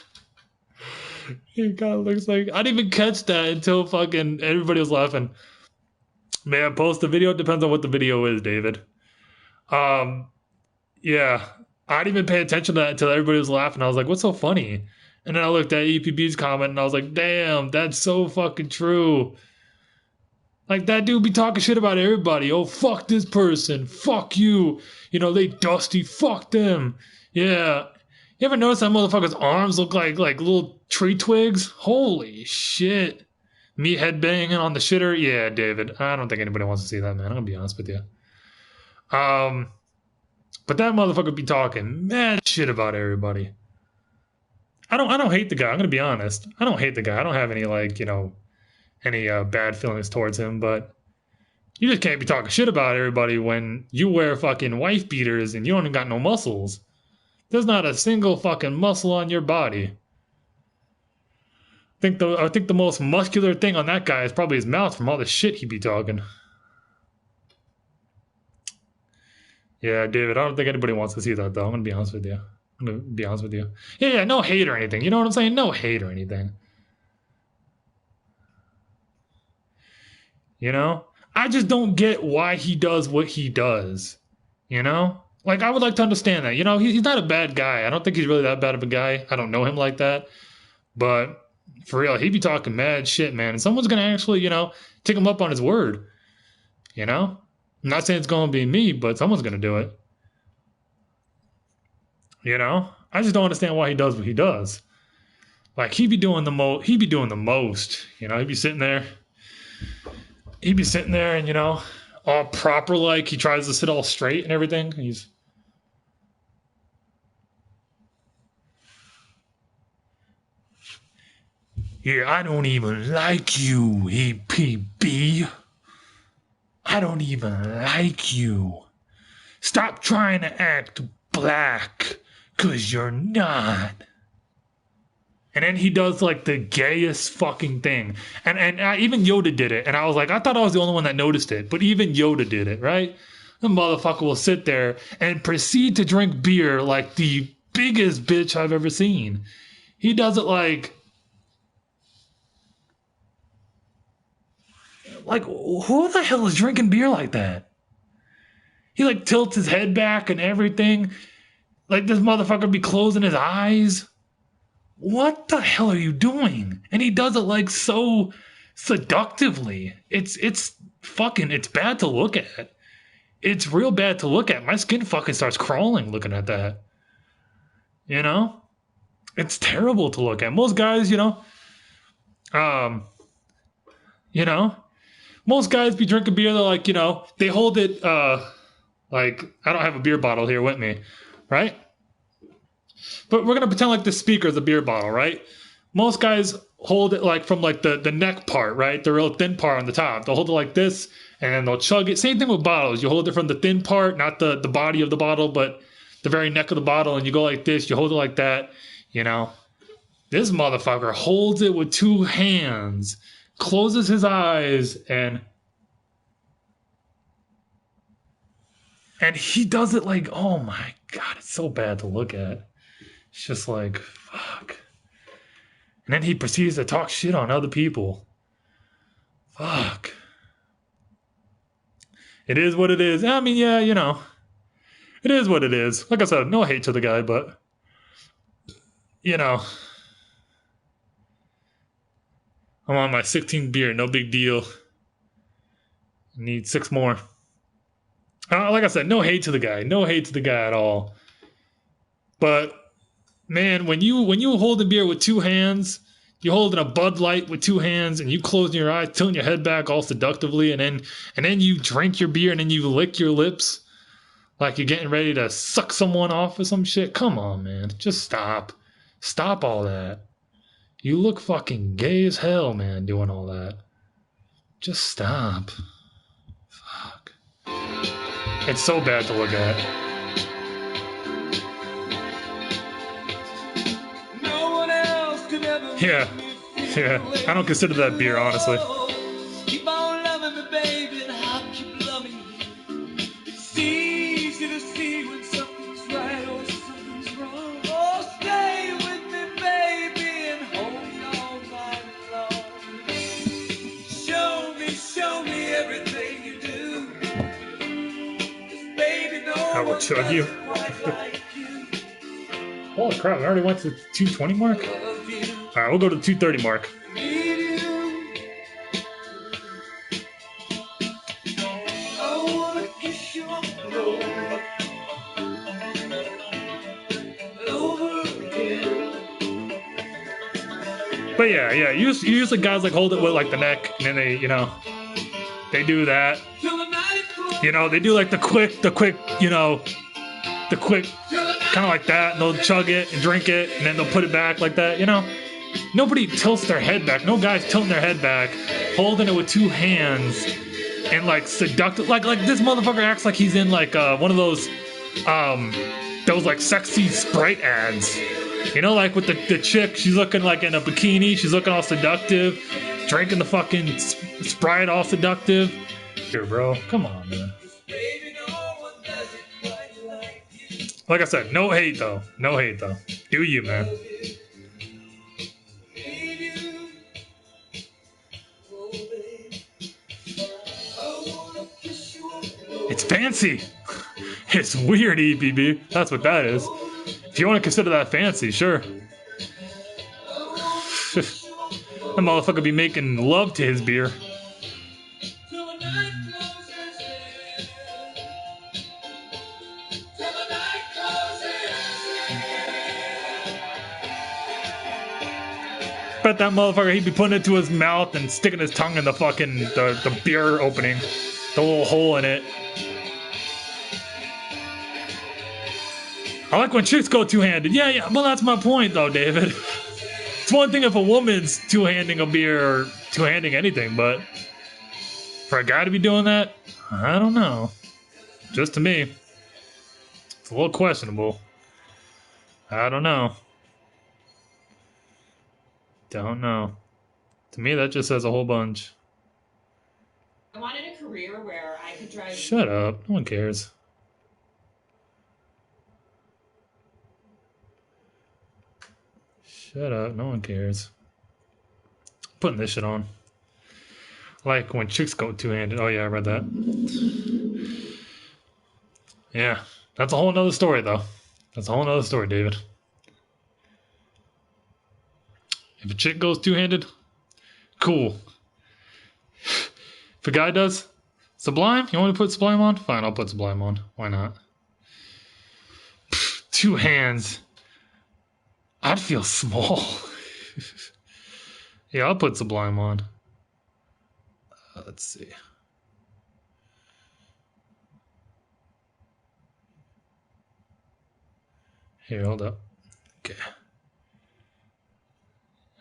He kind of looks like... I didn't even catch that until fucking everybody was laughing. May I post the video? It depends on what the video is, David. Yeah. I didn't even pay attention to that until everybody was laughing. I was like, what's so funny? And then I looked at EPB's comment and I was like, damn, that's so fucking true. Like, that dude be talking shit about everybody. Oh, fuck this person. Fuck you. You know, they dusty. Fuck them. Yeah. You ever notice that motherfucker's arms look like little tree twigs? Holy shit. Me headbanging on the shitter? Yeah, David. I don't think anybody wants to see that, man. I'm gonna be honest with you. But that motherfucker be talking mad shit about everybody. I don't hate the guy. I'm gonna be honest. I don't hate the guy. I don't have any any bad feelings towards him. But you just can't be talking shit about everybody when you wear fucking wife beaters and you don't even got no muscles. There's not a single fucking muscle on your body. I think the most muscular thing on that guy is probably his mouth from all the shit he be talking. Yeah, David, I don't think anybody wants to see that, though. I'm gonna be honest with you. Yeah, no hate or anything. You know what I'm saying? No hate or anything. You know? I just don't get why he does what he does. You know? Like, I would like to understand that. You know, he's not a bad guy. I don't think he's really that bad of a guy. I don't know him like that. But for real, he be talking mad shit, man. And someone's gonna actually, take him up on his word. You know? I'm not saying it's gonna be me, but someone's gonna do it. You know? I just don't understand why he does what he does. Like, he be doing the most. You know, he'd be sitting there and, all proper, like, he tries to sit all straight and everything. Yeah, I don't even like you, APB. I don't even like you. Stop trying to act black, 'cause you're not. And then he does like the gayest fucking thing. And even Yoda did it. And I was like, I thought I was the only one that noticed it. But even Yoda did it, right? The motherfucker will sit there and proceed to drink beer like the biggest bitch I've ever seen. He does it like, who the hell is drinking beer like that? He like tilts his head back and everything. Like this motherfucker be closing his eyes. What the hell are you doing? And he does it like so seductively. It's bad to look at. It's real bad to look at. My skin fucking starts crawling looking at that. You know? It's terrible to look at. Most guys, most guys be drinking beer, they're like, they hold it, like, I don't have a beer bottle here with me, right? But we're going to pretend like the speaker is a beer bottle, right? Most guys hold it like from like the neck part, right? The real thin part on the top. They'll hold it like this and then they'll chug it. Same thing with bottles. You hold it from the thin part, not the body of the bottle, but the very neck of the bottle, and you go like this, you hold it like that, This motherfucker holds it with two hands, closes his eyes, and he does it like, oh my God, it's so bad to look at. It's just like, fuck. And then he proceeds to talk shit on other people. Fuck. It is what it is. I mean, yeah, it is what it is. Like I said, no hate to the guy, but, I'm on my 16th beer, no big deal. Need 6 more. Like I said, no hate to the guy. No hate to the guy at all. But, man, when you hold a beer with 2 hands, you're holding a Bud Light with 2 hands, and you closing your eyes, tilting your head back all seductively, and then you drink your beer, and then you lick your lips like you're getting ready to suck someone off or some shit. Come on, man. Just stop. Stop all that. You look fucking gay as hell, man, doing all that. Just stop. Fuck. It's so bad to look at. Yeah. I don't consider that beer, honestly. Keep on loving me, baby, and I'll keep loving you. It's easy to see when something's right or something's wrong. Oh, stay with me, baby, and hold me all night long. Show me everything you do. 'Cause baby, no I will chug you. like you. Holy crap, I already went to the 220 mark? Alright, we'll go to the 230 mark. But yeah, usually guys like hold it with like the neck, and then they, you know, they do that. You know, they do like the quick, you know, the quick, kind of like that, and they'll chug it and drink it, and then they'll put it back like that, you know? Nobody tilts their head back. No guy's tilting their head back, holding it with two hands, and like seductive. Like this motherfucker acts like he's in like one of those like sexy Sprite ads. You know, like with the chick, she's looking like in a bikini, she's looking all seductive, drinking the fucking Sprite all seductive. Here, bro, come on, man. Like I said, no hate though. No hate though. Do you, man? It's fancy. It's weird, EPB. That's what that is. If you want to consider that fancy, sure. That motherfucker be making love to his beer. Bet that motherfucker he'd be putting it to his mouth and sticking his tongue in the fucking the beer opening, the little hole in it. I like when chicks go two-handed. Yeah. Well, that's my point, though, David. It's one thing if a woman's two-handing a beer or two-handing anything, but for a guy to be doing that, I don't know. Just to me, it's a little questionable. I don't know. Don't know. To me, that just says a whole bunch. I wanted a career where I could drive. Shut up. No one cares. Shut up. No one cares. I'm putting this shit on. Like when chicks go two-handed. Oh, yeah, I read that. Yeah. That's a whole nother story, though. That's a whole nother story, David. If a chick goes two-handed, cool. If a guy does, Sublime? You want me to put Sublime on? Fine, I'll put Sublime on. Why not? Two hands. I'd feel small. Yeah, I'll put Sublime on. Let's see. Here, hold up. Okay.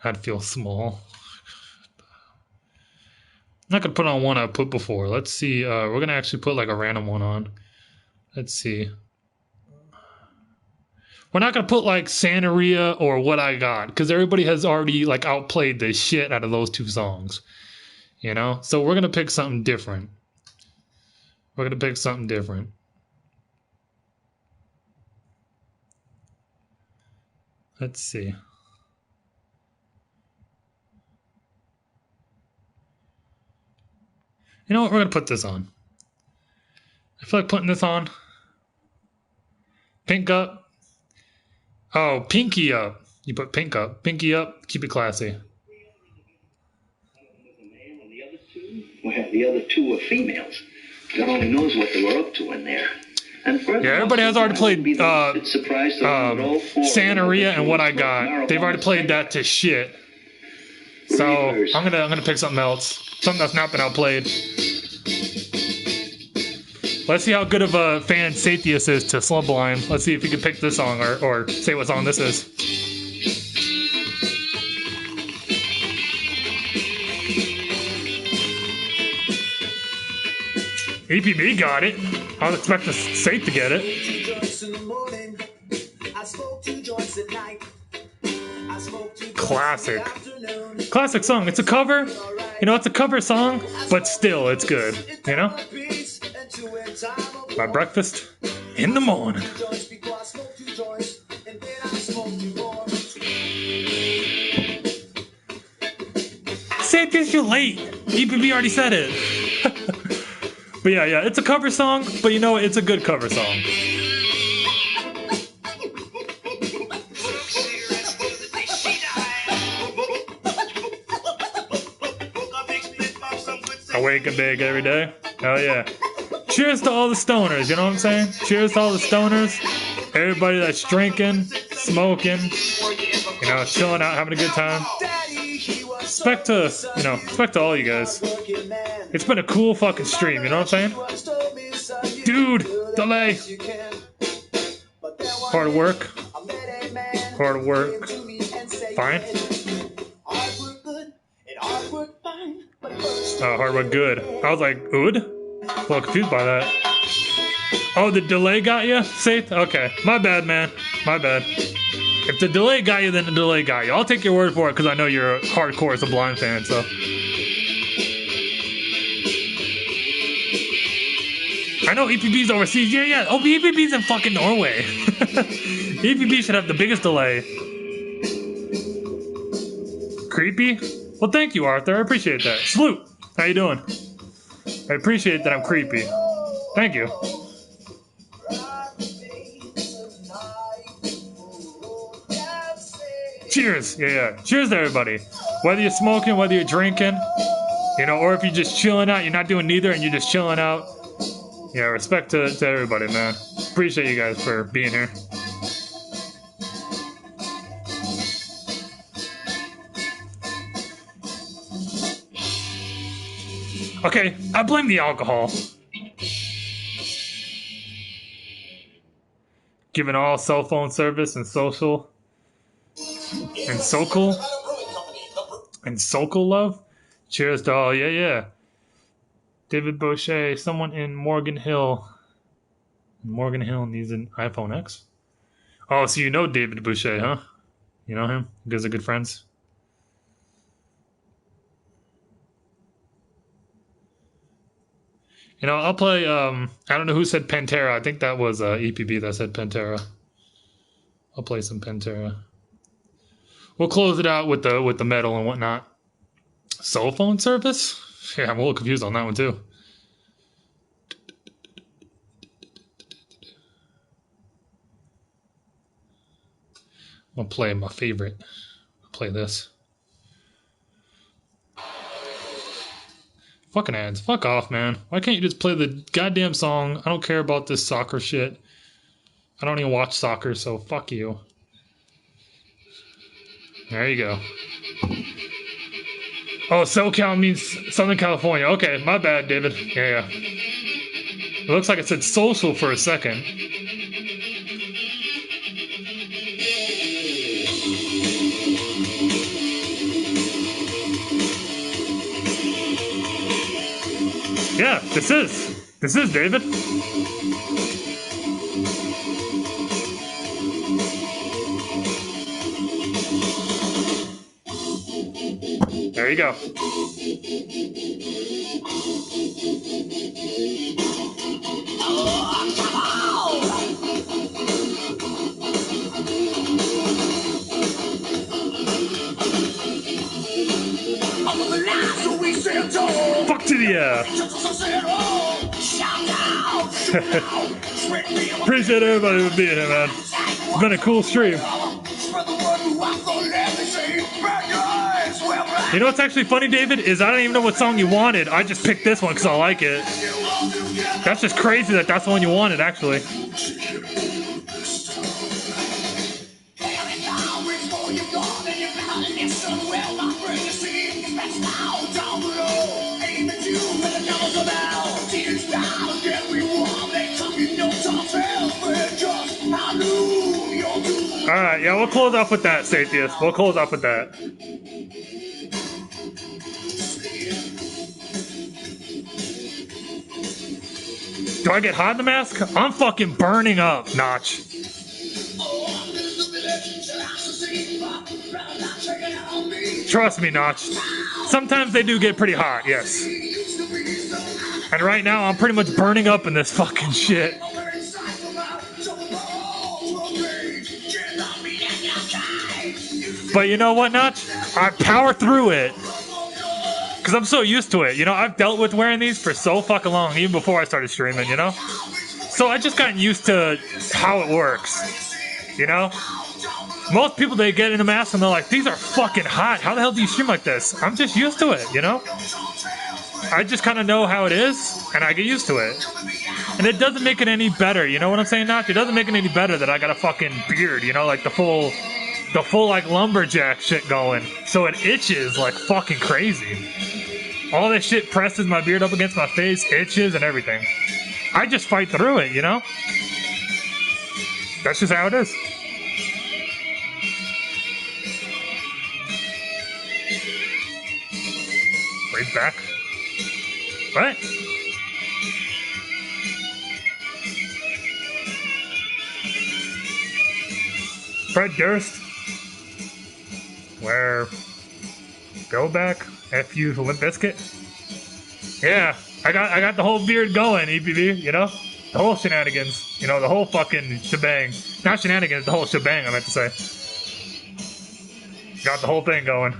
I'd feel small. I'm not going to put on one I put before. Let's see. We're going to actually put like a random one on. Let's see. We're not going to put like Santeria or What I Got, because everybody has already like outplayed the shit out of those two songs. You know? So we're going to pick something different. We're going to pick something different. Let's see. You know what? We're going to put this on. I feel like putting this on. Pink up. Oh, pinky up. You put pink up. Pinky up. Keep it classy. Well, the other two were females. God only knows what they were up to in there. And yeah, everybody has already played Santeria and What I Got. They've already played that to shit. So I'm gonna pick something else. Something that's not been outplayed. Let's see how good of a fan Satius is to Sublime. Let's see if he can pick this song or say what song this is. EPB got it. I was expecting Sate to get it. Classic. Classic song. It's a cover. You know, it's a cover song, but still, it's good. You know? My breakfast in the morning. Satius, you're late. EPB already said it. But yeah, it's a cover song, but you know, it's a good cover song. Awake and bake every day. Oh yeah. Cheers to all the stoners, you know what I'm saying? Cheers to all the stoners. Everybody that's drinking, smoking, you know, chilling out, having a good time. respect to, you know, respect to all you guys. It's been a cool fucking stream, you know what I'm saying? Dude, delay. Hard work. Hard work. Fine. Hard work good. I was like, ood? A little confused by that. Oh, the delay got you, Saith? Okay. My bad, man. My bad. If the delay got you, then the delay got you. I'll take your word for it because I know you're a hardcore Sublime fan, so. I know EPB's overseas. Yeah, yeah. Oh, EPB's in fucking Norway. EPB should have the biggest delay. Creepy? Well, thank you, Arthur. I appreciate that. Salute. How you doing? I appreciate that I'm creepy. Thank you. Cheers. Yeah, yeah. Cheers to everybody. Whether you're smoking, whether you're drinking, you know, or if you're just chilling out, you're not doing neither and you're just chilling out. Yeah, respect to everybody, man. Appreciate you guys for being here. Okay, I blame the alcohol. Giving all cell phone service and social and Sokol and Sokol love. Cheers to all. Yeah, yeah. David Boucher, someone in Morgan Hill. Morgan Hill needs an iPhone X. Oh, so you know David Boucher, huh? You know him? You guys are good friends. You know, I'll play, I don't know who said Pantera. I think that was EPB that said Pantera. I'll play some Pantera. We'll close it out with the metal and whatnot. Cell phone service? Yeah, I'm a little confused on that one too. I'm gonna play my favorite. I'll play this. Fucking ads. Fuck off, man. Why can't you just play the goddamn song? I don't care about this soccer shit. I don't even watch soccer, so fuck you. There you go. Oh, SoCal means Southern California. Okay, my bad, David. Yeah, yeah. It looks like it said social for a second. Yeah, this is David. There you go. Fuck to the Appreciate everybody for being here, man. It's been a cool stream. You know what's actually funny, David, is I don't even know what song you wanted. I just picked this one because I like it. That's just crazy that that's the one you wanted, actually. Alright, yeah, we'll close off with that, Sathius. We'll close off with that. Do I get hot in the mask? I'm fucking burning up, Notch. Trust me, Notch. Sometimes they do get pretty hot, yes. And right now, I'm pretty much burning up in this fucking shit. But you know what, Notch? I power through it. Because I'm so used to it. You know, I've dealt with wearing these for so fucking long, even before I started streaming, you know? So I just gotten used to how it works. You know? Most people, they get in a mask and they're like, these are fucking hot. How the hell do you stream like this? I'm just used to it, you know? I just kind of know how it is, and I get used to it. And it doesn't make it any better, you know what I'm saying, Notch? It doesn't make it any better that I got a fucking beard, you know? Like the full the full like lumberjack shit going, so it itches like fucking crazy. All this shit presses my beard up against my face, itches and everything. I just fight through it, you know? That's just how it is. Right back. What? Fred Durst. Where? Go back. F you, Limp Bizkit. Yeah, I got the whole beard going, EPB, you know? The whole shenanigans, you know, the whole fucking shebang. Not shenanigans, the whole shebang, I meant to say. Got the whole thing going.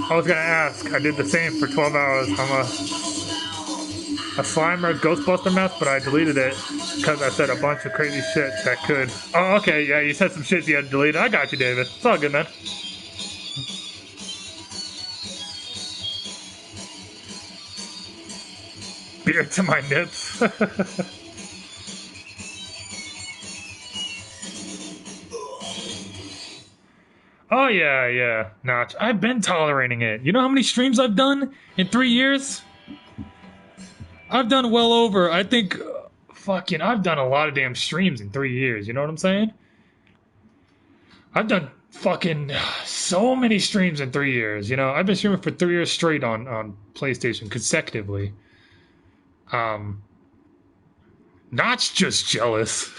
I was gonna ask, I did the same for 12 hours. I'm a Slimer Ghostbuster mask, but I deleted it because I said a bunch of crazy shit that could. Oh, okay, yeah, you said some shit you had to delete. I got you, David. It's all good, man. Beard to my nips. Oh, yeah, yeah, Notch. I've been tolerating it. You know how many streams I've done in 3 years? I've done well over, I think, I've done a lot of damn streams in 3 years. You know what I'm saying? I've done fucking so many streams in 3 years. You know, I've been streaming for 3 years straight on PlayStation consecutively. Notch just jealous.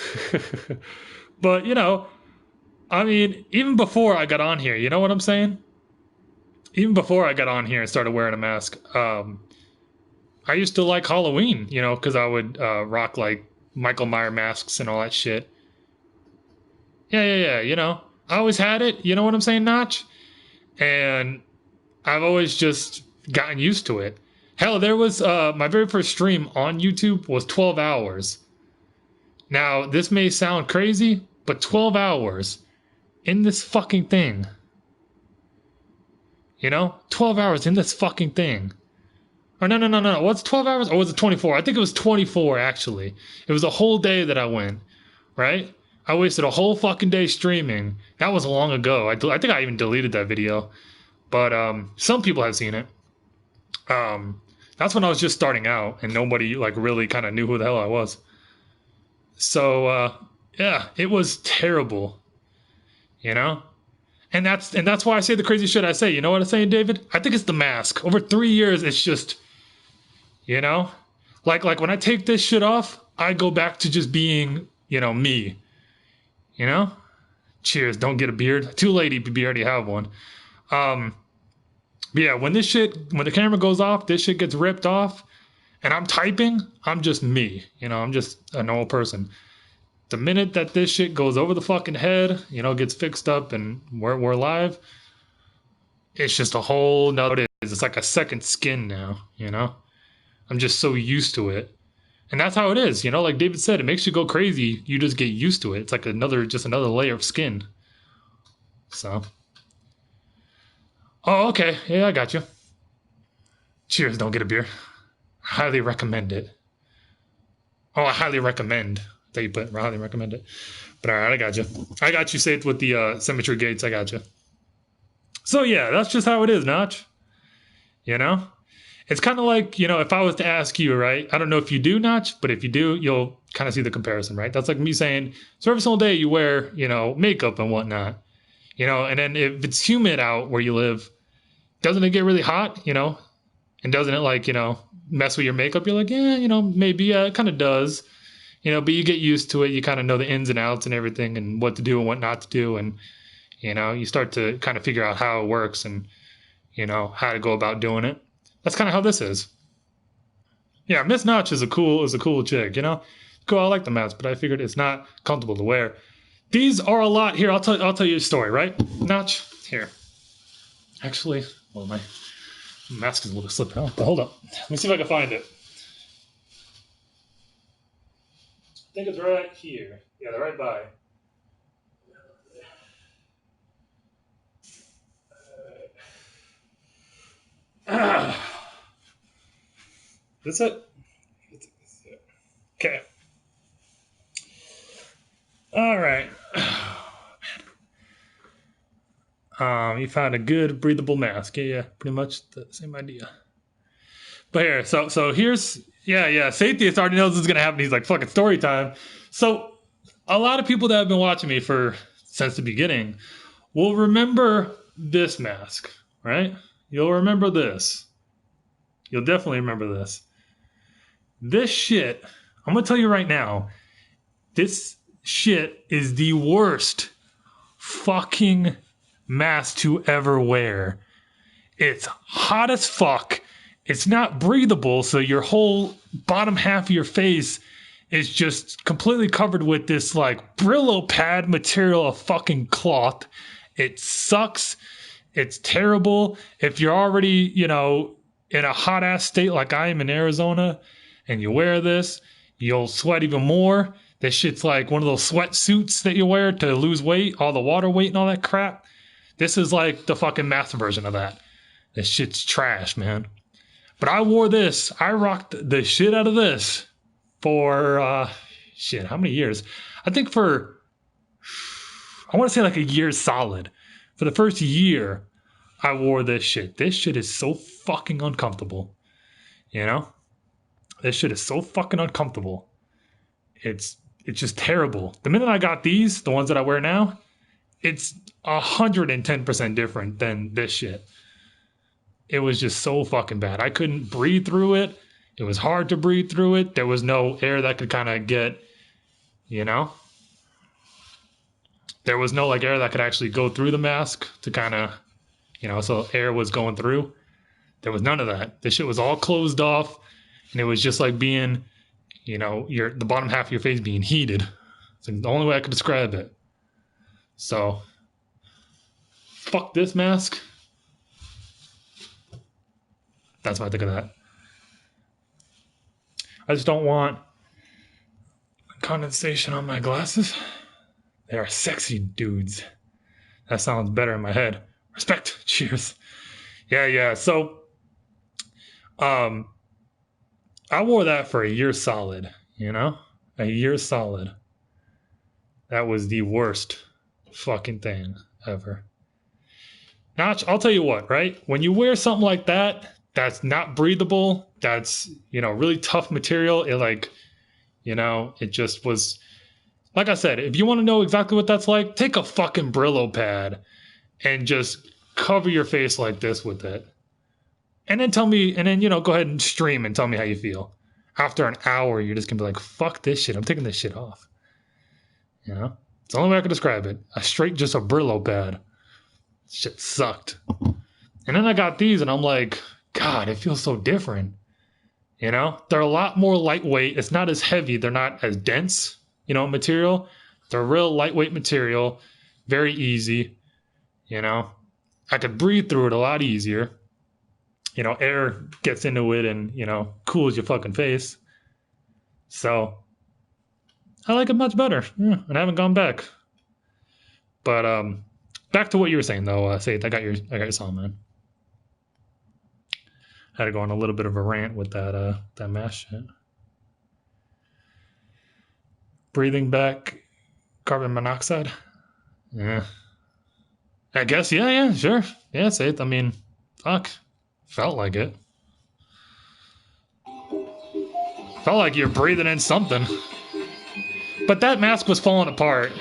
But, you know, I mean, even before I got on here, you know what I'm saying? Even before I got on here and started wearing a mask, I used to like Halloween, you know, because I would rock like Michael Myers masks and all that shit. Yeah, you know. I always had it, you know what I'm saying, Notch? And I've always just gotten used to it. Hell, there was my very first stream on YouTube was 12 hours. Now, this may sound crazy, but 12 hours in this fucking thing. You know? 12 hours in this fucking thing. Or no. What's 12 hours? Or was it 24? I think it was 24, actually. It was a whole day that I went, right? I wasted a whole fucking day streaming. That was long ago. I think I even deleted that video. But some people have seen it. That's when I was just starting out and nobody like really kind of knew who the hell I was. So yeah, it was terrible. You know? And that's why I say the crazy shit I say. You know what I'm saying, David? I think it's the mask. Over 3 years, it's just, you know? Like when I take this shit off, I go back to just being, you know, me. You know? Cheers, don't get a beard. Too late, EPB, already have one. But yeah, when the camera goes off, this shit gets ripped off, and I'm typing, I'm just me. You know, I'm just a normal person. The minute that this shit goes over the fucking head, you know, gets fixed up and we're live, it's just a whole nother. It's like a second skin now, you know? I'm just so used to it. And that's how it is, you know? Like David said, it makes you go crazy. You just get used to it. It's like another layer of skin. So. Oh, okay. Yeah, I got you. Cheers, don't get a beer. Highly recommend it. Oh, I highly recommend. That you put, I highly recommend it. But all right, I got you. I got you saved with the cemetery gates. I got you. So yeah, that's just how it is, Notch. You know? It's kind of like, you know, if I was to ask you, right? I don't know if you do, Notch, but if you do, you'll kind of see the comparison, right? That's like me saying, so every single day you wear, you know, makeup and whatnot. You know, and then if it's humid out where you live, doesn't it get really hot, you know? And doesn't it, like, you know, mess with your makeup? You're like, yeah, you know, maybe it kind of does. You know, but you get used to it. You kind of know the ins and outs and everything and what to do and what not to do. And, you know, you start to kind of figure out how it works and, you know, how to go about doing it. That's kind of how this is. Yeah, Miss Notch is a cool chick, you know? Cool, I like the mask, but I figured it's not comfortable to wear. These are a lot. Here, I'll tell you a story, right? Notch, here. Actually, well, my mask is a little slipping out, but hold up. Let me see if I can find it. I think it's right here. Yeah, they're right by. Is it? Okay. All right. You found a good breathable mask. Yeah, pretty much the same idea. But here, so here's Safety already knows this is gonna happen. He's like, fucking story time. So a lot of people that have been watching me since the beginning will remember this mask, right? You'll remember this. You'll definitely remember this. This shit, I'm gonna tell you right now, this shit is the worst fucking mask to ever wear. It's hot as fuck. It's not breathable, so your whole bottom half of your face is just completely covered with this like Brillo pad material of fucking cloth. It sucks. It's terrible. If you're already, in a hot ass state like I am in Arizona and you wear this, you'll sweat even more. This shit's like one of those sweatsuits that you wear to lose weight, all the water weight and all that crap. This is like the fucking master version of that. This shit's trash, man. But I wore this. I rocked the shit out of this for, how many years? I think I want to say like a year solid. For the first year, I wore this shit. This shit is so fucking uncomfortable. This shit is so fucking uncomfortable. It's just terrible. The minute I got these, the ones that I wear now, it's 110% different than this shit. It was just so fucking bad. I couldn't breathe through it. It was hard to breathe through it. There was no air that could kind of get, There was no like air that could actually go through the mask to kind of, so air was going through. There was none of that. This shit was all closed off, and it was just like being, the bottom half of your face being heated. It's like the only way I could describe it. So, fuck this mask. That's what I think of that. I just don't want condensation on my glasses. They are sexy dudes. That sounds better in my head. Respect. Cheers. Yeah. So, I wore that for a year solid, A year solid. That was the worst fucking thing ever. Now, I'll tell you what, right? When you wear something like that, that's not breathable, that's, really tough material, it just was, like I said, if you want to know exactly what that's like, take a fucking Brillo pad and just cover your face like this with it. And then go ahead and stream and tell me how you feel. After an hour, you're just going to be like, fuck this shit, I'm taking this shit off. It's the only way I can describe it. Just a Brillo pad. Shit sucked. And then I got these and I'm like, God, it feels so different. They're a lot more lightweight. It's not as heavy. They're not as dense, material. They're real lightweight material. Very easy. I could breathe through it a lot easier. Air gets into it and, cools your fucking face. So I like it much better. Yeah, and I haven't gone back. But back to what you were saying though, Seth, I got your song, man. Had to go on a little bit of a rant with that mask shit. Breathing back carbon monoxide. Yeah. I guess, yeah, sure. Yeah, Seth. I mean, fuck. Felt like it. Felt like you're breathing in something. But that mask was falling apart.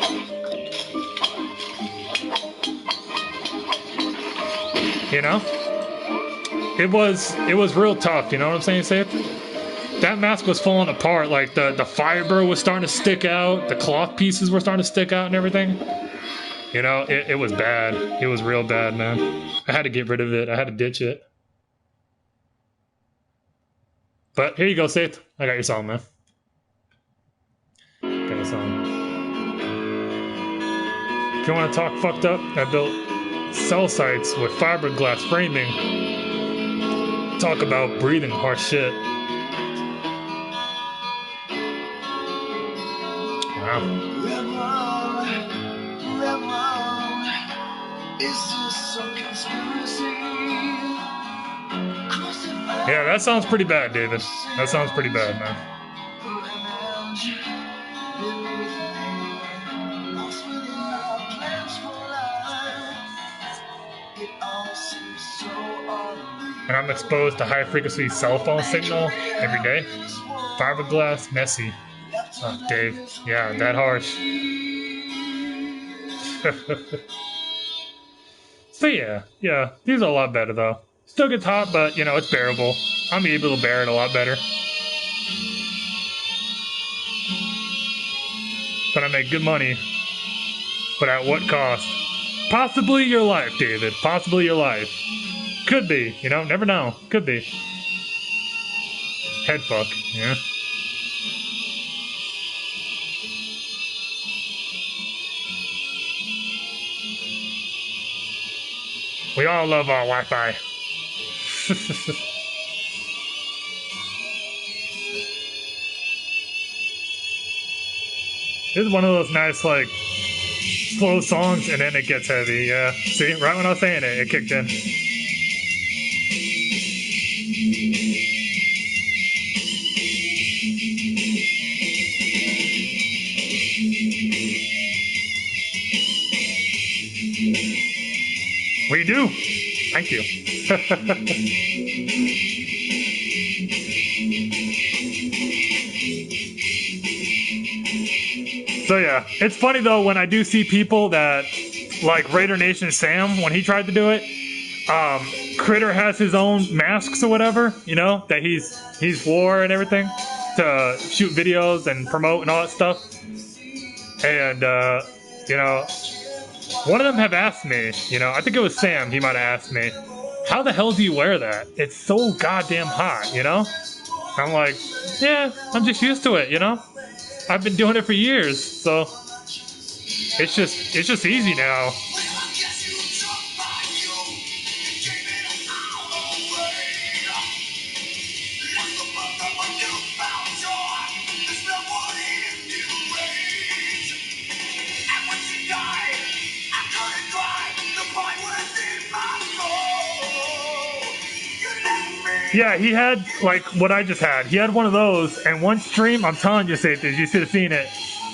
It was real tough, you know what I'm saying, Seth? That mask was falling apart, like the fiber was starting to stick out, the cloth pieces were starting to stick out and everything. It was bad. It was real bad, man. I had to get rid of it. I had to ditch it. But here you go, Seth. I got your song, man. Got your song. If you want to talk fucked up, I built cell sites with fiberglass framing. Talk about breathing harsh shit. Wow. Is this some conspiracy? Crucify Yeah, that sounds pretty bad, David. That sounds pretty bad, man. And I'm exposed to high frequency cell phone signal every day. Fiberglass, messy. Oh, Dave. Yeah, that harsh. So yeah, these are a lot better though. Still gets hot, but you know, it's bearable. I'm able to bear it a lot better. But I make good money. But at what cost? Possibly your life, David. Possibly your life. Could be, you know, never know. Could be. Head fuck, yeah. We all love our Wi-Fi. This is one of those nice, like, slow songs, and then it gets heavy, yeah. See, right when I was saying it, it kicked in. We do. Thank you. So yeah, it's funny though when I do see people that like Raider Nation Sam when he tried to do it. Critter has his own masks or whatever, you know, that he's wore and everything to shoot videos and promote and all that stuff. And you know, one of them have asked me, you know, I think it was Sam, he might have asked me, how the hell do you wear that? It's so goddamn hot, you know? I'm like, yeah, I'm just used to it, you know? I've been doing it for years, so it's just easy now. Yeah, he had like what I just had. He had one of those, and one stream, I'm telling you, Safety, you should have seen it.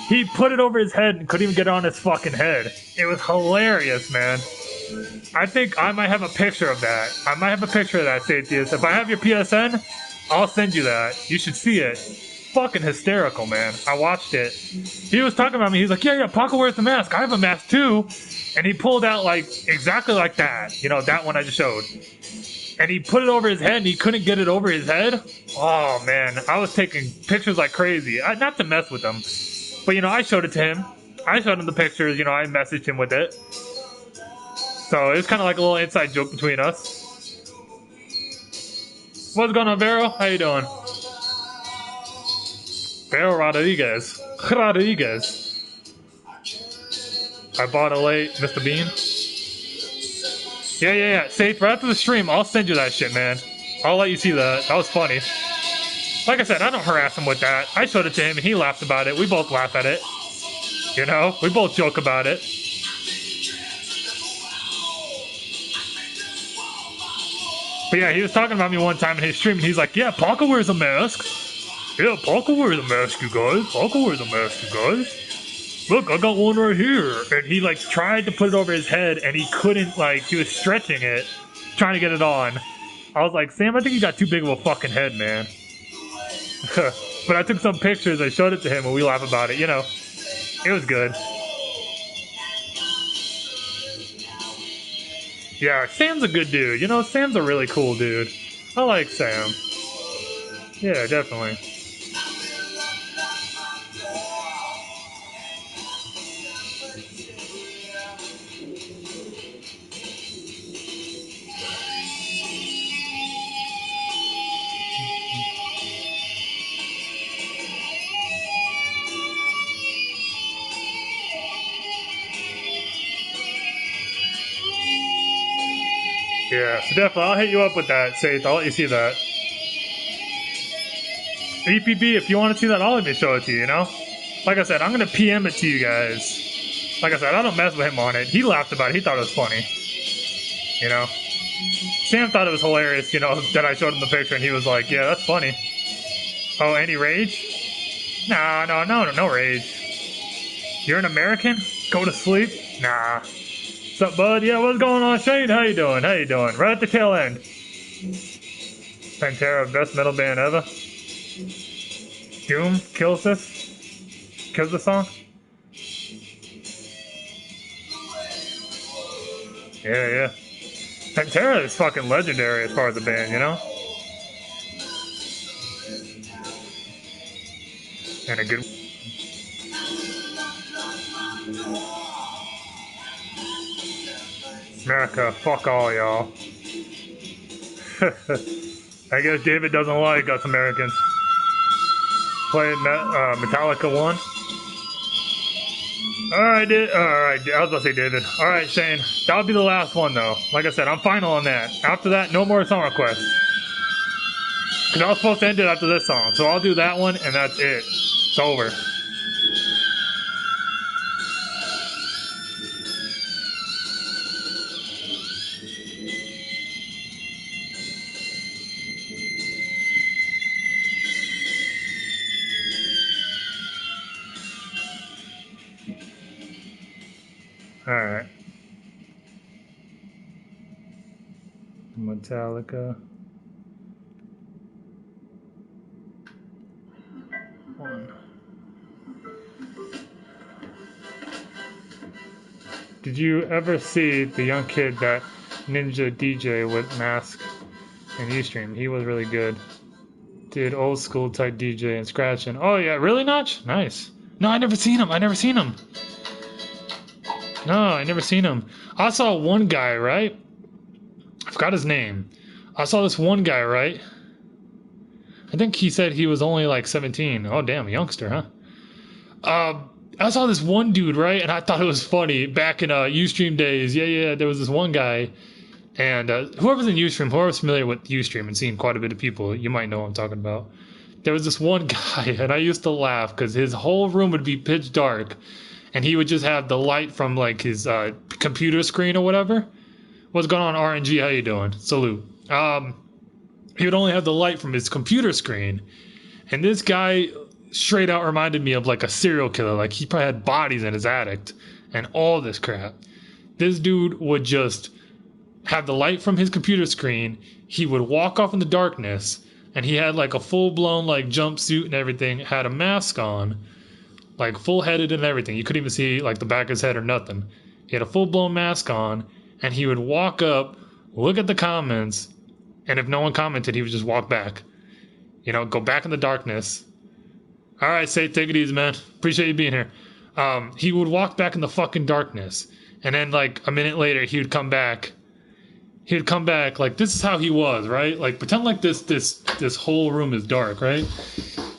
He put it over his head and couldn't even get it on his fucking head. It was hilarious, man. I think I might have a picture of that. I might have a picture of that, Safetyist. If I have your PSN, I'll send you that. You should see it. Fucking hysterical, man. I watched it. He was talking about me. He's like, yeah, Paco wears the mask. I have a mask too. And he pulled out like exactly like that. You know, that one I just showed. And he put it over his head and he couldn't get it over his head. Oh, man. I was taking pictures like crazy. Not to mess with him. But, you know, I showed it to him. I showed him the pictures. You know, I messaged him with it. So it was kind of like a little inside joke between us. What's going on, Vero? How you doing? Vero Rodriguez. Rodriguez. I bought a late Mr. Bean. Yeah. Safe, right after the stream, I'll send you that shit, man. I'll let you see that. That was funny. Like I said, I don't harass him with that. I showed it to him, and he laughed about it. We both laugh at it. You know? We both joke about it. But yeah, he was talking about me one time in his stream, and he's like, yeah, Paco wears a mask. Yeah, Paco wears a mask, you guys. Paco wears a mask, you guys. Look, I got one right here. And he, like, tried to put it over his head, and he couldn't, like, he was stretching it, trying to get it on. I was like, Sam, I think you got too big of a fucking head, man. But I took some pictures, I showed it to him, and we laugh about it, you know. It was good. Yeah, Sam's a good dude. You know, Sam's a really cool dude. I like Sam. Yeah, definitely. Yeah, so definitely, I'll hit you up with that, Seth. I'll let you see that. EPB, if you want to see that, I'll even show it to you, you know? Like I said, I'm going to PM it to you guys. Like I said, I don't mess with him on it. He laughed about it. He thought it was funny. You know? Sam thought it was hilarious, you know, that I showed him the picture, and he was like, "Yeah, that's funny." Oh, any rage? Nah, no rage. You're an American? Go to sleep? Nah. What's up, bud? Yeah, what's going on, Shane? How you doing? How you doing? Right at the tail end. Pantera, best metal band ever. Doom kills this. Kills the song. Yeah. Pantera is fucking legendary as far as the band, you know? And a good. America, fuck all y'all. I guess David doesn't like us Americans. Playing Metallica 1. Alright, I was about to say David. Alright, Shane. That'll be the last one, though. Like I said, I'm final on that. After that, no more song requests. Because I was supposed to end it after this song. So I'll do that one, and that's it. It's over. Alright. Metallica. One. Did you ever see the young kid that Ninja DJ with Mask and Ustream? He was really good. Did old school type DJ and scratching. Oh yeah, really, Notch? Nice. No, I never seen him. No, I never seen him. I saw one guy, right? I forgot his name. I saw this one guy, right? I think he said he was only like 17. Oh, damn, a youngster, huh? I saw this one dude, right? And I thought it was funny. Back in Ustream days, yeah, there was this one guy. And whoever's in Ustream, whoever's familiar with Ustream and seeing quite a bit of people, you might know what I'm talking about. There was this one guy, and I used to laugh because his whole room would be pitch dark. And he would just have the light from like his computer screen or whatever. What's going on, RNG? How you doing? Salute. He would only have the light from his computer screen. And this guy straight out reminded me of like a serial killer. Like he probably had bodies in his attic and all this crap. This dude would just have the light from his computer screen. He would walk off in the darkness, and he had like a full-blown like jumpsuit and everything, had a mask on, like full-headed and everything. You couldn't even see like the back of his head or nothing. He had a full-blown mask on, and he would walk up, look at the comments, and if no one commented, he would just walk back. You know, go back in the darkness. All right, say, take it easy, man. Appreciate you being here. He would walk back in the fucking darkness, and then like a minute later, he would come back. He would come back like this is how he was, right? Like pretend like this whole room is dark, right?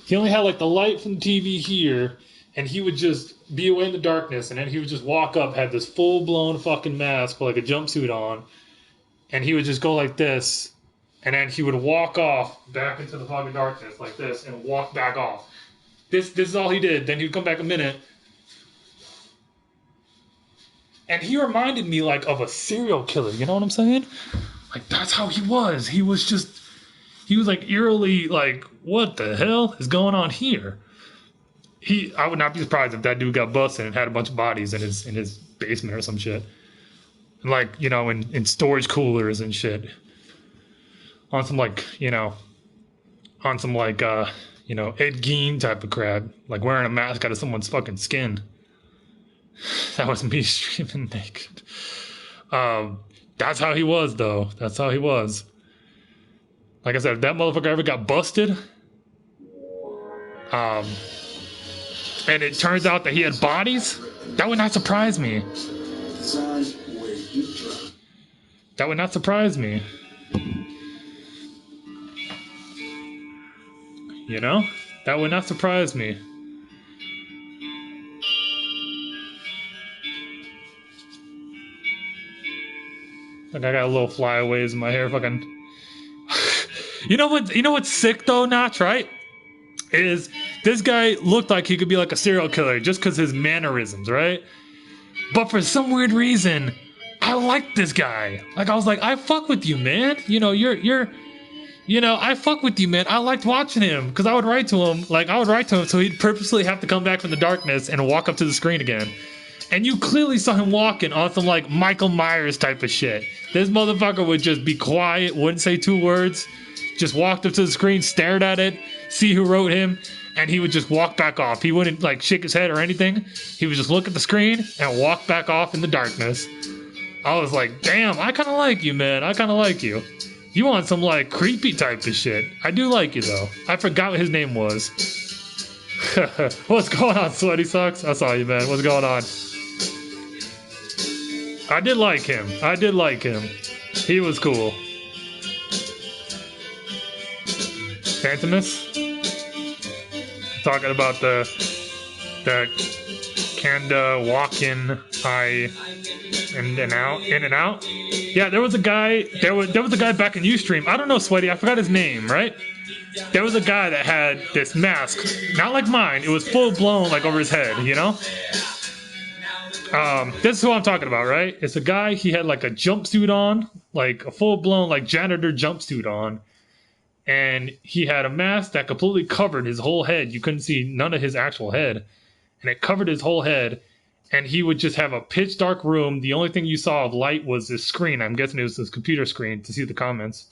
He only had like the light from the TV here, and he would just be away in the darkness, and then he would just walk up, had this full blown fucking mask with like a jumpsuit on, and he would just go like this, and then he would walk off back into the fucking darkness like this, and walk back off. This is all he did. Then he'd come back a minute. And he reminded me like of a serial killer, you know what I'm saying? Like that's how he was. He was like eerily like, what the hell is going on here? I would not be surprised if that dude got busted and had a bunch of bodies in his basement or some shit. Like, you know, in storage coolers and shit. On some like, you know, Ed Gein type of crap. Like wearing a mask out of someone's fucking skin. That was me streaming naked. That's how he was, though. That's how he was. Like I said, if that motherfucker ever got busted, and it turns out that he had bodies, that would not surprise me. That would not surprise me. You know? That would not surprise me. Like I got little flyaways in my hair, fucking. You know what's sick though, Notch, right? Is this guy looked like he could be like a serial killer just because his mannerisms, right? But for some weird reason, I I like this guy. Like, I was like, I fuck with you, man. You know, I fuck with you, man. I liked watching him because I would write to him. Like, I would write to him so he'd purposely have to come back from the darkness and walk up to the screen again. And you clearly saw him walking on some, like, Michael Myers type of shit. This motherfucker would just be quiet, wouldn't say 2 words, just walked up to the screen, stared at it, see who wrote him, and he would just walk back off. He wouldn't, like, shake his head or anything. He would just look at the screen and walk back off in the darkness. I was like, damn, I kind of like you, man. I kind of like you. You want some, like, creepy type of shit. I do like you, though. I forgot what his name was. What's going on, Sweaty Socks? I saw you, man. What's going on? I did like him. I did like him. He was cool. Phantomus? Talking about the Kanda walk-in eye in and out. Yeah, there was a guy back in Ustream. I don't know, Sweaty, I forgot his name, right? There was a guy that had this mask, not like mine, it was full blown like over his head, you know? This is who I'm talking about, right? It's a guy, he had like a jumpsuit on, like a full blown like janitor jumpsuit on. And he had a mask that completely covered his whole head. You couldn't see none of his actual head. And it covered his whole head. And he would just have a pitch dark room. The only thing you saw of light was this screen. I'm guessing it was this computer screen to see the comments.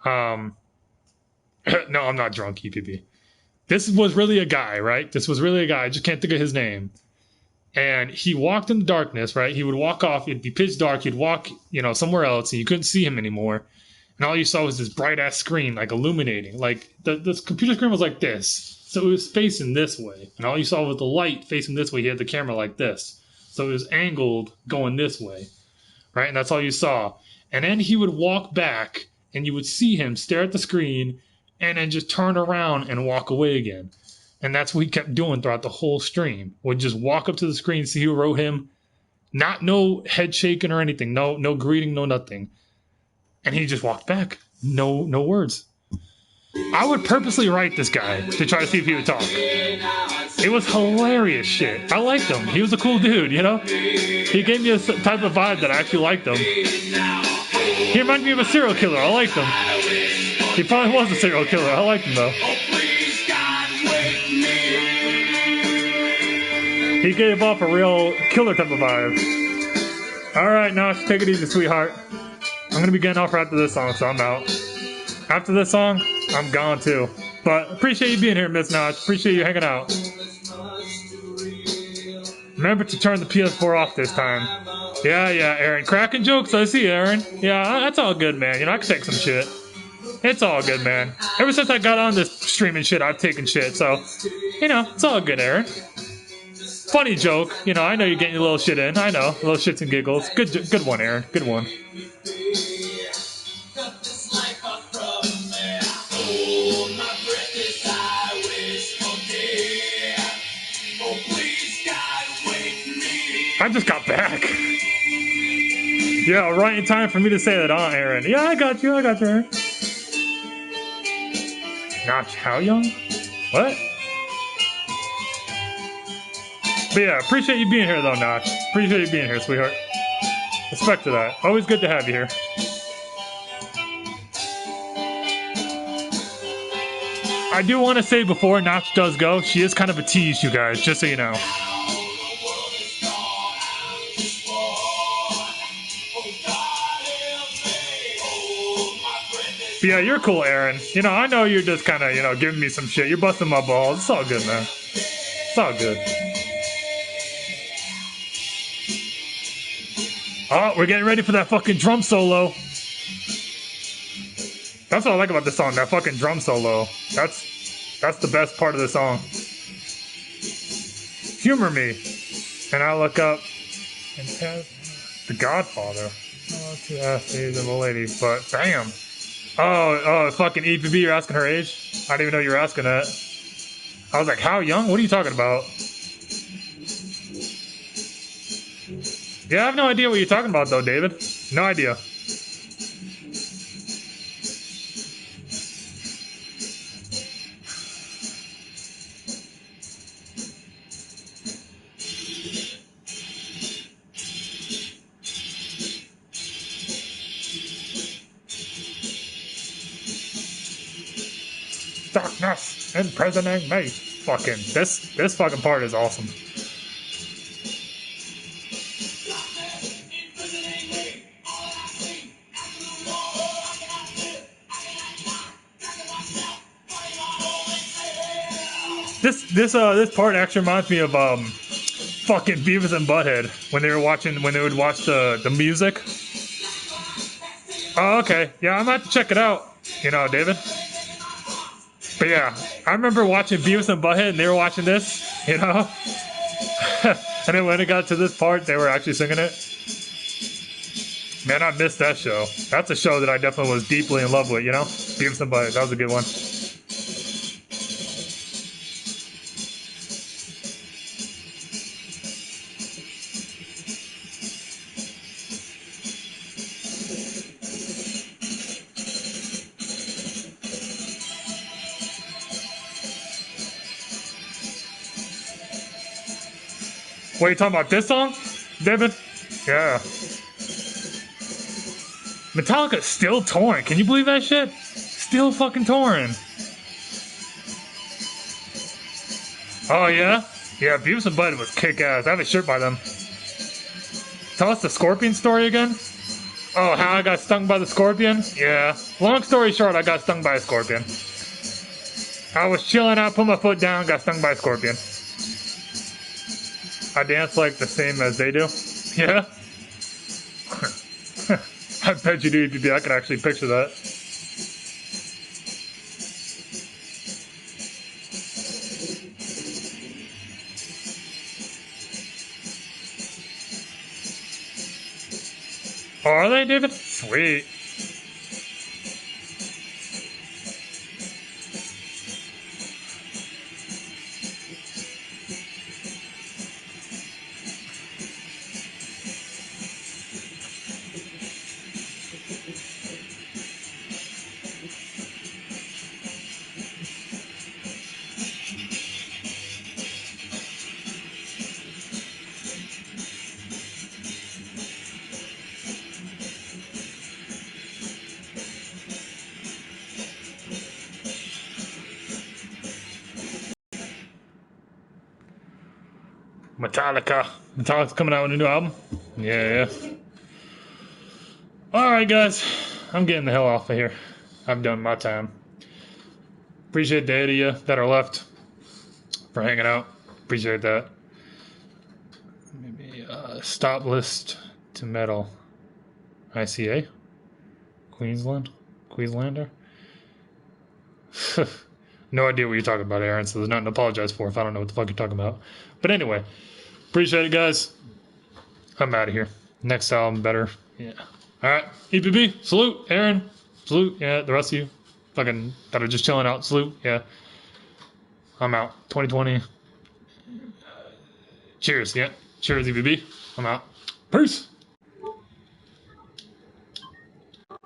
No, I'm not drunk, EPP. This was really a guy, right? This was really a guy. I just can't think of his name. And he walked in the darkness, right? He would walk off. It'd be pitch dark. He'd walk, somewhere else, and you couldn't see him anymore. And all you saw was this bright-ass screen, like, illuminating. Like, this computer screen was like this. So it was facing this way. And all you saw was the light facing this way. He had the camera like this. So it was angled going this way. Right? And that's all you saw. And then he would walk back, and you would see him stare at the screen, and then just turn around and walk away again. And that's what he kept doing throughout the whole stream. Would just walk up to the screen, see who wrote him. No head shaking or anything. No greeting, no nothing. And he just walked back. No words. I would purposely write this guy to try to see if he would talk. It was hilarious shit. I liked him. He was a cool dude, you know? He gave me a type of vibe that I actually liked him. He reminded me of a serial killer. I liked him. He probably was a serial killer. I liked him, though. He gave off a real killer type of vibe. Alright, Nosh, take it easy, sweetheart. I'm going to be getting off after this song, so I'm out. After this song, I'm gone too. But appreciate you being here, Miss Notch. Appreciate you hanging out. Remember to turn the PS4 off this time. Yeah, Aaron. Cracking jokes, I see, Aaron. Yeah, that's all good, man. I can take some shit. It's all good, man. Ever since I got on this streaming shit, I've taken shit, so, it's all good, Aaron. Funny joke. I know you're getting your little shit in. I know. Little shits and giggles. Good one, Aaron. Good one. I just got back. Yeah, right in time for me to say that, Aaron. Yeah, I got you, Aaron. Notch, how young? What? But yeah, appreciate you being here, though, Notch. Appreciate you being here, sweetheart. Respect to that. Always good to have you here. I do want to say before Notch does go, she is kind of a tease, you guys, just so you know. But yeah, you're cool, Aaron. I know you're just kind of, giving me some shit. You're busting my balls. It's all good, man. It's all good. Oh, we're getting ready for that fucking drum solo. That's what I like about this song, that fucking drum solo. That's the best part of the song. Humor me. And I look up and The Godfather. Oh, to ask the lady, but damn. Oh, fucking EPB, you're asking her age? I didn't even know you were asking that. I was like, how young? What are you talking about? Yeah, I have no idea what you're talking about, though, David. No idea. darkness imprisoning me. Fucking this fucking part is awesome. This part actually reminds me of fucking Beavis and Butthead when they would watch the music. Oh, okay. Yeah, I'm about to check it out. You know, David. But yeah, I remember watching Beavis and Butthead and they were watching this, you know? And then when it got to this part, they were actually singing it. Man, I missed that show. That's a show that I definitely was deeply in love with, you know? Beavis and Butthead, that was a good one. What, are you talking about this song, David? Yeah. Metallica's still touring. Can you believe that shit? Still fucking touring. Oh, yeah? Yeah, Beavis and Butthead was kick-ass. I have a shirt by them. Tell us the scorpion story again? Oh, how I got stung by the scorpion? Yeah. Long story short, I got stung by a scorpion. I was chilling out, put my foot down, got stung by a scorpion. I dance like the same as they do. Yeah? I bet you do. I could actually picture that. Oh, are they, David? Sweet. Metallica's coming out with a new album. Yeah. Alright, guys. I'm getting the hell off of here. I've done my time. Appreciate the 8 of you that are left for hanging out. Appreciate that. Maybe stop list to metal. ICA? Queenslander? No idea what you're talking about, Aaron, so there's nothing to apologize for if I don't know what the fuck you're talking about. But anyway, appreciate it, guys. I'm out of here. Next album, better. Yeah. Alright, EPB, salute. Aaron, salute. Yeah, the rest of you fucking that are just chilling out, salute. Yeah. I'm out. 2020. Cheers, yeah. Cheers, EPB. I'm out. Peace.